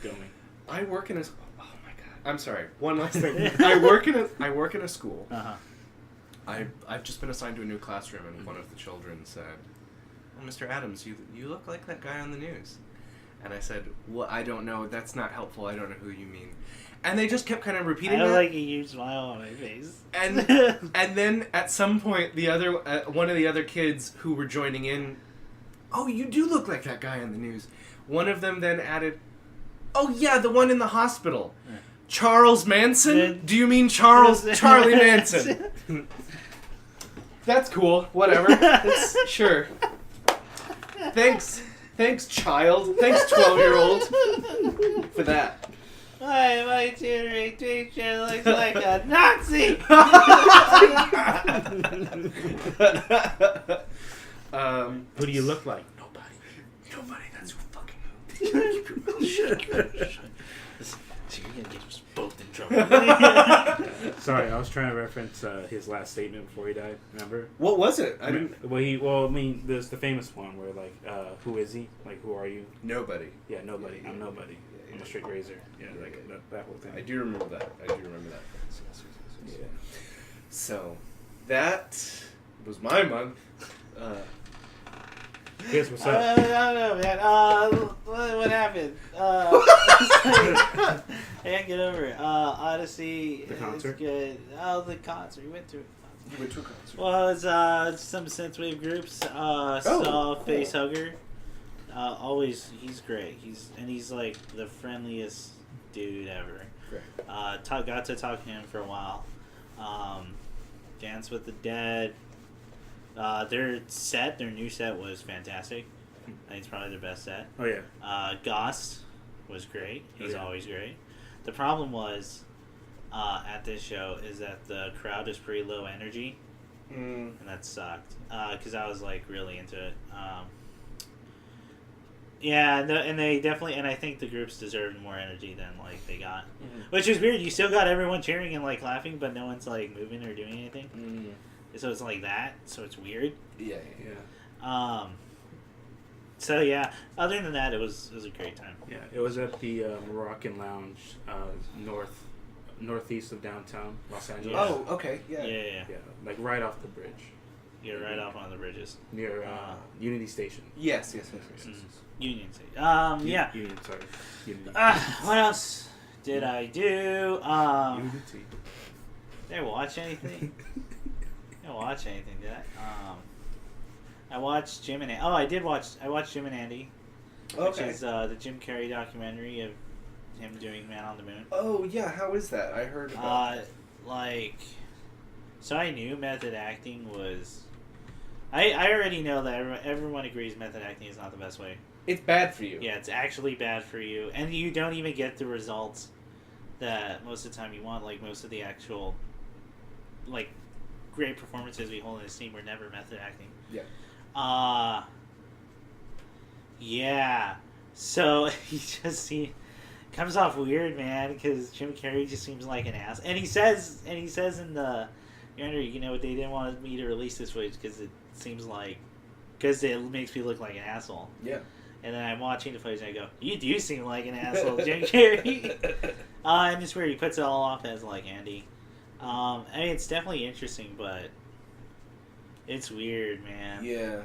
going. I work in a. Oh my god. I'm sorry. One last thing. I work in a school. Uh-huh. I've just been assigned to a new classroom, and one of the children said, "Well, Mr. Adams, you look like that guy on the news." And I said, "Well, I don't know. That's not helpful. I don't know who you mean." And they just kept kind of I repeating don't that. like a huge smile on my face. And then at some point, the other one of the other kids who were joining in, "Oh, you do look like that guy on the news." One of them then added, "Oh yeah, the one in the hospital, Charles Manson. Do you mean Charlie Manson?" That's cool. Whatever. Sure. Thanks, child. Thanks, 12-year-old, for that. My tutoring teacher looks like a Nazi. Who do you look like? Nobody. That's who fucking who. Keep your mouth shut. So you're gonna get us both in trouble. Sorry, I was trying to reference his last statement before he died. Remember? What was it? I didn't. There's the famous one where like, who is he? Like, who are you? Nobody. Yeah, nobody. I'm nobody. Yeah, I'm a straight razor. Yeah, like that whole thing. I do remember that. Yeah. So, that was my month. Guess what's I up? don't know, man. What happened? I can't get over it. Odyssey. The concert? Is good. Oh, the concert. We went to it. You went to a concert. Well, it was some synthwave groups. Saw cool. Facehugger. Always, he's great. He's like the friendliest dude ever. Great. Got to talk to him for a while. Dance with the Dead. Their new set was fantastic. I think it's probably their best set. Oh yeah. Goss was great. He's yeah. always great. The problem was at this show is that the crowd is pretty low energy, and that sucked. Because I was like really into it. Yeah, and they definitely, and I think the groups deserved more energy than like they got, which is weird. You still got everyone cheering and like laughing, but no one's like moving or doing anything. So it's like that. So it's weird. Yeah. So yeah. Other than that, it was a great time. Yeah, it was at the Moroccan Lounge, northeast of downtown Los Angeles. Oh, okay. Yeah. Yeah. Yeah, like right off the bridge. You're right off one of the bridges. Near Unity Station. Yes. Union State. Yeah. Unity. What else did I do? Unity. Did I watch anything? Did I? I watched Jim and Andy. Oh, I watched Jim and Andy, which is the Jim Carrey documentary of him doing Man on the Moon. Oh yeah, how is that? I heard about so I knew method acting was. I already know that everyone agrees method acting is not the best way. It's bad for you. Yeah, it's actually bad for you, and you don't even get the results that most of the time you want. Like most of the actual, like, great performances we hold in this team were never method acting. Yeah. Yeah. So he comes off weird, man, because Jim Carrey just seems like an ass. And he says in the interview, you know, they didn't want me to release this footage because it seems like, because it makes me look like an asshole. Yeah. And then I'm watching the footage and I go, you do seem like an asshole, Jim Carrey. And it's weird. He puts it all off as like Andy. I mean, it's definitely interesting, but it's weird, man. Yeah.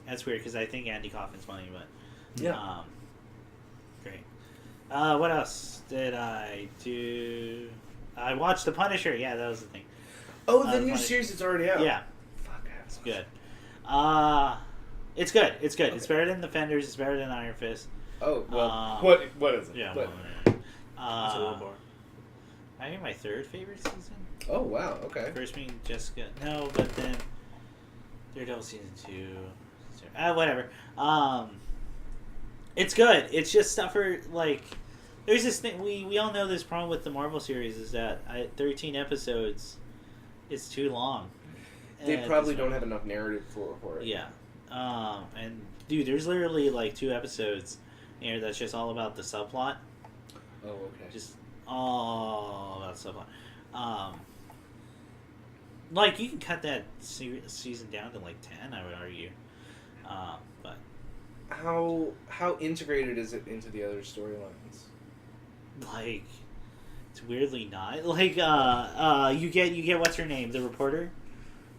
That's weird because I think Andy Kaufman's funny, but yeah. Great. What else did I do? I watched The Punisher. Yeah, that was the thing. Oh, the new series is already out. Yeah. Fuck, it's good. It's good. It's good. Okay. It's better than The Fenders. It's better than Iron Fist. Oh well. What is it? Yeah. What? It's a low bar. I think my third favorite season. Oh wow. Okay. First being Jessica. No, but then Daredevil season 2. Whatever. It's good. It's just stuff for like. There's this thing we all know. This problem with the Marvel series is that 13 episodes is too long. They probably don't have enough narrative for it. Yeah. And dude, there's literally like 2 episodes here that's just all about the subplot. Oh, okay. Just all about the subplot. Like you can cut that season down to like 10, I would argue. But How integrated is it into the other storylines? like it's weirdly not. Like you get what's her name, the reporter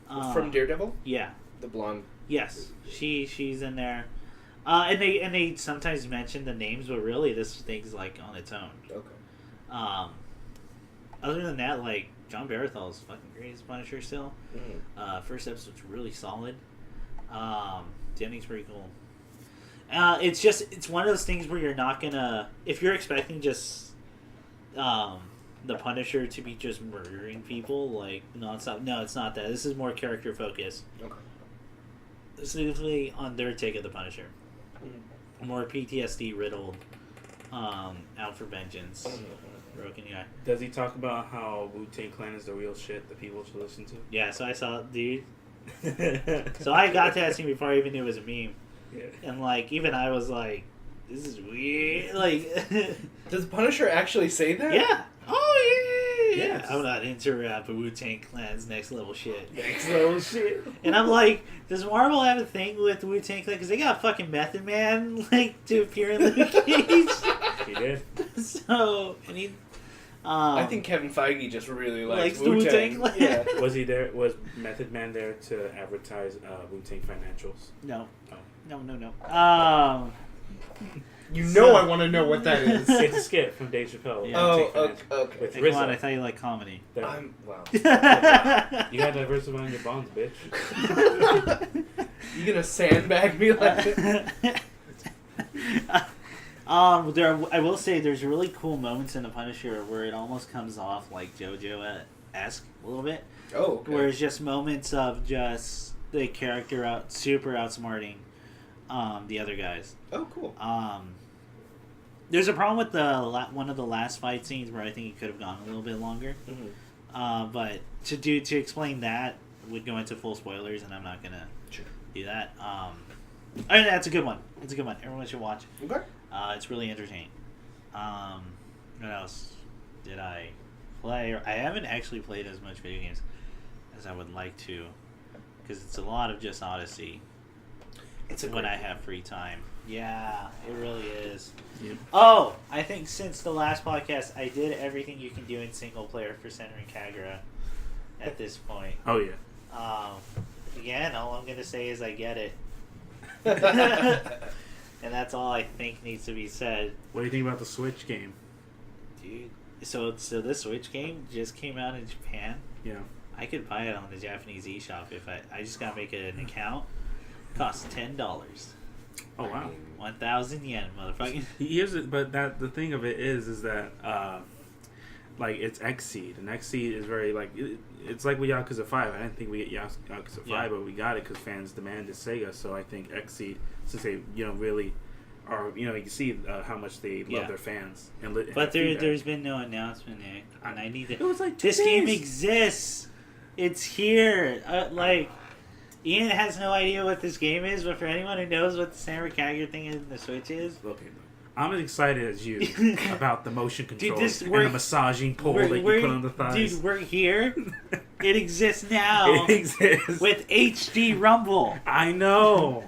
From Daredevil? Yeah. The blonde. Yes, she's in there, and they sometimes mention the names, but really this thing's like on its own. Okay. Other than that, like John Barrethol's fucking great as Punisher still. Mm-hmm. First episode's really solid. The ending's pretty cool. It's one of those things where you're not gonna, if you're expecting just the Punisher to be just murdering people like nonstop. No, it's not that. This is more character focused. Okay. Specifically on their take of the Punisher. More PTSD riddled, out for vengeance, broken guy. Does he talk about how Wu-Tang Clan is the real shit that people should listen to? Yeah, so I saw, dude. So I got to that scene before I even knew it was a meme. Yeah. And like, even I was like, this is weird. Like, Does Punisher actually say that? yeah. Oh yeah. Yes. I'm not into rap, but Wu-Tang Clan's next level shit. Next level shit. And I'm like, does Marvel have a thing with Wu-Tang Clan? Because they got fucking Method Man like to appear in Luke Cage. He did. So, and he. I think Kevin Feige just really likes the Wu-Tang. Wu-Tang. Yeah. Was Method Man there to advertise Wu-Tang financials? No. Oh. No. You know I want to know what that is. It's a skit from Dave Chappelle. Yeah. Oh, Wu-Tang Financials. okay. With Hey, come RZA. on, I thought you like comedy. That- Wow. You gotta diversify your bonds, bitch. You gonna sandbag me like that? I will say there's really cool moments in The Punisher where it almost comes off like JoJo-esque a little bit. Oh, okay. Where it's just moments of just the character super outsmarting the other guys. Oh, cool. There's a problem with the one of the last fight scenes where I think it could have gone a little bit longer. Mm-hmm. But to explain that would go into full spoilers, and I'm not gonna do that. I mean, that's a good one. It's a good one. Everyone should watch. Okay. It's really entertaining. What else did I play? I haven't actually played as much video games as I would like to, because it's a lot of just Odyssey. It's a when great I have free time. Yeah, it really is. Yep. Oh, I think since the last podcast, I did everything you can do in single player for Senran Kagura at this point. Oh yeah. Again, all I'm going to say is I get it. And that's all I think needs to be said. What do you think about the Switch game? Dude, so this Switch game just came out in Japan. Yeah. I could buy it on the Japanese eShop if I just got to make it an account. Costs $10. Oh wow. 1,000 yen, motherfucker. Here's it, but the thing of it is that like it's Xseed, and Xseed is very like it's like with Yakuza 5. I didn't think we get Yakuza 5, but we got it because fans demanded Sega. So I think Xseed, since they really are, you can see how much they love their fans. But there's been no announcement, Nick, and I need to. It was like this game exists. It's here. Ian has no idea what this game is, but for anyone who knows what the Senran Kagura thing in the Switch is, Okay, I'm as excited as you about the motion control and the massaging pole that you put on the thighs. Dude, we're here. It exists now. It exists with HD Rumble. I know.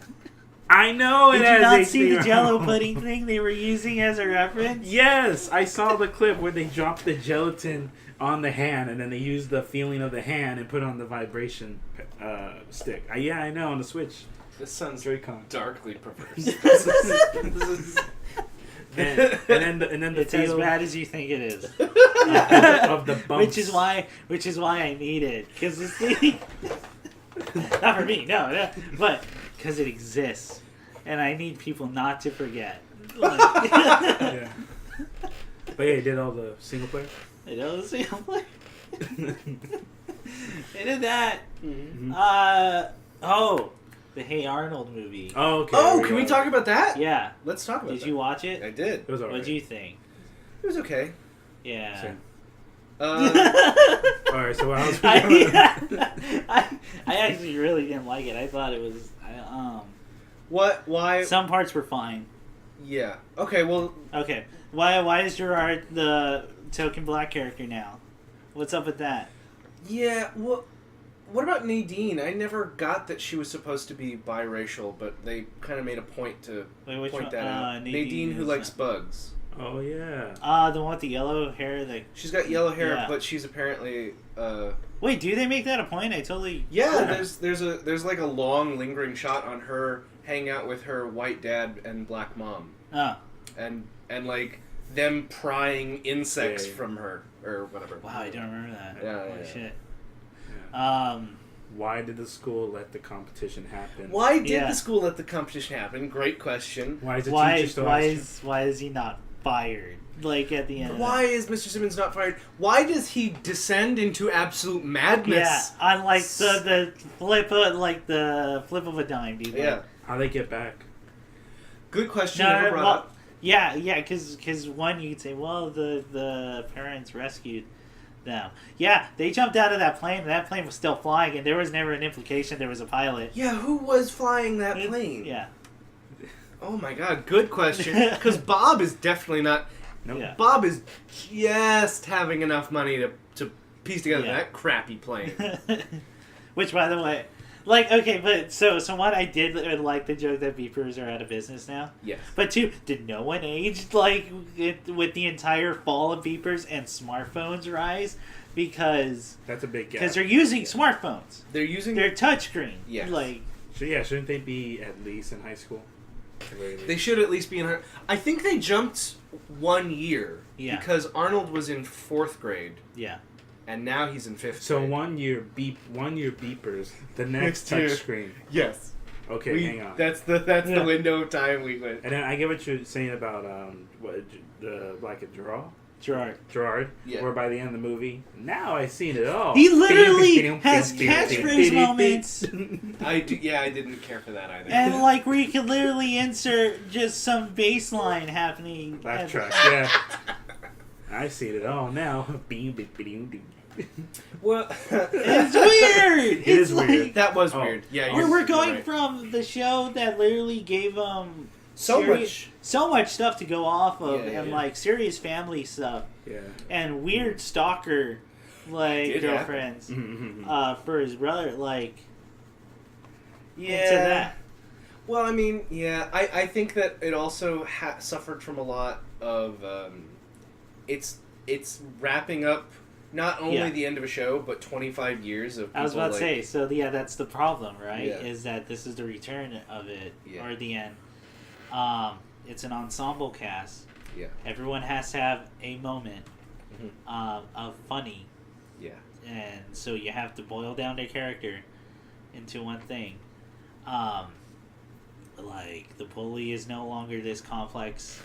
Did you not see the Jello pudding thing they were using as a reference? Yes, I saw the clip where they dropped the gelatin on the hand, and then they used the feeling of the hand and put on the vibration stick. Yeah, I know, on the Switch. This sounds Joy-Con. darkly perverse. This is and then the it's as feel bad as you think it is. of the bumps. Which is why I need it, because this thing, not for me, no, but because it exists, and I need people not to forget. Yeah. But yeah, he did all the single player. I know the single player. They did that. Mm-hmm. The Hey Arnold movie. Oh, okay. Oh, can we talk about that? Yeah. Let's talk about that. Did you watch it? I did. It was alright. What'd you think? It was okay. Yeah. Same. Uh, Alright, so what else? I actually really didn't like it. I thought it was What? Why? Some parts were fine. Yeah. Okay. Well. Okay. Why is Gerard the token black character now? What's up with that? Yeah. Well. What about Nadine? I never got that she was supposed to be biracial, but they kind of made a point to Wait, point that out. Nadine who is, likes bugs. Oh yeah. The one with the yellow hair. She's got yellow hair, Yeah. but she's apparently. Wait, do they make that a point? I totally. Yeah, there's like a long lingering shot on her hanging out with her white dad and black mom. Oh. And like them prying insects Yeah. from her or whatever. Wow, I don't remember that. Yeah, Holy yeah. shit. Yeah. Why did the school let the competition happen? Why did the school let the competition happen? Great question. Why is the teacher still why is he not fired? Like at the end. Why is Mr. Simmons not fired? Why does he descend into absolute madness? Yeah, on like the flip of a dime, dude. Yeah. How they get back? Good question. Never brought up. Yeah, because one you could say, well, the parents rescued them. Yeah, they jumped out of that plane, and that plane was still flying, and there was never an implication there was a pilot. Yeah, who was flying that plane? Yeah. Oh my god, good question. Because Bob is definitely not. Nope. Yeah. Bob is just having enough money to piece together Yeah. that crappy plane. Which, by the way, like, okay, but so one, I did like the joke that beepers are out of business now. Yes. But two, did no one age like with the entire fall of beepers and smartphones rise? Because That's a big gap. they're using smartphones. They're using. They're touchscreen. Yes. Like, Shouldn't they be at least in high school? They should at least be in her. I think they jumped 1 year. Yeah. Because Arnold was in 4th grade. yeah. And now he's in 5th So grade. 1 year beepers, the next Next year. touchscreen. Yes. Okay, hang on. That's the Yeah. window of time we went. And then I get what you're saying about the like a Gerard. Yeah. Where by the end of the movie, now I've seen it all. He literally has catchphrase moments, I didn't care for that either. and like where you can literally insert just some bass line happening. Laugh track, yeah. I've seen it all now. Well, It's weird. It is weird. like, that was Oh. weird. Yeah, We're you're going right. from the show that literally gave so so much stuff to go off of, Yeah, and yeah. like serious family stuff, Yeah. and weird stalker like Did girlfriends for his brother, like Yeah. to that. Well, I mean, yeah, I think that it also suffered from a lot of it's wrapping up not only Yeah. the end of a show, but 25 years of people I was about to like, say, so yeah, that's the problem, right? Yeah. Is that this is the return of it, Yeah. or the end. It's an ensemble cast. Yeah. Everyone has to have a moment Mhm. of funny, Yeah. and so you have to boil down their character into one thing. Like the bully is no longer this complex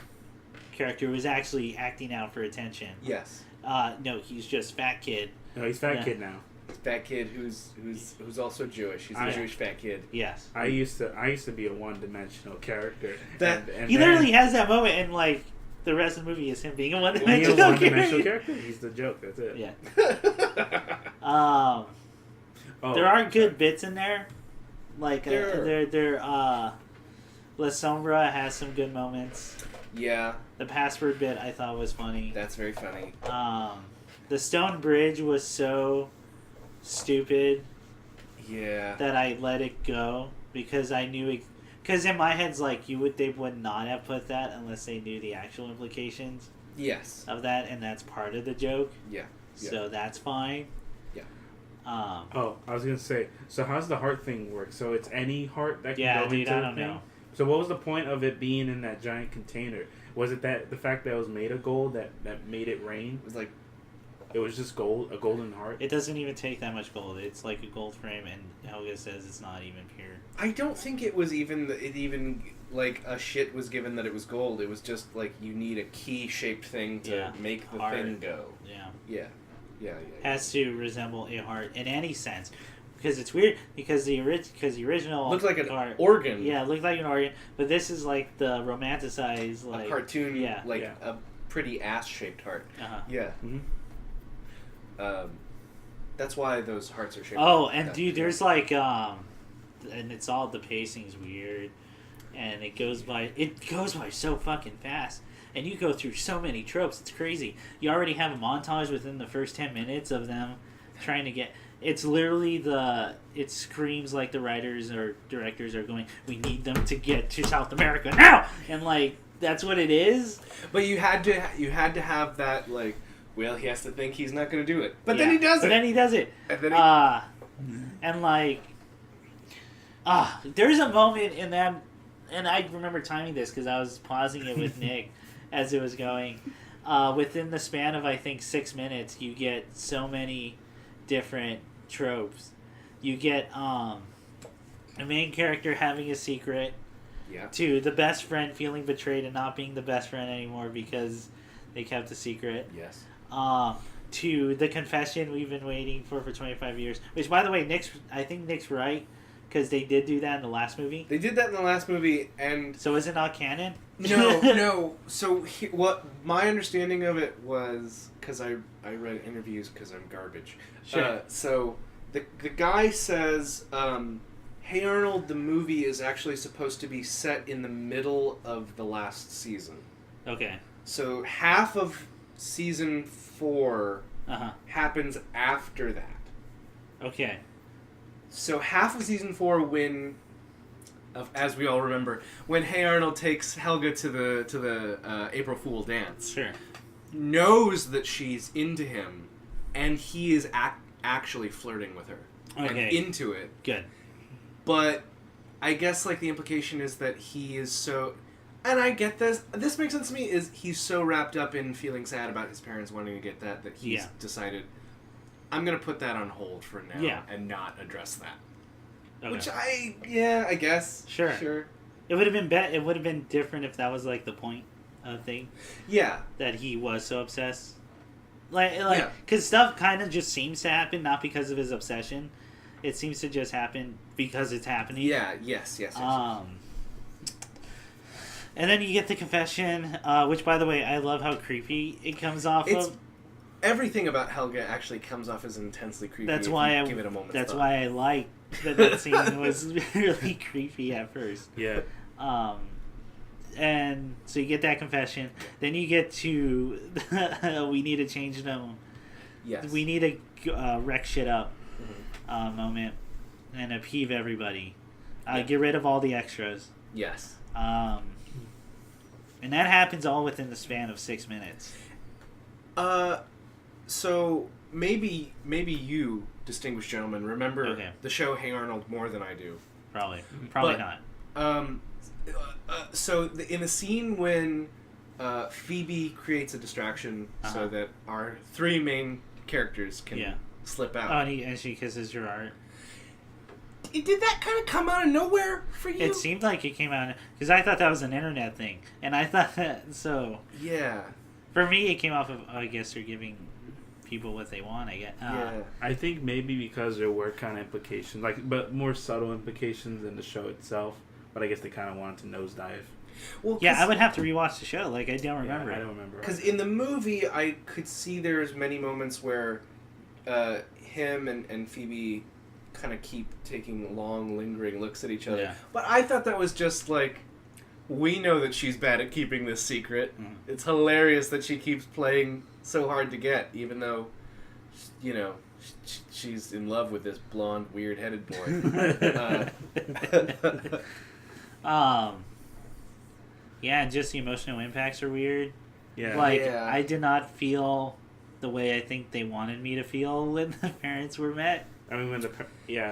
character who is actually acting out for attention. Yes. No, he's just fat kid. No, he's fat Yeah. kid now. Fat kid who's also Jewish. He's a Jewish fat kid. Yes. I used to be a one-dimensional character. That- and He then- literally has that moment, and like the rest of the movie is him being a Being a one-dimensional one-dimensional character. character. He's the joke. That's it. Yeah. Oh, There are good sorry. bits in there. Like There La Sombra has some good moments. Yeah, The password bit I thought was funny. that's very funny. The stone bridge was so stupid Yeah. that I let it go because I knew it. Because in my head's like they would not have put that unless they knew the actual implications Yes. of that, and that's part of the joke. Yeah. So that's fine. Yeah. Oh, I was gonna say. So how's the heart thing work? So it's any heart that can Yeah, go dude, into I the don't thing? know. So what was the point of it being in that giant container? Was it that the fact that it was made of gold that made it rain? It was like, It was just gold, a golden heart. It doesn't even take that much gold. It's like a gold frame, and Helga says it's not even pure. I don't think it was even like a shit was given that it was gold. It was just like you need a key shaped thing to make the Heart. thing go. Yeah. Yeah. Yeah. Has to resemble a heart in any sense. Because it's weird, because the original Looked like an heart, organ. Yeah, it looked like an organ, but this is like the romanticized, like A cartoon, yeah. like Yeah. a pretty ass shaped heart. Uh-huh. Yeah. Mhm. That's why those hearts are shaped. Oh, like and that. dude, there's like and it's all the pacing's weird. and it goes by so fucking fast. And you go through so many tropes. It's crazy. You already have a montage within the first 10 minutes of them trying to get... It's literally it screams like the writers or directors are going, we need them to get to South America now! And, like, that's what it is. But you had to have that, like, well, he has to think he's not going to do it. But then he does it! But then he does it. And then and, like... there's a moment in that... And I remember timing this because I was pausing it with Nick as it was going. Within the span of, I think, 6 minutes, you get so many different tropes. You get a main character having a secret. Yeah. To the best friend feeling betrayed and not being the best friend anymore because they kept a secret. Yes. To the confession we've been waiting for 25 years. Which, by the way, I think Nick's right. Because they did do that in the last movie. They did that in the last movie, and... So is it not canon? No. So what my understanding of it was... Because I read interviews because I'm garbage. Sure. So the guy says, Hey Arnold, the movie is actually supposed to be set in the middle of the last season. Okay. So half of season 4 happens after that. Okay. So half of season 4, as we all remember, when Hey Arnold takes Helga to the April Fool dance, sure, knows that she's into him, and he is actually flirting with her and into it. Good. But I guess like the implication is that he is so, and I get this. This makes sense to me. Is he's so wrapped up in feeling sad about his parents wanting to get that he's decided, I'm going to put that on hold for now and not address that. Okay. Which I guess. Sure. It would have been it would have been different if that was like the point of the thing. Yeah. That he was so obsessed. Because stuff kind of just seems to happen not because of his obsession. It seems to just happen because it's happening. Yeah, yes. And then you get the confession, which, by the way, I love how creepy it comes off of. Everything about Helga actually comes off as intensely creepy. That's why give it a moment's That's thought. why I like that scene was really creepy at first. Yeah. And so you get that confession. Then you get to we need to change them. Yes. We need to wreck shit up moment and upheave everybody. Get rid of all the extras. Yes. And that happens all within the span of 6 minutes. So maybe you, distinguished gentlemen, remember the show Hey Arnold more than I do. Probably not. So in the scene when Phoebe creates a distraction so that our 3 main characters can slip out. Oh, and she kisses Gerard. Did that kind of come out of nowhere for you? It seemed like it came out because I thought that was an internet thing, and I thought that Yeah. For me, it came off of I guess they're giving people what they want. I guess. I think maybe because there were kind of implications, but more subtle implications in the show itself. But I guess they kind of wanted to nosedive. Well, I would have to rewatch the show. Like I don't remember. I don't remember. Because in the movie, I could see there's many moments where him and Phoebe kind of keep taking long, lingering looks at each other. Yeah. But I thought that was just like, we know that she's bad at keeping this secret. Mm. It's hilarious that she keeps playing so hard to get, even though, she's in love with this blonde, weird-headed boy. Yeah, and just the emotional impacts are weird. Yeah. I did not feel the way I think they wanted me to feel when the parents were met. I mean, it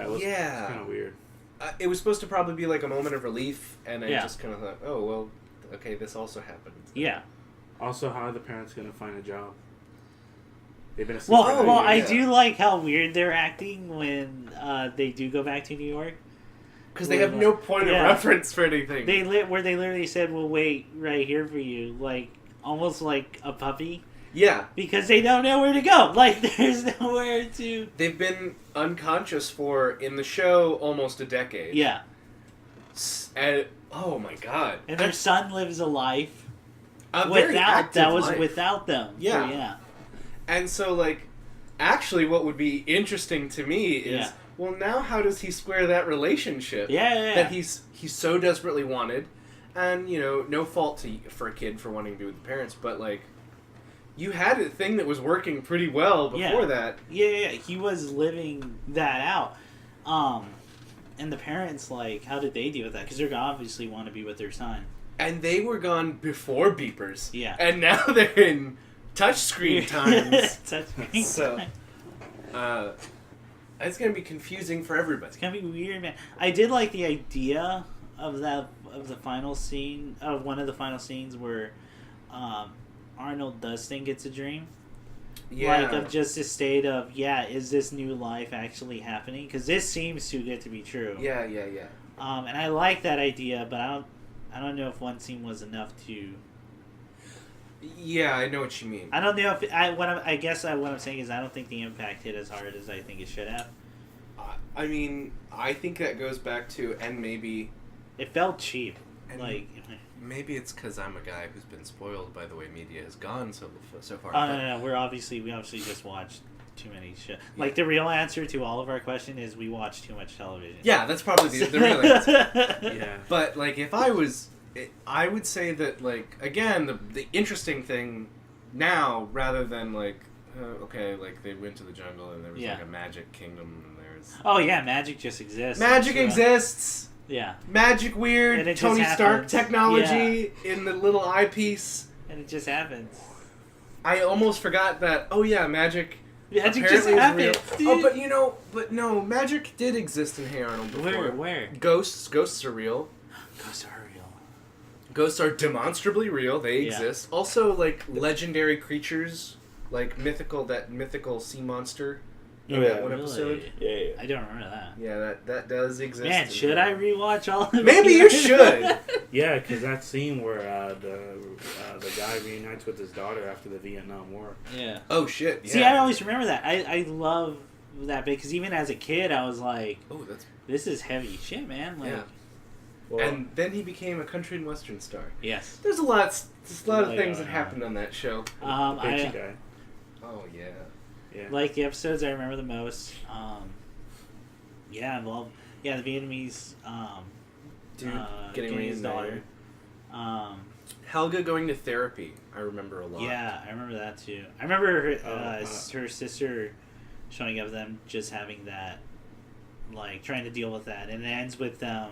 was kind of weird. It was supposed to probably be like a moment of relief, and I just kind of thought, oh, well, okay, this also happened. Yeah. Also, how are the parents going to find a job? They've been I do like how weird they're acting when they do go back to New York. Because they have no point of reference for anything. They literally said, we'll wait right here for you, almost like a puppy. Yeah. Because they don't know where to go. There's nowhere to... They've been unconscious for, in the show, almost a decade. Yeah. And, oh my god. And their son lives a life without them. Yeah. So, yeah. And so, actually what would be interesting to me is well, now how does he square that relationship? Yeah. That he's so desperately wanted, and no fault for a kid for wanting to be with the parents, but like, you had a thing that was working pretty well before that. Yeah, he was living that out. And the parents, like, how did they deal with that? Because they're obviously want to be with their son. And they were gone before beepers. Yeah. And now they're in touchscreen times. Touchscreen So, time. it's going to be confusing for everybody. It's gonna be weird, man. I did like the idea of the final scene, of one of the final scenes where Arnold does think it's a dream. Yeah. Like, of just a state of, is this new life actually happening? Because this seems too good to be true. Yeah. And I like that idea, but I don't know if one scene was enough to... Yeah, I know what you mean. I don't know if... what I'm saying is I don't think the impact hit as hard as I think it should have. I mean, I think that goes back to, and maybe... It felt cheap. And Like... maybe it's because I'm a guy who's been spoiled by the way media has gone so far. Oh, no. We obviously just watched too many shows. Like, the real answer to all of our question is we watch too much television. Yeah, that's probably the real answer. Yeah. But, like, if I was... I would say that, like, again, the interesting thing now, rather than, like, okay, like, they went to the jungle and there was, like, a magic kingdom and there's... Oh, yeah, magic just exists. Magic exists! Yeah. Magic weird And it just Tony Stark happens. technology in the little eyepiece. And it just happens. I almost forgot that, magic... Magic apparently just is happens, real. dude. Oh, but no, magic did exist in Hey Arnold before. Where? Ghosts are real. Ghosts are real. Ghosts are demonstrably real. They Yeah. exist. Also, like, legendary creatures, like mythical sea monster in that one episode. Yeah. I don't remember that. Yeah, that does exist. Man, should I rewatch all of it? Maybe you should. Yeah, because that scene where the guy reunites with his daughter after the Vietnam War. Yeah. Oh, shit. Yeah. See, I always remember that. I love that bit, because even as a kid, I was like, Oh, that's... this is heavy shit, man. Like, Yeah. Well, And then he became a country and western star. yes. There's a lot of things that yeah. happened on that show. the I guy. Oh, yeah. Yeah. like the episodes I remember the most. The Vietnamese Dude, getting his daughter. Helga going to therapy, I remember a lot. Yeah, I remember that too. I remember her sister showing up with them just having that, like, trying to deal with that, and it ends with them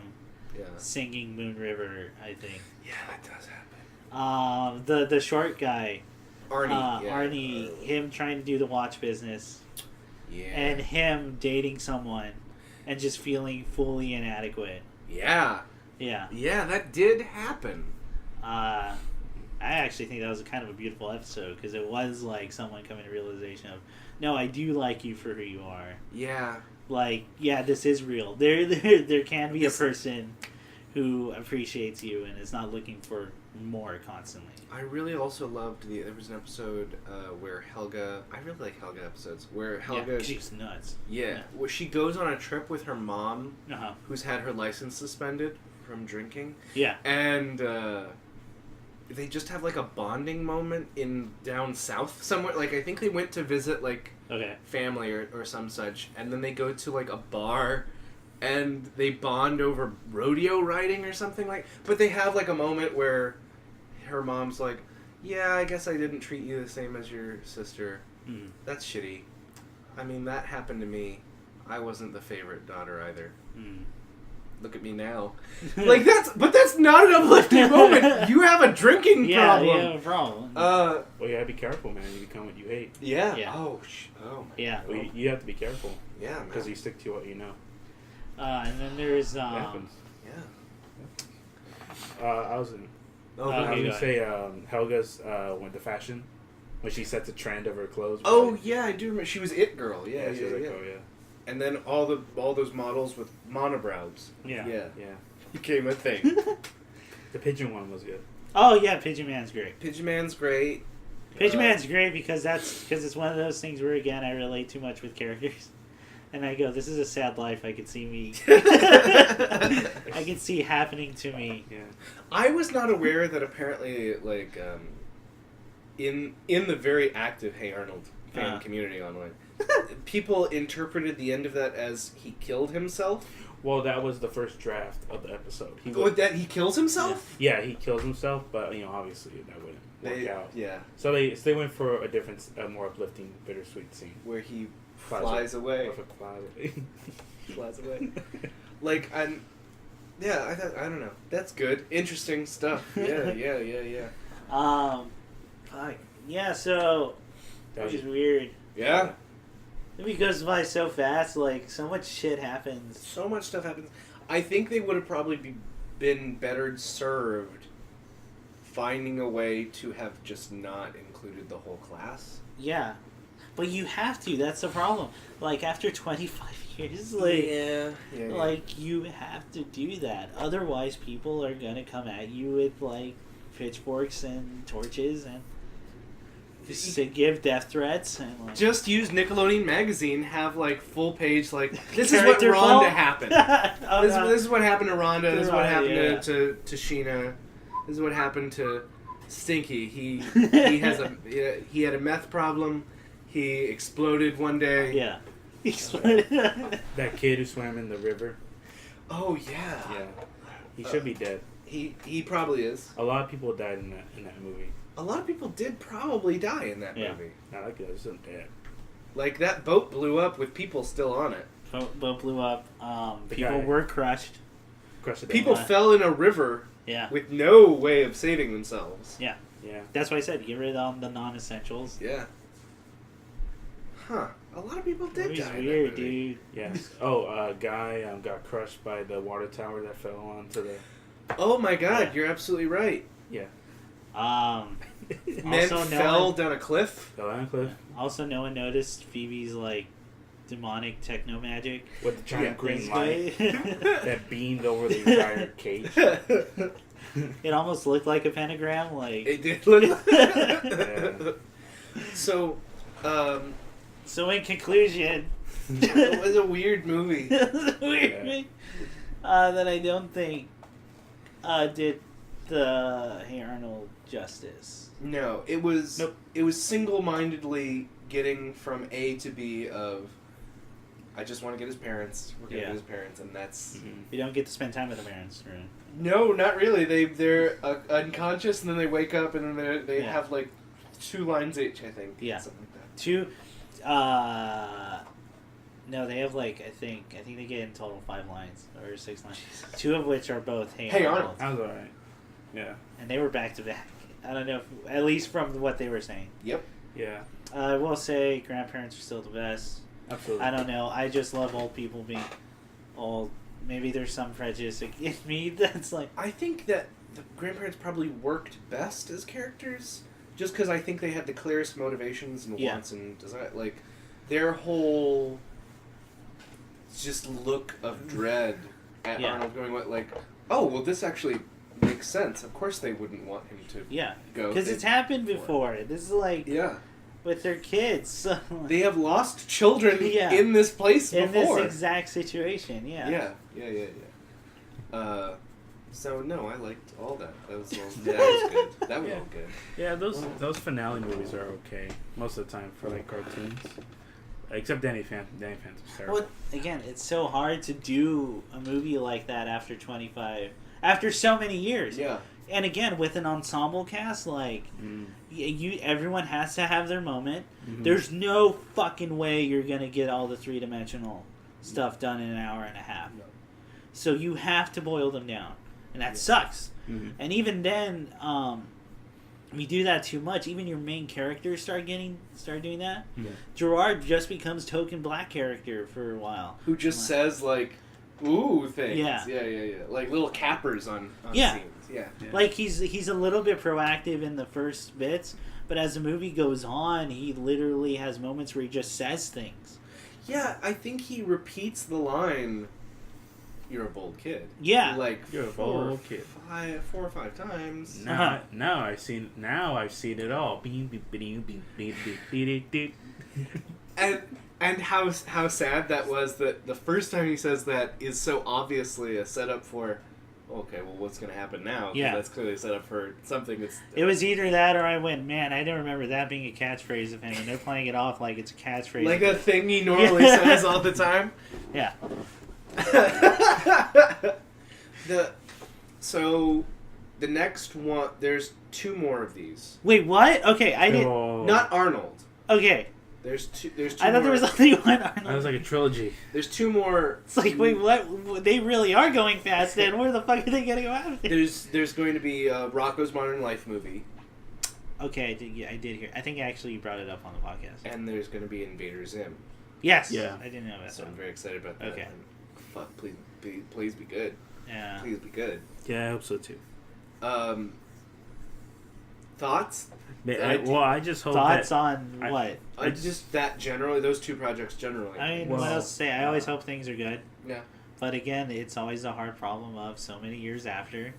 singing Moon River, I think. Yeah, that does happen. The short guy, Arnie. Arnie, him trying to do the watch business, Yeah. and him dating someone, and just feeling fully inadequate. Yeah. Yeah. Yeah, that did happen. I actually think that was kind of a beautiful episode, because it was like someone coming to realization of, no, I do like you for who you are. Yeah. Like, yeah, this is real. There can be a person who appreciates you and is not looking for more constantly. I really also loved there was an episode where Helga... I really like Helga episodes. Where Helga... Yeah, she's nuts. Yeah. Where she goes on a trip with her mom, Uh-huh. who's had her license suspended from drinking. Yeah. And they just have, like, a bonding moment down south somewhere. Like, I think they went to visit, like, Okay. family or some such. And then they go to, like, a bar... and they bond over rodeo riding or something like... But they have, like, a moment where her mom's like, yeah, I guess I didn't treat you the same as your sister. Mm. That's shitty. I mean, that happened to me. I wasn't the favorite daughter either. Mm. Look at me now. Like, that's not an uplifting moment. You have a drinking Yeah, problem. you have a problem. Well, you gotta be careful, man. You become what you hate. Yeah. Yeah. Oh, my Yeah. Well, you have to be careful Yeah, man. because you stick to what you know. And then there's It happens. Yeah. I was in. Oh, I was okay, gonna go say Helga's went to fashion when she sets a trend of her clothes. oh, yeah, I do remember. She was It Girl. Yeah, she was like, oh yeah. And then all those models with monobrows. Yeah. Yeah. Yeah. Became a thing. The pigeon one was good. Oh yeah, Pigeon Man's great. Pigeon Man's great. Pigeon Man's great because it's one of those things where, again, I relate too much with characters, and I go, this is a sad life. I could see me. I can see happening to me. Yeah. I was not aware that apparently, like, in the very active Hey Arnold fan community online, people interpreted the end of that as he killed himself. Well, that was the first draft of the episode. That he kills himself? Yeah, he kills himself, but obviously that wouldn't work out. Yeah. So they went for a different, more uplifting, bittersweet scene Where he flies away. Flies away. Like, yeah, I don't know. That's good. Interesting stuff. Yeah. Fuck. Yeah, so, which is weird. Yeah. The movie goes by so fast, like, so much shit happens. So much stuff happens. I think they would have probably been better served finding a way to have just not included the whole class. Yeah. But you have to, that's the problem. Like, after 25 years, like, Yeah. like, you have to do that. Otherwise, people are gonna come at you with, like, pitchforks and torches and just to give death threats and, like... Just use Nickelodeon Magazine, have, like, full page, like, this is what Character Rhonda fault? happened. Oh, this, no. this is what happened to Rhonda. This is what Right, happened yeah. to Sheena. This is what happened to Stinky. He had a meth problem. He exploded one day. Yeah. That kid who swam in the river. Oh yeah. Yeah. He should be dead. He probably is. A lot of people died in that movie. A lot of people did probably die in that Yeah. movie. Not like it wasn't dead. Like that boat blew up with people still on it. Boat blew up. The People guy- were crushed. Crushed it People down. fell in a river Yeah. with no way of saving themselves. Yeah. Yeah. That's why I said get rid of the non-essentials. Yeah. Huh. A lot of people did Movie's die in weird, that movie. dude. Yes. Oh, a guy got crushed by the water tower that fell onto the. Oh my god, Yeah. you're absolutely right. Yeah. Men Also, fell down a cliff. Fell down a cliff Also, no one noticed Phoebe's like demonic techno magic. with the giant green light Basically. that beamed over the entire cage. It almost looked like a pentagram. Like It did look. Yeah. So, so. In conclusion, it was a weird movie. weird Yeah. that I don't think did the Hey Arnold justice. No, it was. Nope. It was single-mindedly getting from A to B of. I just want to get his parents. We're gonna Yeah. get his parents, and that's. Mhm. You don't get to spend time with the parents. Right? No, not really. They're unconscious, and then they wake up, and then they Yeah. have like 2 lines each. I think. Yeah. Something like that. Two. No, they have like I think they get in total 5 lines or 6 lines. 2 of which are both Hey, Hey Arnold. That was alright. Yeah. And they were back to back. I don't know, if, at least from what they were saying. Yep. Yeah. I will say grandparents are still the best. Absolutely. I don't know. I just love old people being old. Maybe there's some prejudice in me that's like. I think that the grandparents probably worked best as characters, just because I think they had the clearest motivations and Yeah. wants and desire. Like their whole just look of dread at Yeah. Arnold going, "What? Like, oh, well, this actually makes sense. Of course, they wouldn't want him to Yeah. go Because it's happened before. This is like Yeah, with their kids. So, they have lost children Yeah. in this place in before. this exact situation. Yeah. Yeah. So no, I liked all that. That was all. Yeah, that was good. That was Yeah. all good. Yeah, those finale movies are okay most of the time for like cartoons, except Danny Phantom's terrible. Well, again, it's so hard to do a movie like that after 25, after so many years. Yeah. And again, with an ensemble cast, like everyone has to have their moment. Mhm. There's no fucking way you're gonna get all the 3-dimensional stuff done in an hour and a half. No. So you have to boil them down, and that sucks. Mhm. And even then, we do that too much. Even your main characters start doing that. Yeah. Gerard just becomes token black character for a while. Who just says like, "Ooh" things. Yeah. Yeah. Like little cappers on Yeah. scenes. Yeah. Yeah. Like he's a little bit proactive in the first bits, but as the movie goes on, he literally has moments where he just says things. Yeah, I think he repeats the line, "You're a bold kid." Yeah. Like You're a 4 bold kid. 4 or 5 times. Now I've seen it all. And how sad that was that the first time he says that is so obviously a setup for okay, well, what's going to happen now? 'Cause Yeah. that's clearly set up for something that's... It was either that or I went, man, I didn't remember that being a catchphrase of him, and they're playing it off like it's a catchphrase. like a thing he normally says all the time. Yeah. So the next one, there's 2 more of these. Wait, what? Okay, I did. Oh. Not Arnold. Okay, There's two. There's 2 I thought more. there was only one That Arnold. was like a trilogy. There's 2 more. It's like, wait, what? They really are going fast. Then where the fuck are they gonna go out? There's going to be a Rocko's Modern Life movie, Okay, I did hear. I think actually you brought it up on the podcast. and there's going to be Invader Zim. Yes. Yeah. I didn't know about So that. I'm very excited about that. Okay. And fuck, please be good. Yeah. Please be good. Yeah, I hope so too. Thoughts? I just hope Thoughts that on I- what? Just that generally, those 2 projects generally. I mean, Well, what else to say? I always hope things are good. Yeah. But again, it's always a hard problem of so many years after.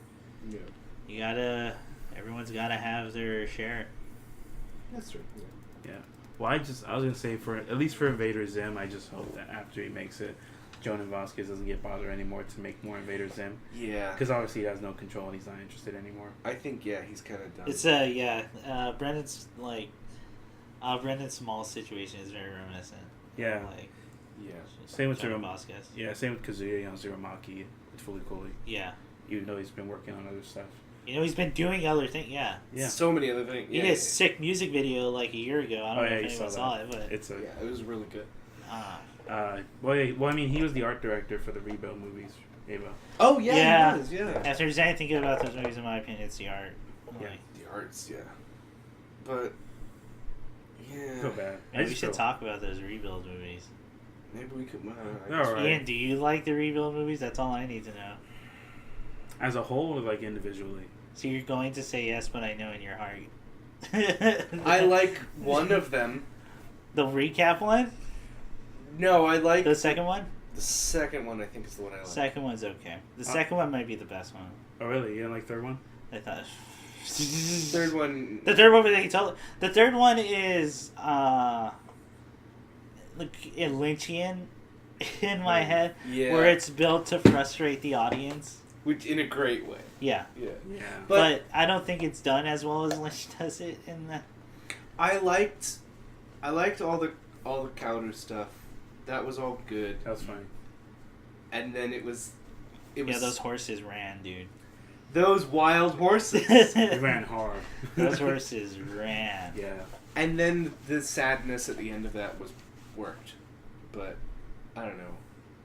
Yeah. Everyone's gotta have their share. That's true. Yeah. Well, I was gonna say at least for Invader Zim, I just hope that after he makes it, Jonan Vasquez doesn't get bothered anymore to make more Invader Zim, Yeah. because obviously he has no control and he's not interested anymore. I think he's kind of done. It's Brendan's Brendan Small's situation is very reminiscent. Yeah. Like yeah. Same with Johnny Zero. Vasquez. Yeah, same with Kazuya on Zeromaki. It's fully cool, Yeah. even though he's been working on other stuff. You know, he's been doing other things. Yeah. Yeah. So many other things. He Yeah. did a sick music video like a year ago. I don't know yeah, if you anyone saw saw that. it, but It's a. Yeah, it was really good. Well, I mean, he was the art director for the Rebuild movies, Ava. Oh Yeah. he was, yeah. if there's anything good about those movies, in my opinion, it's the art. Yeah. Like, The arts, yeah. But yeah, Feel bad. I maybe we just should feel- talk about those Rebuild movies. maybe we could. They're all right. Ian, do you like the Rebuild movies? That's all I need to know. As a whole, or like individually. So you're going to say yes, but I know in your heart. I like one of them. The recap one? No, I like The second one? the second one. I think is the one I like. Second one's okay. The second one might be the best one. Oh, really? You didn't like third one? I thought. Third one. The third one, the third one is like Lynchian in my head, Yeah. where it's built to frustrate the audience. Which in a great way. Yeah, Yeah. Yeah. but I don't think it's done as well as Lynch does it in the. I liked all the counter stuff. That was all good. That was funny. And then it was Yeah, those horses ran, dude. those wild horses. They ran hard. Those horses ran. Yeah. And then the sadness at the end of that worked. But I don't know.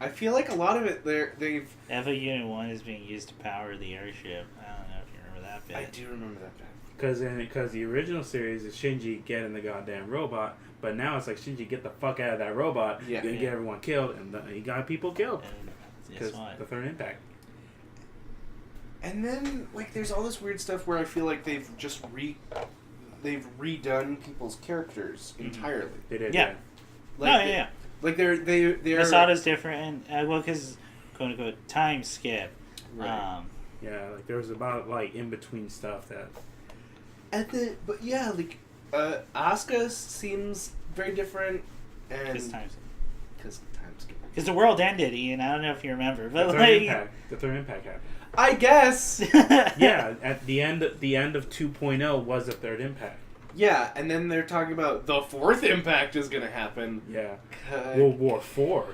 I feel like a lot of it they've Eva Unit 1 is being used to power the airship. I don't know if you remember that bit. I do remember that bit. Because the original series is Shinji getting the goddamn robot, but now it's like Shinji get the fuck out of that robot. Yeah. You're gonna get everyone killed, and he got people killed. And guess Because what? the third impact. And then like there's all this weird stuff where I feel like they've just redone people's characters entirely. They did. Yeah. Like No, they- yeah. Like they're Masada's different, and well, because quote unquote time skip. Right. Yeah, like there was about like in between stuff that. But yeah, like Asuka seems very different, and Because time skip. Because the world ended, Ian. I don't know if you remember, but The third impact happened. I guess. Yeah, at the end of 2.0 was the third impact. Yeah, and then they're talking about the fourth impact is gonna happen. Yeah. God. World War 4.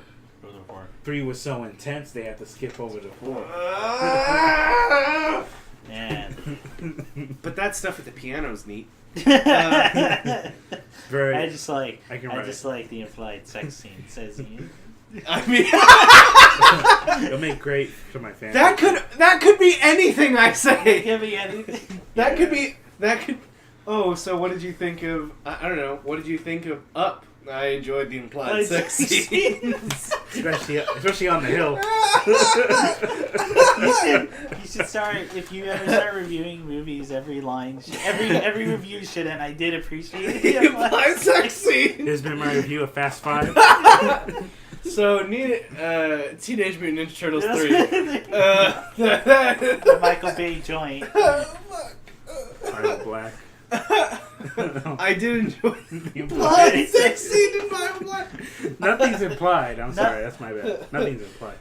3 was so intense they had to skip over to 4. Man. But that stuff at the piano's neat. Very. I just like the implied sex scene. Says Ian. I mean, It'll make great for my family. that could be anything I say. Give me anything. That could. Oh, so what did you think of? I don't know. What did you think of Up? I enjoyed the implied sex scenes. especially on the hill. You should start, if you ever start reviewing movies, every every review should, and I did appreciate The it. implied sex scene. Here's been my review of Fast 5. So, Teenage Mutant Ninja Turtles 3. The Michael Bay joint. Arnold Black. I did enjoy The the implied. sex scene in Bible Blood. Nothing's implied. I'm sorry, that's my bad. Nothing's implied.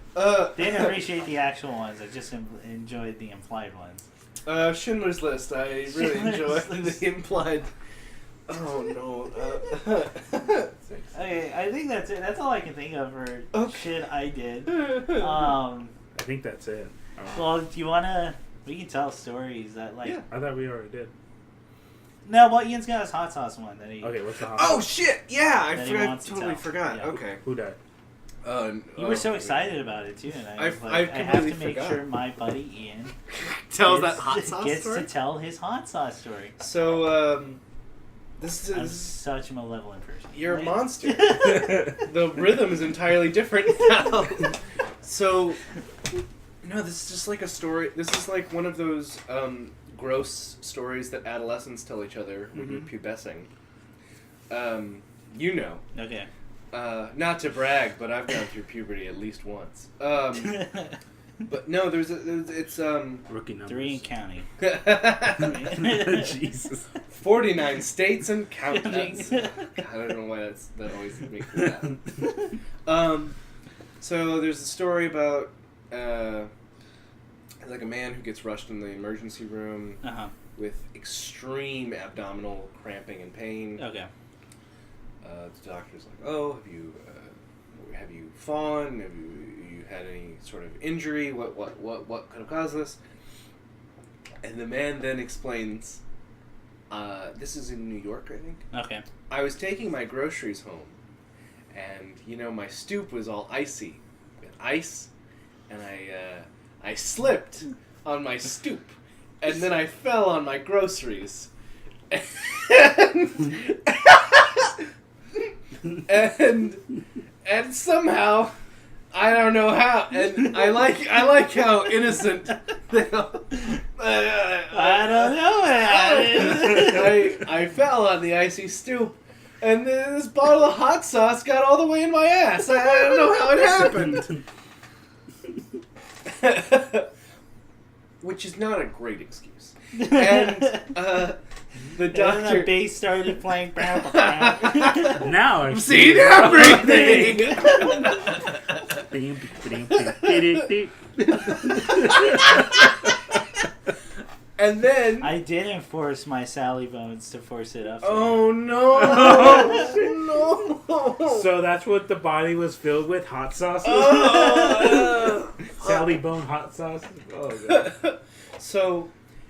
Didn't appreciate the actual ones. I just enjoyed the implied ones. Schindler's List. I really enjoyed the implied. Oh no. Okay, I think that's it. That's all I can think of for shit I did. I think that's it. Well, do you wanna? We can tell stories that like. Yeah. I thought we already did. No, well, Ian's got his hot sauce one that he. Okay, what's the hot Oh shit! Yeah, I That he forgot. wants to Totally tell. forgot. Yeah. Okay. Who died? You were so excited about it too, and I was like, I have to completely make forgot. sure my buddy Ian Tells gets- that hot sauce gets story. to tell his hot sauce story. So this I'm is such a malevolent person. you're a Right? monster. The rhythm is entirely different now. So no, this is just like a story. This is like one of those gross stories that adolescents tell each other when you're pubescing. You know. Okay. Not to brag, but I've gone through puberty at least once. But no, it's Rookie numbers. 3 and counting. Jesus. 49 states and counting. God, I don't know why that always makes me laugh. So there's a story about like a man who gets rushed in the emergency room with extreme abdominal cramping and pain. Okay. The doctor's like, "Oh, have you fallen? Have you had any sort of injury? What could have caused this?" And the man then explains, "This is in New York, I think. Okay. I was taking my groceries home, and my stoop was all icy with ice, and I slipped on my stoop, and then I fell on my groceries." And somehow, I don't know how, and I like how innocent they are. I don't know what happened. I fell on the icy stoop, and this bottle of hot sauce got all the way in my ass. I don't know how it happened. Which is not a great excuse. And the And then doctor. the bass started playing. Now I See everything. And then. I didn't force my Sally Bones to force it up. Oh no! No! So that's what the body was filled with? Hot sauce? Sally Bone hot sauce? Oh, God. So,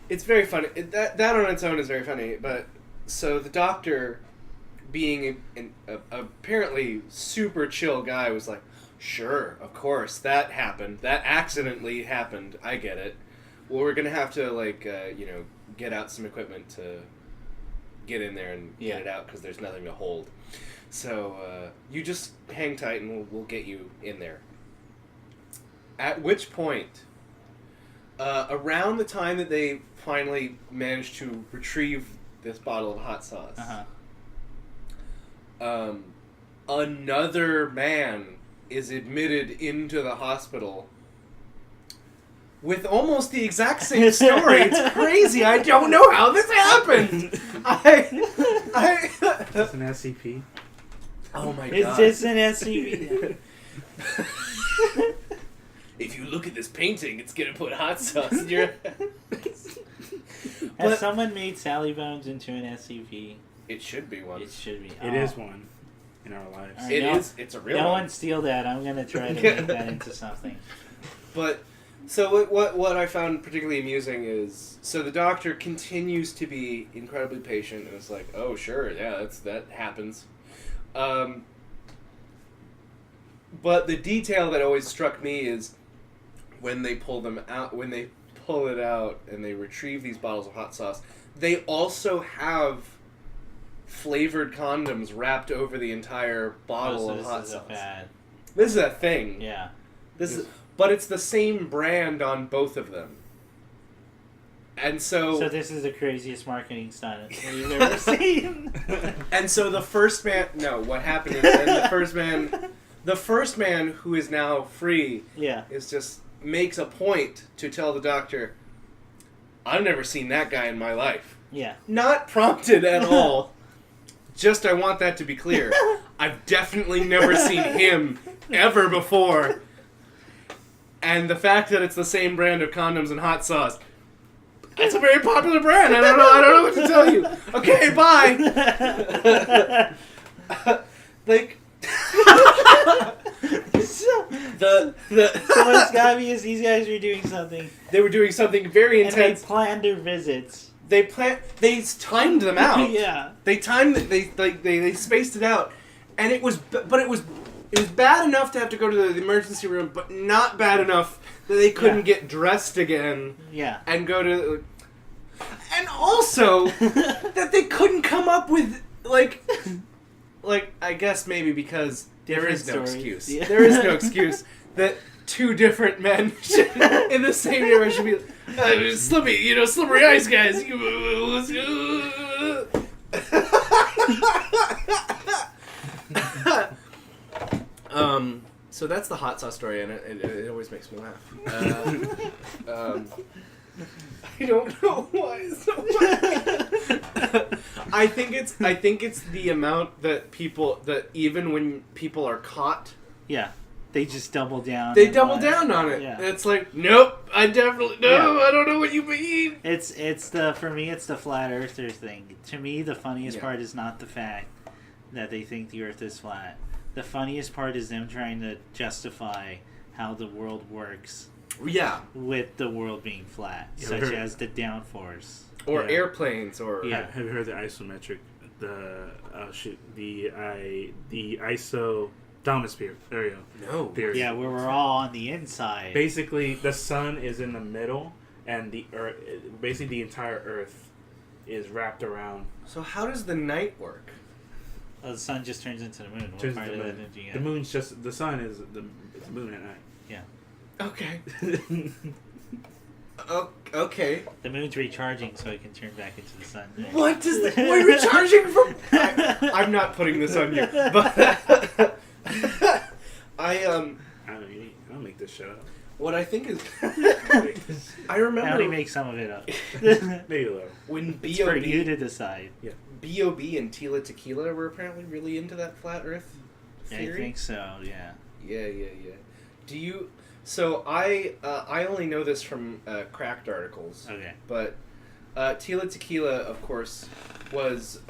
it's very funny. That on its own is very funny. But so the doctor, being an apparently super chill guy, was like, "Sure, of course, that happened. That accidentally happened. I get it. Well, we're gonna have to get out some equipment to get in there and get it out because there's nothing to hold. So you just hang tight and we'll get you in there." At which point, around the time that they finally managed to retrieve this bottle of hot sauce, another man is admitted into the hospital with almost the exact same story. It's crazy. I don't know how this happened. That's an SCP. Oh my It's god. just an SCV. If you look at this painting, it's gonna put hot sauce in your. Has someone made Sally Bones into an SCV? It should be one. It should be. It is one in our lives. All right. It no- is. It's a real No one. one steal that. I'm gonna try to make that into something. But so what I found particularly amusing is the doctor continues to be incredibly patient and it's like, "Oh sure, yeah, that happens." But the detail that always struck me is when they pull it out and they retrieve these bottles of hot sauce, they also have flavored condoms wrapped over the entire bottle of hot sauce. This is a thing. Yeah. But it's the same brand on both of them. And So this is the craziest marketing stunt we've ever seen. And so the first man... No, what happened is then the first man who is now free is just makes a point to tell the doctor, "I've never seen that guy in my life. Yeah. Not prompted at all. Just, I want that to be clear. I've definitely never seen him ever before. And the fact that it's the same brand of condoms and hot sauce, it's a very popular brand. I don't know what to tell you. Okay, bye. Like, So what's gotta be is these guys were doing something. they were doing something very And they intense. planned their visits. They timed them out. Yeah. They timed it. They spaced it out, and it was bad enough to have to go to the emergency room, but not bad enough that they couldn't get dressed again Yeah. and go to. And also that they couldn't come up with like I guess maybe because there Different is no stories. excuse. Yeah. There is no excuse that two different men should, in the same neighborhood should be slippery ice guys. So that's the hot sauce story, and it always makes me laugh. I don't know why it's so funny. I think it's the amount that even when people are caught, Yeah. They just double down. they and double lie. down on it. Yeah. It's like, nope, I definitely no, Yeah. I don't know what you mean. For me it's the flat earther thing. To me the funniest Yeah. part is not the fact that they think the earth is flat. The funniest part is them trying to justify how the world works Yeah, with the world being flat, Yeah, such we're- as the downforce. or Yeah. airplanes, or Yeah. Have you heard the isometric? The iso domosphere. There you go. no. Theory. Yeah, where we're all on the inside. Basically, the sun is in the middle, and the earth, basically the entire Earth, is wrapped around. So how does the night work? The sun just turns into the moon. What Turns part the of that moon. did you get? The moon's just the sun is it's the moon at night. Okay. Oh, Okay. The moon's recharging so it can turn back into the sun. What does the what are we charging from? I'm not putting this on you, but I I'll make this shut up. what I think is I I only remember make some of it up. Maybe a little. when It's for you B.O.B. to decide. B.O.B. and Tila Tequila were apparently really into that flat Earth theory. I think so. Yeah. Yeah. Do you? So I only know this from Cracked articles, Okay. but Tila Tequila, of course, was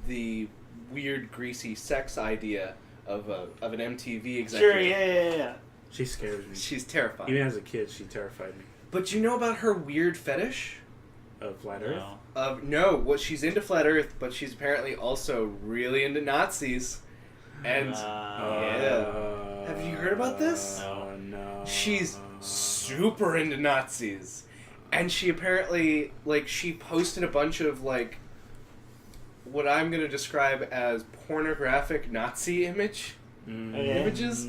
the weird, greasy sex idea of an MTV executive. Sure. Yeah. She scares me. She's terrifying. Even as a kid, she terrified me. But you know about her weird fetish? Of flat Earth. No. No, well, she's into flat Earth, but she's apparently also really into Nazis. And yeah. Have you heard about this? No. She's super into Nazis. And she apparently, she posted a bunch of, what I'm going to describe as pornographic Nazi images.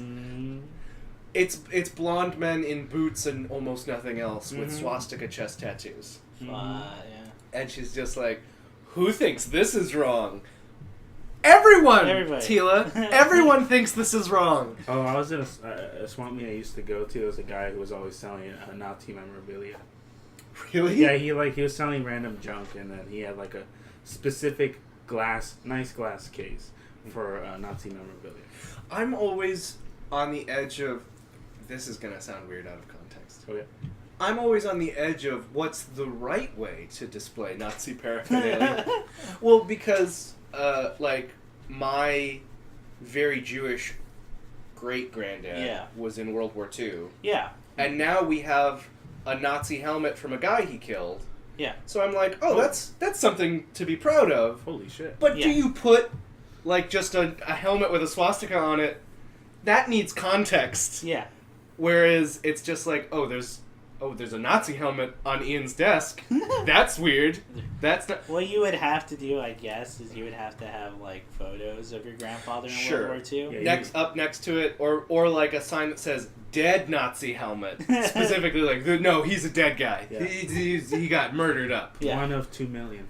It's blonde men in boots and almost nothing else with swastika chest tattoos. Yeah. And she's just like, who thinks this is wrong? Everyone! Everybody. Tila! Everyone thinks this is wrong! Oh, I was in a swamp meet I used to go to. There was a guy who was always selling Nazi memorabilia. Really? Yeah, he was selling random junk, and then he had a specific nice glass case for Nazi memorabilia. I'm always on the edge of... This is going to sound weird out of context. Okay. I'm always on the edge of what's the right way to display Nazi paraphernalia. Well, because, my very Jewish great-granddad was in World War II. Yeah. And now we have a Nazi helmet from a guy he killed. Yeah. So I'm like, that's something to be proud of. Holy shit. But Yeah. do you put, just a helmet with a swastika on it? That needs context. Yeah. Whereas it's just there's a Nazi helmet on Ian's desk. That's weird. That's not... What you would have to do, I guess, is you would have to have photos of your grandfather in Sure. World War II. Yeah. Up next to it, or a sign that says "Dead Nazi helmet," specifically no, he's a dead guy. Yeah. He got murdered up. Yeah. 1 of 2 million.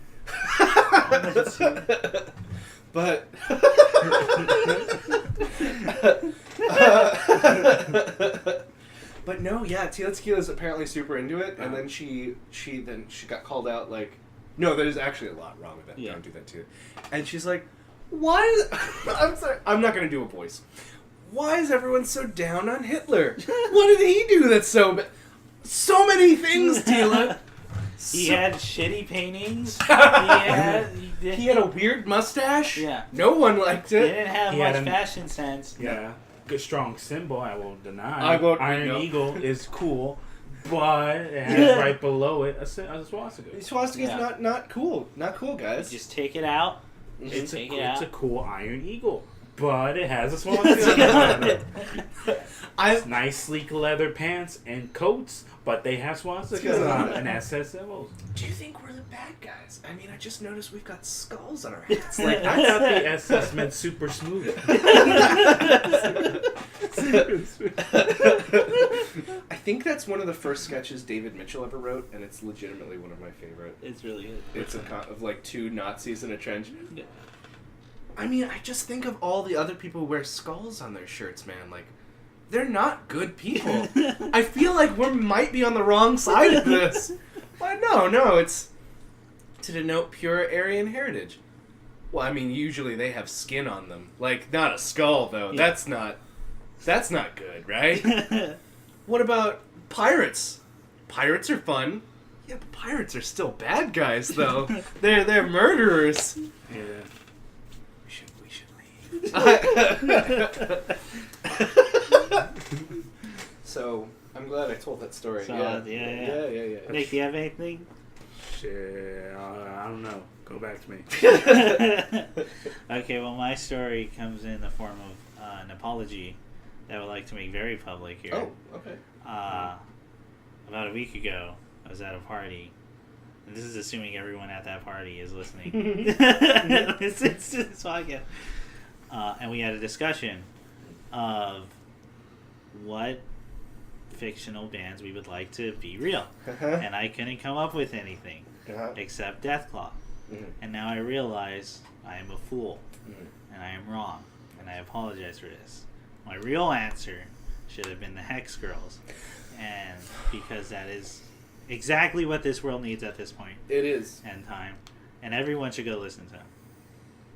But but no, yeah, Tila Tequila is apparently super into it, and then she got called out No, there's actually a lot wrong with that. Yeah. Don't do that too. And she's like, why is... I'm sorry, I'm not going to do a voice. Why is everyone so down on Hitler? What did he do that's so bad? So many things, Tila. He had shitty paintings. He had a weird mustache. Yeah. No one liked He it. didn't have He much had fashion sense. Yeah. Good strong symbol, I won't deny. I won't- Iron no. Eagle is cool, but it has right below it a swastika. Swastika's Yeah. not cool. Not cool, guys. Just take it out. It's Take a, it out. it's a cool Iron Eagle, but it has a swastika. It's nice sleek leather pants and coats, but they have swastikas on and SS symbols. Do you think we're the bad guys? I mean, I just noticed we've got skulls on our heads. Like, I thought the SS meant super smooth. I think that's one of the first sketches David Mitchell ever wrote, and it's legitimately one of my favorite. It's really good. It's of like two Nazis in a trench. Yeah. I mean, I just think of all the other people who wear skulls on their shirts, man. Like, they're not good people. I feel like we might be on the wrong side of this. But no, it's to denote pure Aryan heritage. Well, I mean, usually they have skin on them. Like, not a skull, though. Yeah. That's not good, right? What about pirates? Pirates are fun. Yeah, but pirates are still bad guys, though. They're murderers. Yeah. We should leave. So, I'm glad I told that story. Solid, Yeah. Nick, do you have anything? Shit, I don't know. Go back to me. Okay, well, my story comes in the form of an apology that I would like to make very public here. Oh, okay. About a week ago, I was at a party. And this is assuming everyone at that party is listening. It's this podcast. And we had a discussion of what fictional bands we would like to be real. And I couldn't come up with anything except Deathclaw. Mhm. And now I realize I am a fool. Mhm. And I am wrong. And I apologize for this. My real answer should have been the Hex Girls. And because that is exactly what this world needs at this point It is. in time. And everyone should go listen to them.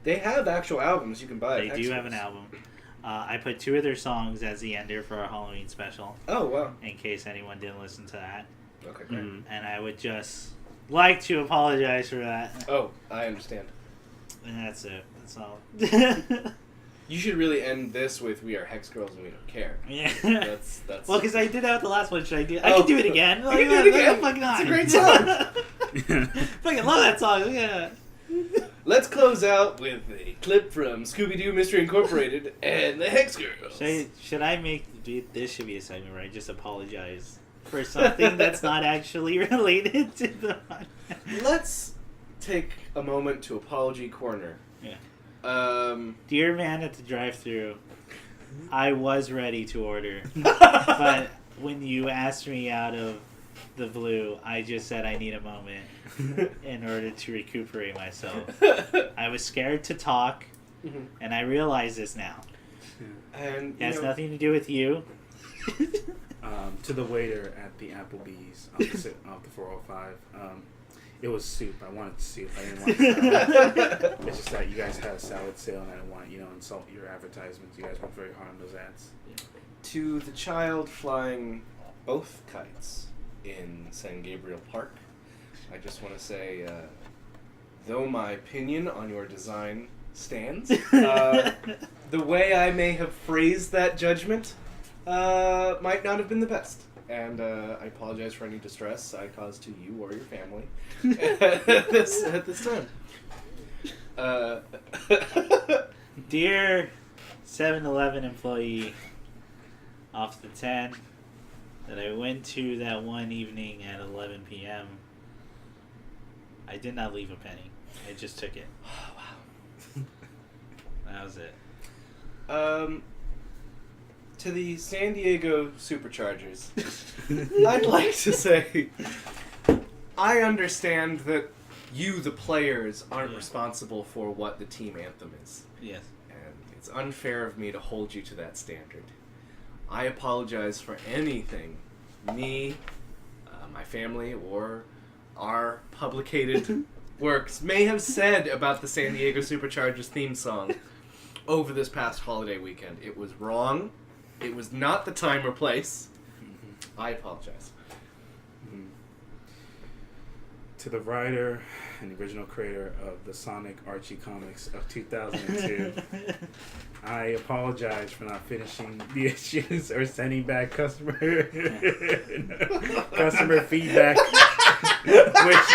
They have actual albums you can buy. They at do have Hexworks. an album. I put 2 of their songs as the ender for our Halloween special, Oh, wow. in case anyone didn't listen to that. Okay, great. Mm. And I would just like to apologize for that. Oh, I understand. And that's it. That's all. You should really end this with "We are Hex Girls and we don't care." Yeah. That's. Well, because I did that with the last one. Should I do? I Oh, can do it again. you can do it again. Fucking It's a on. great song. Fucking love that song. Yeah. Let's close out with a clip from Scooby-Doo Mystery Incorporated and the Hex Girls. Should I make this should be a segment where I just apologize for something that's not actually related to the podcast? Let's take a moment to apology corner. Yeah. Dear Dear man at the drive-thru, I was ready to order, but when you asked me out of the blue, I just said I need a moment in order to recuperate myself. I was scared to talk, Mhm. and I realize this now. And It has nothing to do with you. To the waiter at the Applebee's off the 405. It was soup. I wanted soup. I didn't want salad. It's just that you guys had a salad sale, and I didn't want insult your advertisements. You guys worked very hard on those ads. To the child flying both kites in San Gabriel Park, I just want to say, though my opinion on your design stands, the way I may have phrased that judgment might not have been the best. And I apologize for any distress I caused to you or your family at this time. Dear 7-Eleven employee off the 10 that I went to that one evening at 11 p.m., I did not leave a penny. I just took it. Oh, wow. That was it. To the San Diego Superchargers, I'd like to say, I understand that you, the players, aren't Yeah. responsible for what the team anthem is. Yes. And it's unfair of me to hold you to that standard. I apologize for anything my family, or our publicated Works may have said about the San Diego Superchargers theme song over this past holiday weekend. It was wrong. It was not the time or place. I apologize. To the writer and the original creator of the Sonic Archie comics of 2002, I apologize for not finishing the issues or sending back customer feedback, which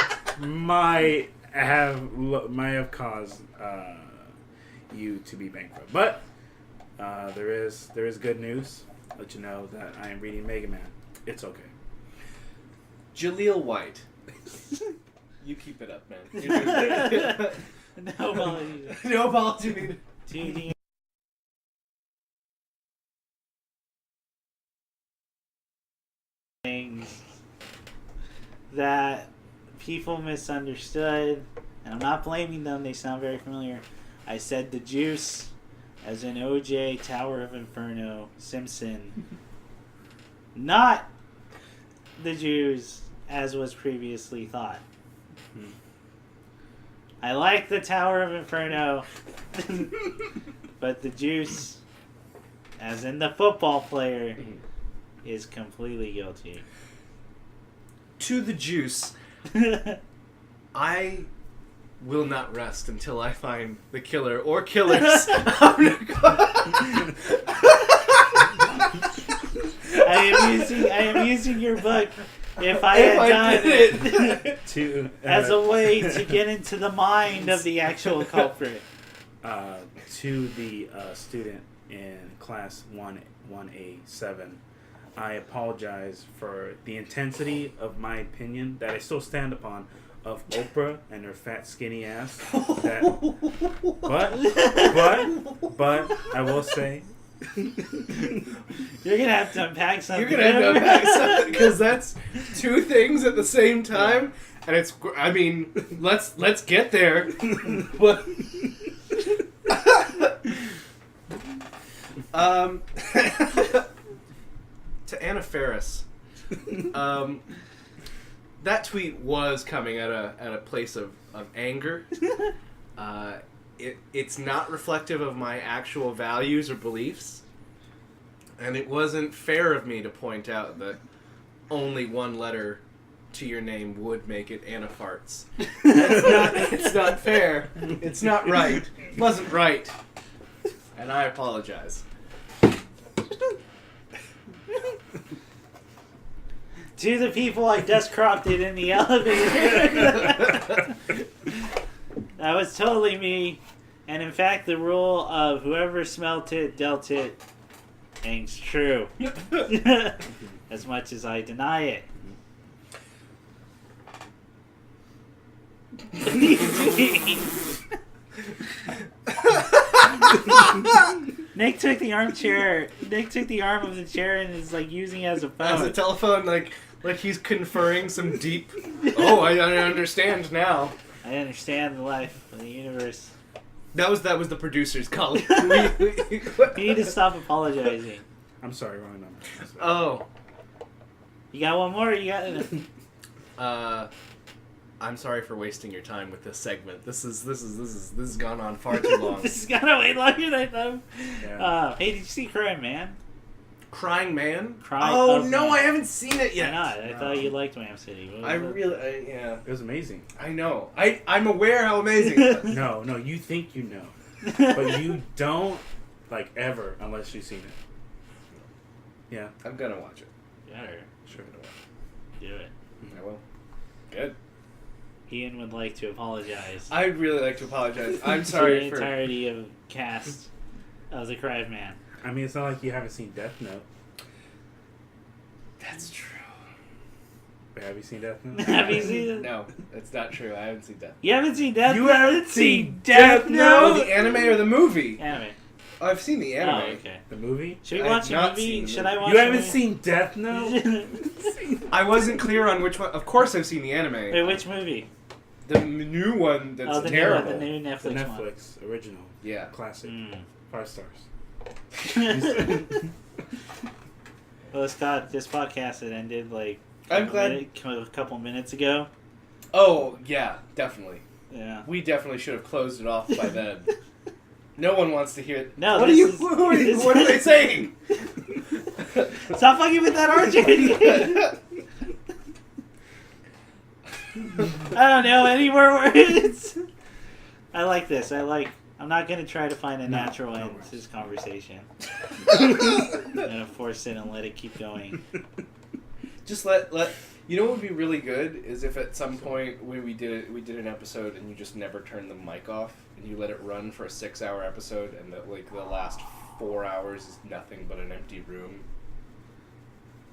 might have caused you to be bankrupt. But there is good news. I'll let you know that I am reading Mega Man. It's okay. Jaleel White. You keep it up, man. You're doing great. No apologies. No apology. To the things that people misunderstood, and I'm not blaming them, they sound very familiar. I said the juice as in OJ, Tower of Inferno, Simpson. Not the Jews as was previously thought. I like the Tower of Inferno, but the juice, as in the football player, is completely guilty. To the juice, I will not rest until I find the killer or killers. I am using your book. If I had done it as a way to get into the mind of the actual culprit. To the student in class 1A7, I apologize for the intensity of my opinion that I still stand upon of Oprah and her fat skinny ass. But I will say, you're gonna have to unpack something. You're gonna have to unpack something because that's two things at the same time, and it's. I mean, let's get there. But to Anna Faris, that tweet was coming at a place of anger. It's not reflective of my actual values or beliefs. And it wasn't fair of me to point out that only one letter to your name would make it Anna Farts. It's not fair. It's not right. It wasn't right. And I apologize. To the people I just cropped it in the elevator. That was totally me. And in fact, the rule of whoever smelt it, dealt it, hangs true. As much as I deny it. Nick took the armchair. Nick took the arm of the chair and is like using it as a phone. As a telephone, like he's conferring some deep. Oh, I understand now. I understand the life of the universe. That was the producer's call. You need to stop apologizing. I'm sorry, wrong number. Oh. You got one more? You got. I'm sorry for wasting your time with this segment. This has gone on far too long. This has gone way longer than I thought. Yeah. Hey, did you see Crying Man? Crying Man? Oh no, Man. I haven't seen it yet. Why not? I thought you liked Wham City. Yeah. It was amazing. I know. I'm aware how amazing it was. No, you think you know, but you don't ever unless you've seen it. Yeah, I'm gonna watch it. Yeah, sure. do it. I will. Good. Ian would like to apologize. I'd really like to apologize. I'm to sorry the for entirety of cast of the Crying Man. I mean, it's not like you haven't seen Death Note. That's true. But have you seen Death Note? Have you seen it? No, that's not true. I haven't seen Death Note. You haven't seen Death Note? You haven't seen Death Death Oh, Note? the anime or the movie? Anime. Oh, I've seen the anime. Oh, okay. The movie? Should we I watch have a not movie? seen the Should movie. I watch You a haven't movie? seen Death Note? I wasn't clear on which one. Of course, I've seen the anime. Wait, which movie? The new one that's the terrible. new Netflix, The one. Netflix original. Yeah. Classic. Mm. 5 stars. Well, Scott, this podcast had ended I'm glad. a couple minutes ago. Oh yeah, definitely. Yeah. We definitely should have closed it off by then. No one wants to hear it. No, what are they saying? Stop fucking with that RJ. I don't know any more words. I like this. I'm not gonna try to find a natural end to this conversation. I'm gonna force it and let it keep going. Just let. You know what would be really good is if at some point when we did an episode and you just never turned the mic off and you let it run for a 6-hour episode and that like the last 4 hours is nothing but an empty room,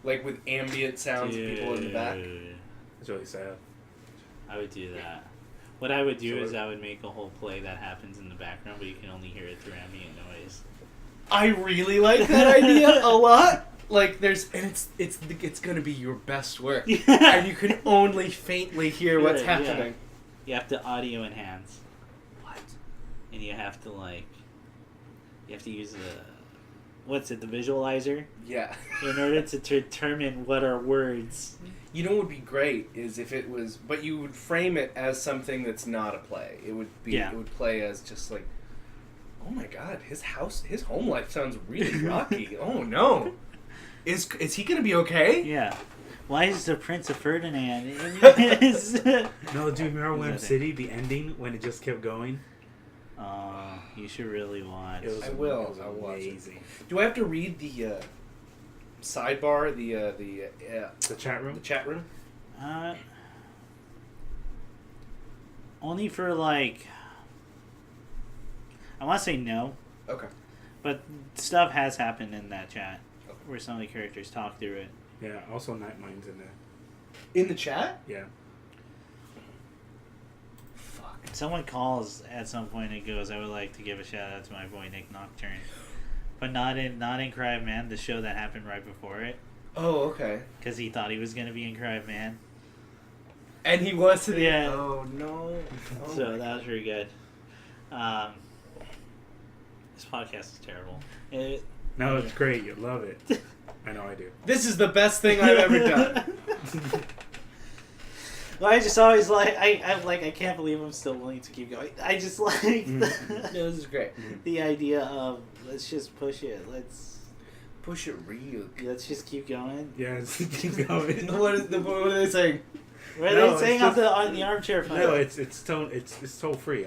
like with ambient sounds of people in the back. It's really sad. I would do that. What I would do is I would make a whole play that happens in the background, but you can only hear it through ambient noise. I really like that idea a lot. Like it's gonna be your best work, and you can only faintly hear what's happening. You have to audio enhance. What? And you have to use the visualizer? Yeah. In order to determine what are words. You know what would be great is if it was, but you would frame it as something that's not a play. It would be, It would play as just like, oh my god, his home life sounds really rocky. Oh no. Is he gonna be okay? Yeah. Why is the Prince of Ferdinand in his... No, do you remember Wim City, the ending, when it just kept going? Oh, you should really watch. I will. I'll watch it. Do I have to read the sidebar, the chat room? The chat room? Only for I want to say no. Okay. But stuff has happened in that chat where some of the characters talk through it. Yeah, also Nightmine's in there. In the chat? Yeah. Fuck. Someone calls at some point and goes, I would like to give a shout out to my boy Nick Nocturne. But not in Cry of Man, the show that happened right before it. Oh, okay. Because he thought he was going to be in Cry of Man. And he was to Yeah. Oh, no. Oh, so that was pretty good. This podcast is terrible. No, it's great. You love it. I know I do. This is the best thing I've ever done. Well, I just always I can't believe I'm still willing to keep going. I just like No, this is great. the idea of let's just push it. Push it real. Let's just keep going. Yeah, keep going. What are they saying? What are they saying on the armchair fight? No, it's toll free.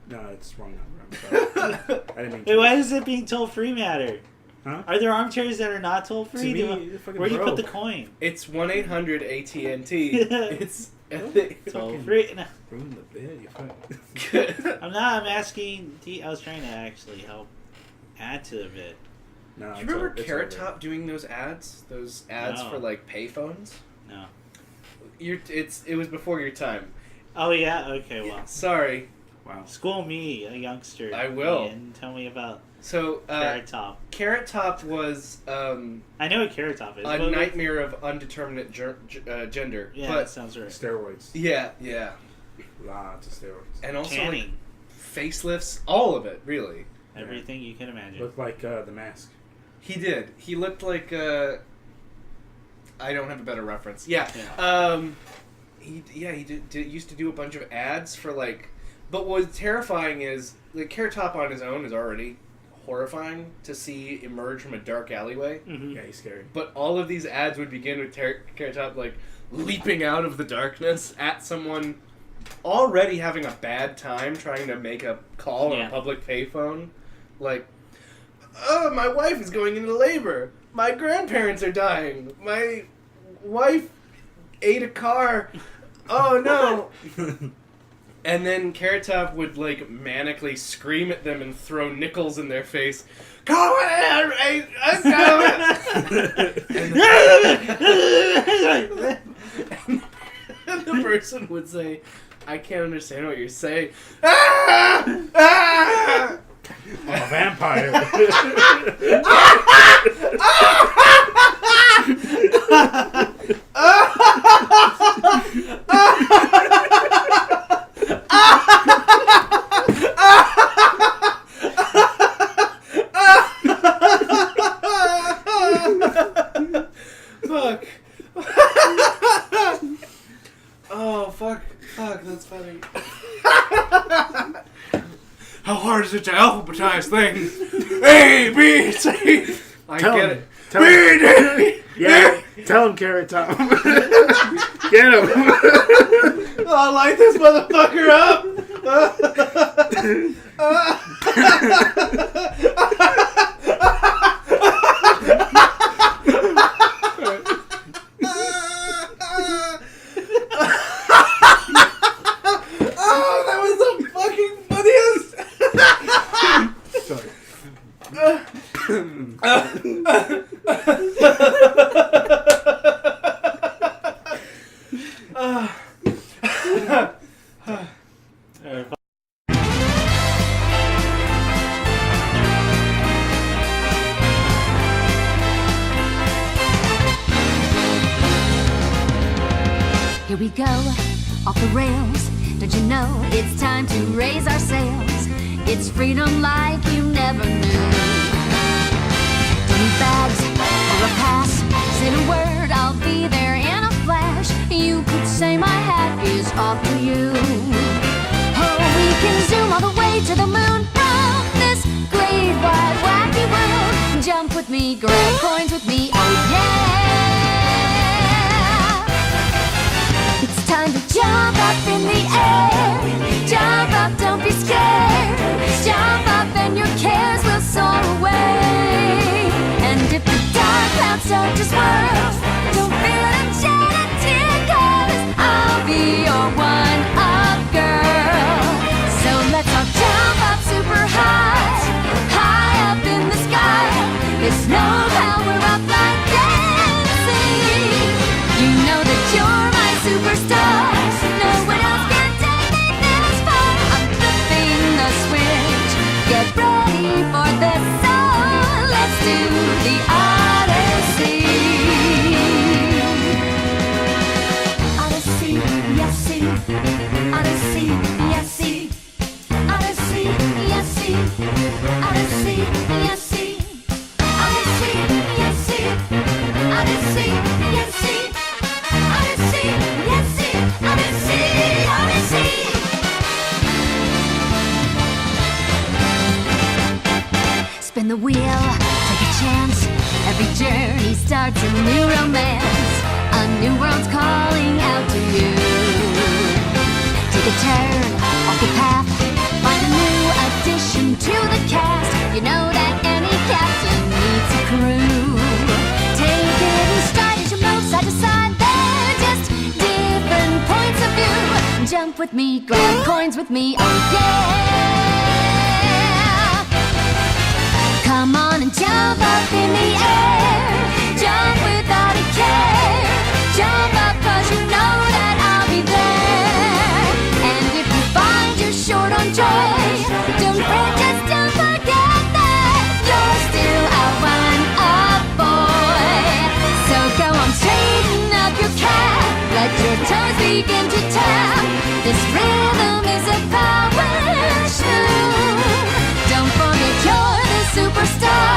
No, it's wrong number. I'm sorry. I didn't mean to. Wait, why does it being toll free matter? Huh? Are there armchairs that are not toll free? Where do you put the coin? It's 1-800-AT&T. It's toll free. No. Ruin the bit. You fucking. I'm not. I'm asking. I was trying to actually help add to the bit. No, do you remember Carrot Top doing those ads? Those ads No. for like payphones? No. It was before your time. Oh yeah. Okay. Well. Sorry. Wow. School me, a youngster. I will. And tell me about So Carrot Top. Carrot Top was I know what Carrot Top is. a nightmare of undeterminate gender. Yeah, but that sounds right. Steroids. Yeah. Lots of steroids. And also Tanning. facelifts, all of it, really. Everything you can imagine. Looked like The Mask. He did. He looked like I don't have a better reference. Yeah. He used to do a bunch of ads for like. But what's terrifying is like Carrot Top on his own is already horrifying to see emerge from a dark alleyway. Mm-hmm. Yeah, he's scary. But all of these ads would begin with Carrot Top like leaping out of the darkness at someone already having a bad time trying to make a call on a public payphone. Like, oh, my wife is going into labor. My grandparents are dying. My wife ate a car. Oh no. And then Carrot Top would like manically scream at them and throw nickels in their face. Go ahead, I'm coming. And the person would say, "I can't understand what you're saying." Ah! Ah! I'm a vampire. Fuck. Oh, fuck, that's funny. such an alphabetized thing. A, B, C. I Tell get him. it. Tell him. Yeah, tell him, Carrot Top. Get him. I'll light this motherfucker Oh, that was the fucking funniest. Sorry. Here we go, off the rails. Don't you know it's time to raise our sails? It's freedom like you never knew. Don't need bags or a pass. Say the word, I'll be there in a flash. You could say my hat is off to you. Oh, we can zoom all the way to the moon from this great wide wacky world. Jump with me, grab coins with me, oh yeah. It's time to jump up in the air. Jump up, don't be scared. Jump up and your cares will soar away. And if the dark clouds start to swirl, don't feel them shed a tear, 'cause I'll be your one-up girl. So let's all jump up super high, high up in the sky. It's no power up like dancing. You know that you're my superstar. No one else can take me this far. I'm flipping the switch. Get ready for this. So let's do the Odyssey. Odyssey, yes, see. Odyssey, yes, see. Odyssey, yes, see. Odyssey, yes, see. Odyssey, yes, see. Odyssey, yes, see. Odyssey, yes, see. Odyssey, Odyssey. Spin the wheel, take a chance. Every journey starts a new romance. A new world's calling out to you. Take a turn off the path. Find a new addition to the cast. You know that any captain needs a crew. Take it in stride as you move side to side. They're just different points of view. Jump with me, grab coins with me, oh yeah. Come on and jump up in the air. Jump without a care. Jump up 'cause you know that I'll be there. And if you find you're short on joy, don't fret, just don't forget that you're still a one-up boy. So go on, straighten up your cap. Let your toes begin to tap. This rhythm is a power shoe. Don't forget you're the superstar.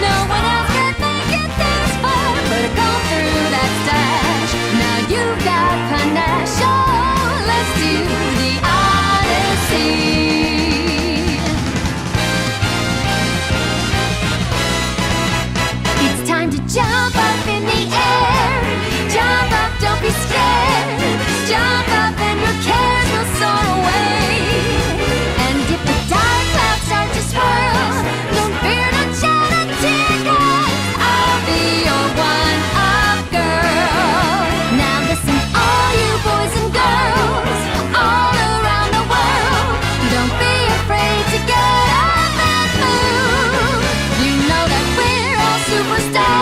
No one else can make it this far. Better go through that stash. Now you've got panache. Oh, let's do the Odyssey. It's time to jump up in the air. Jump up, don't be scared. Jump up and your cares will soar away. And if the dark clouds start to swirl, don't fear, don't shed a tear, 'cause I'll be your one-up girl. Now listen, all you boys and girls all around the world, don't be afraid to get up and move. You know that we're all superstars.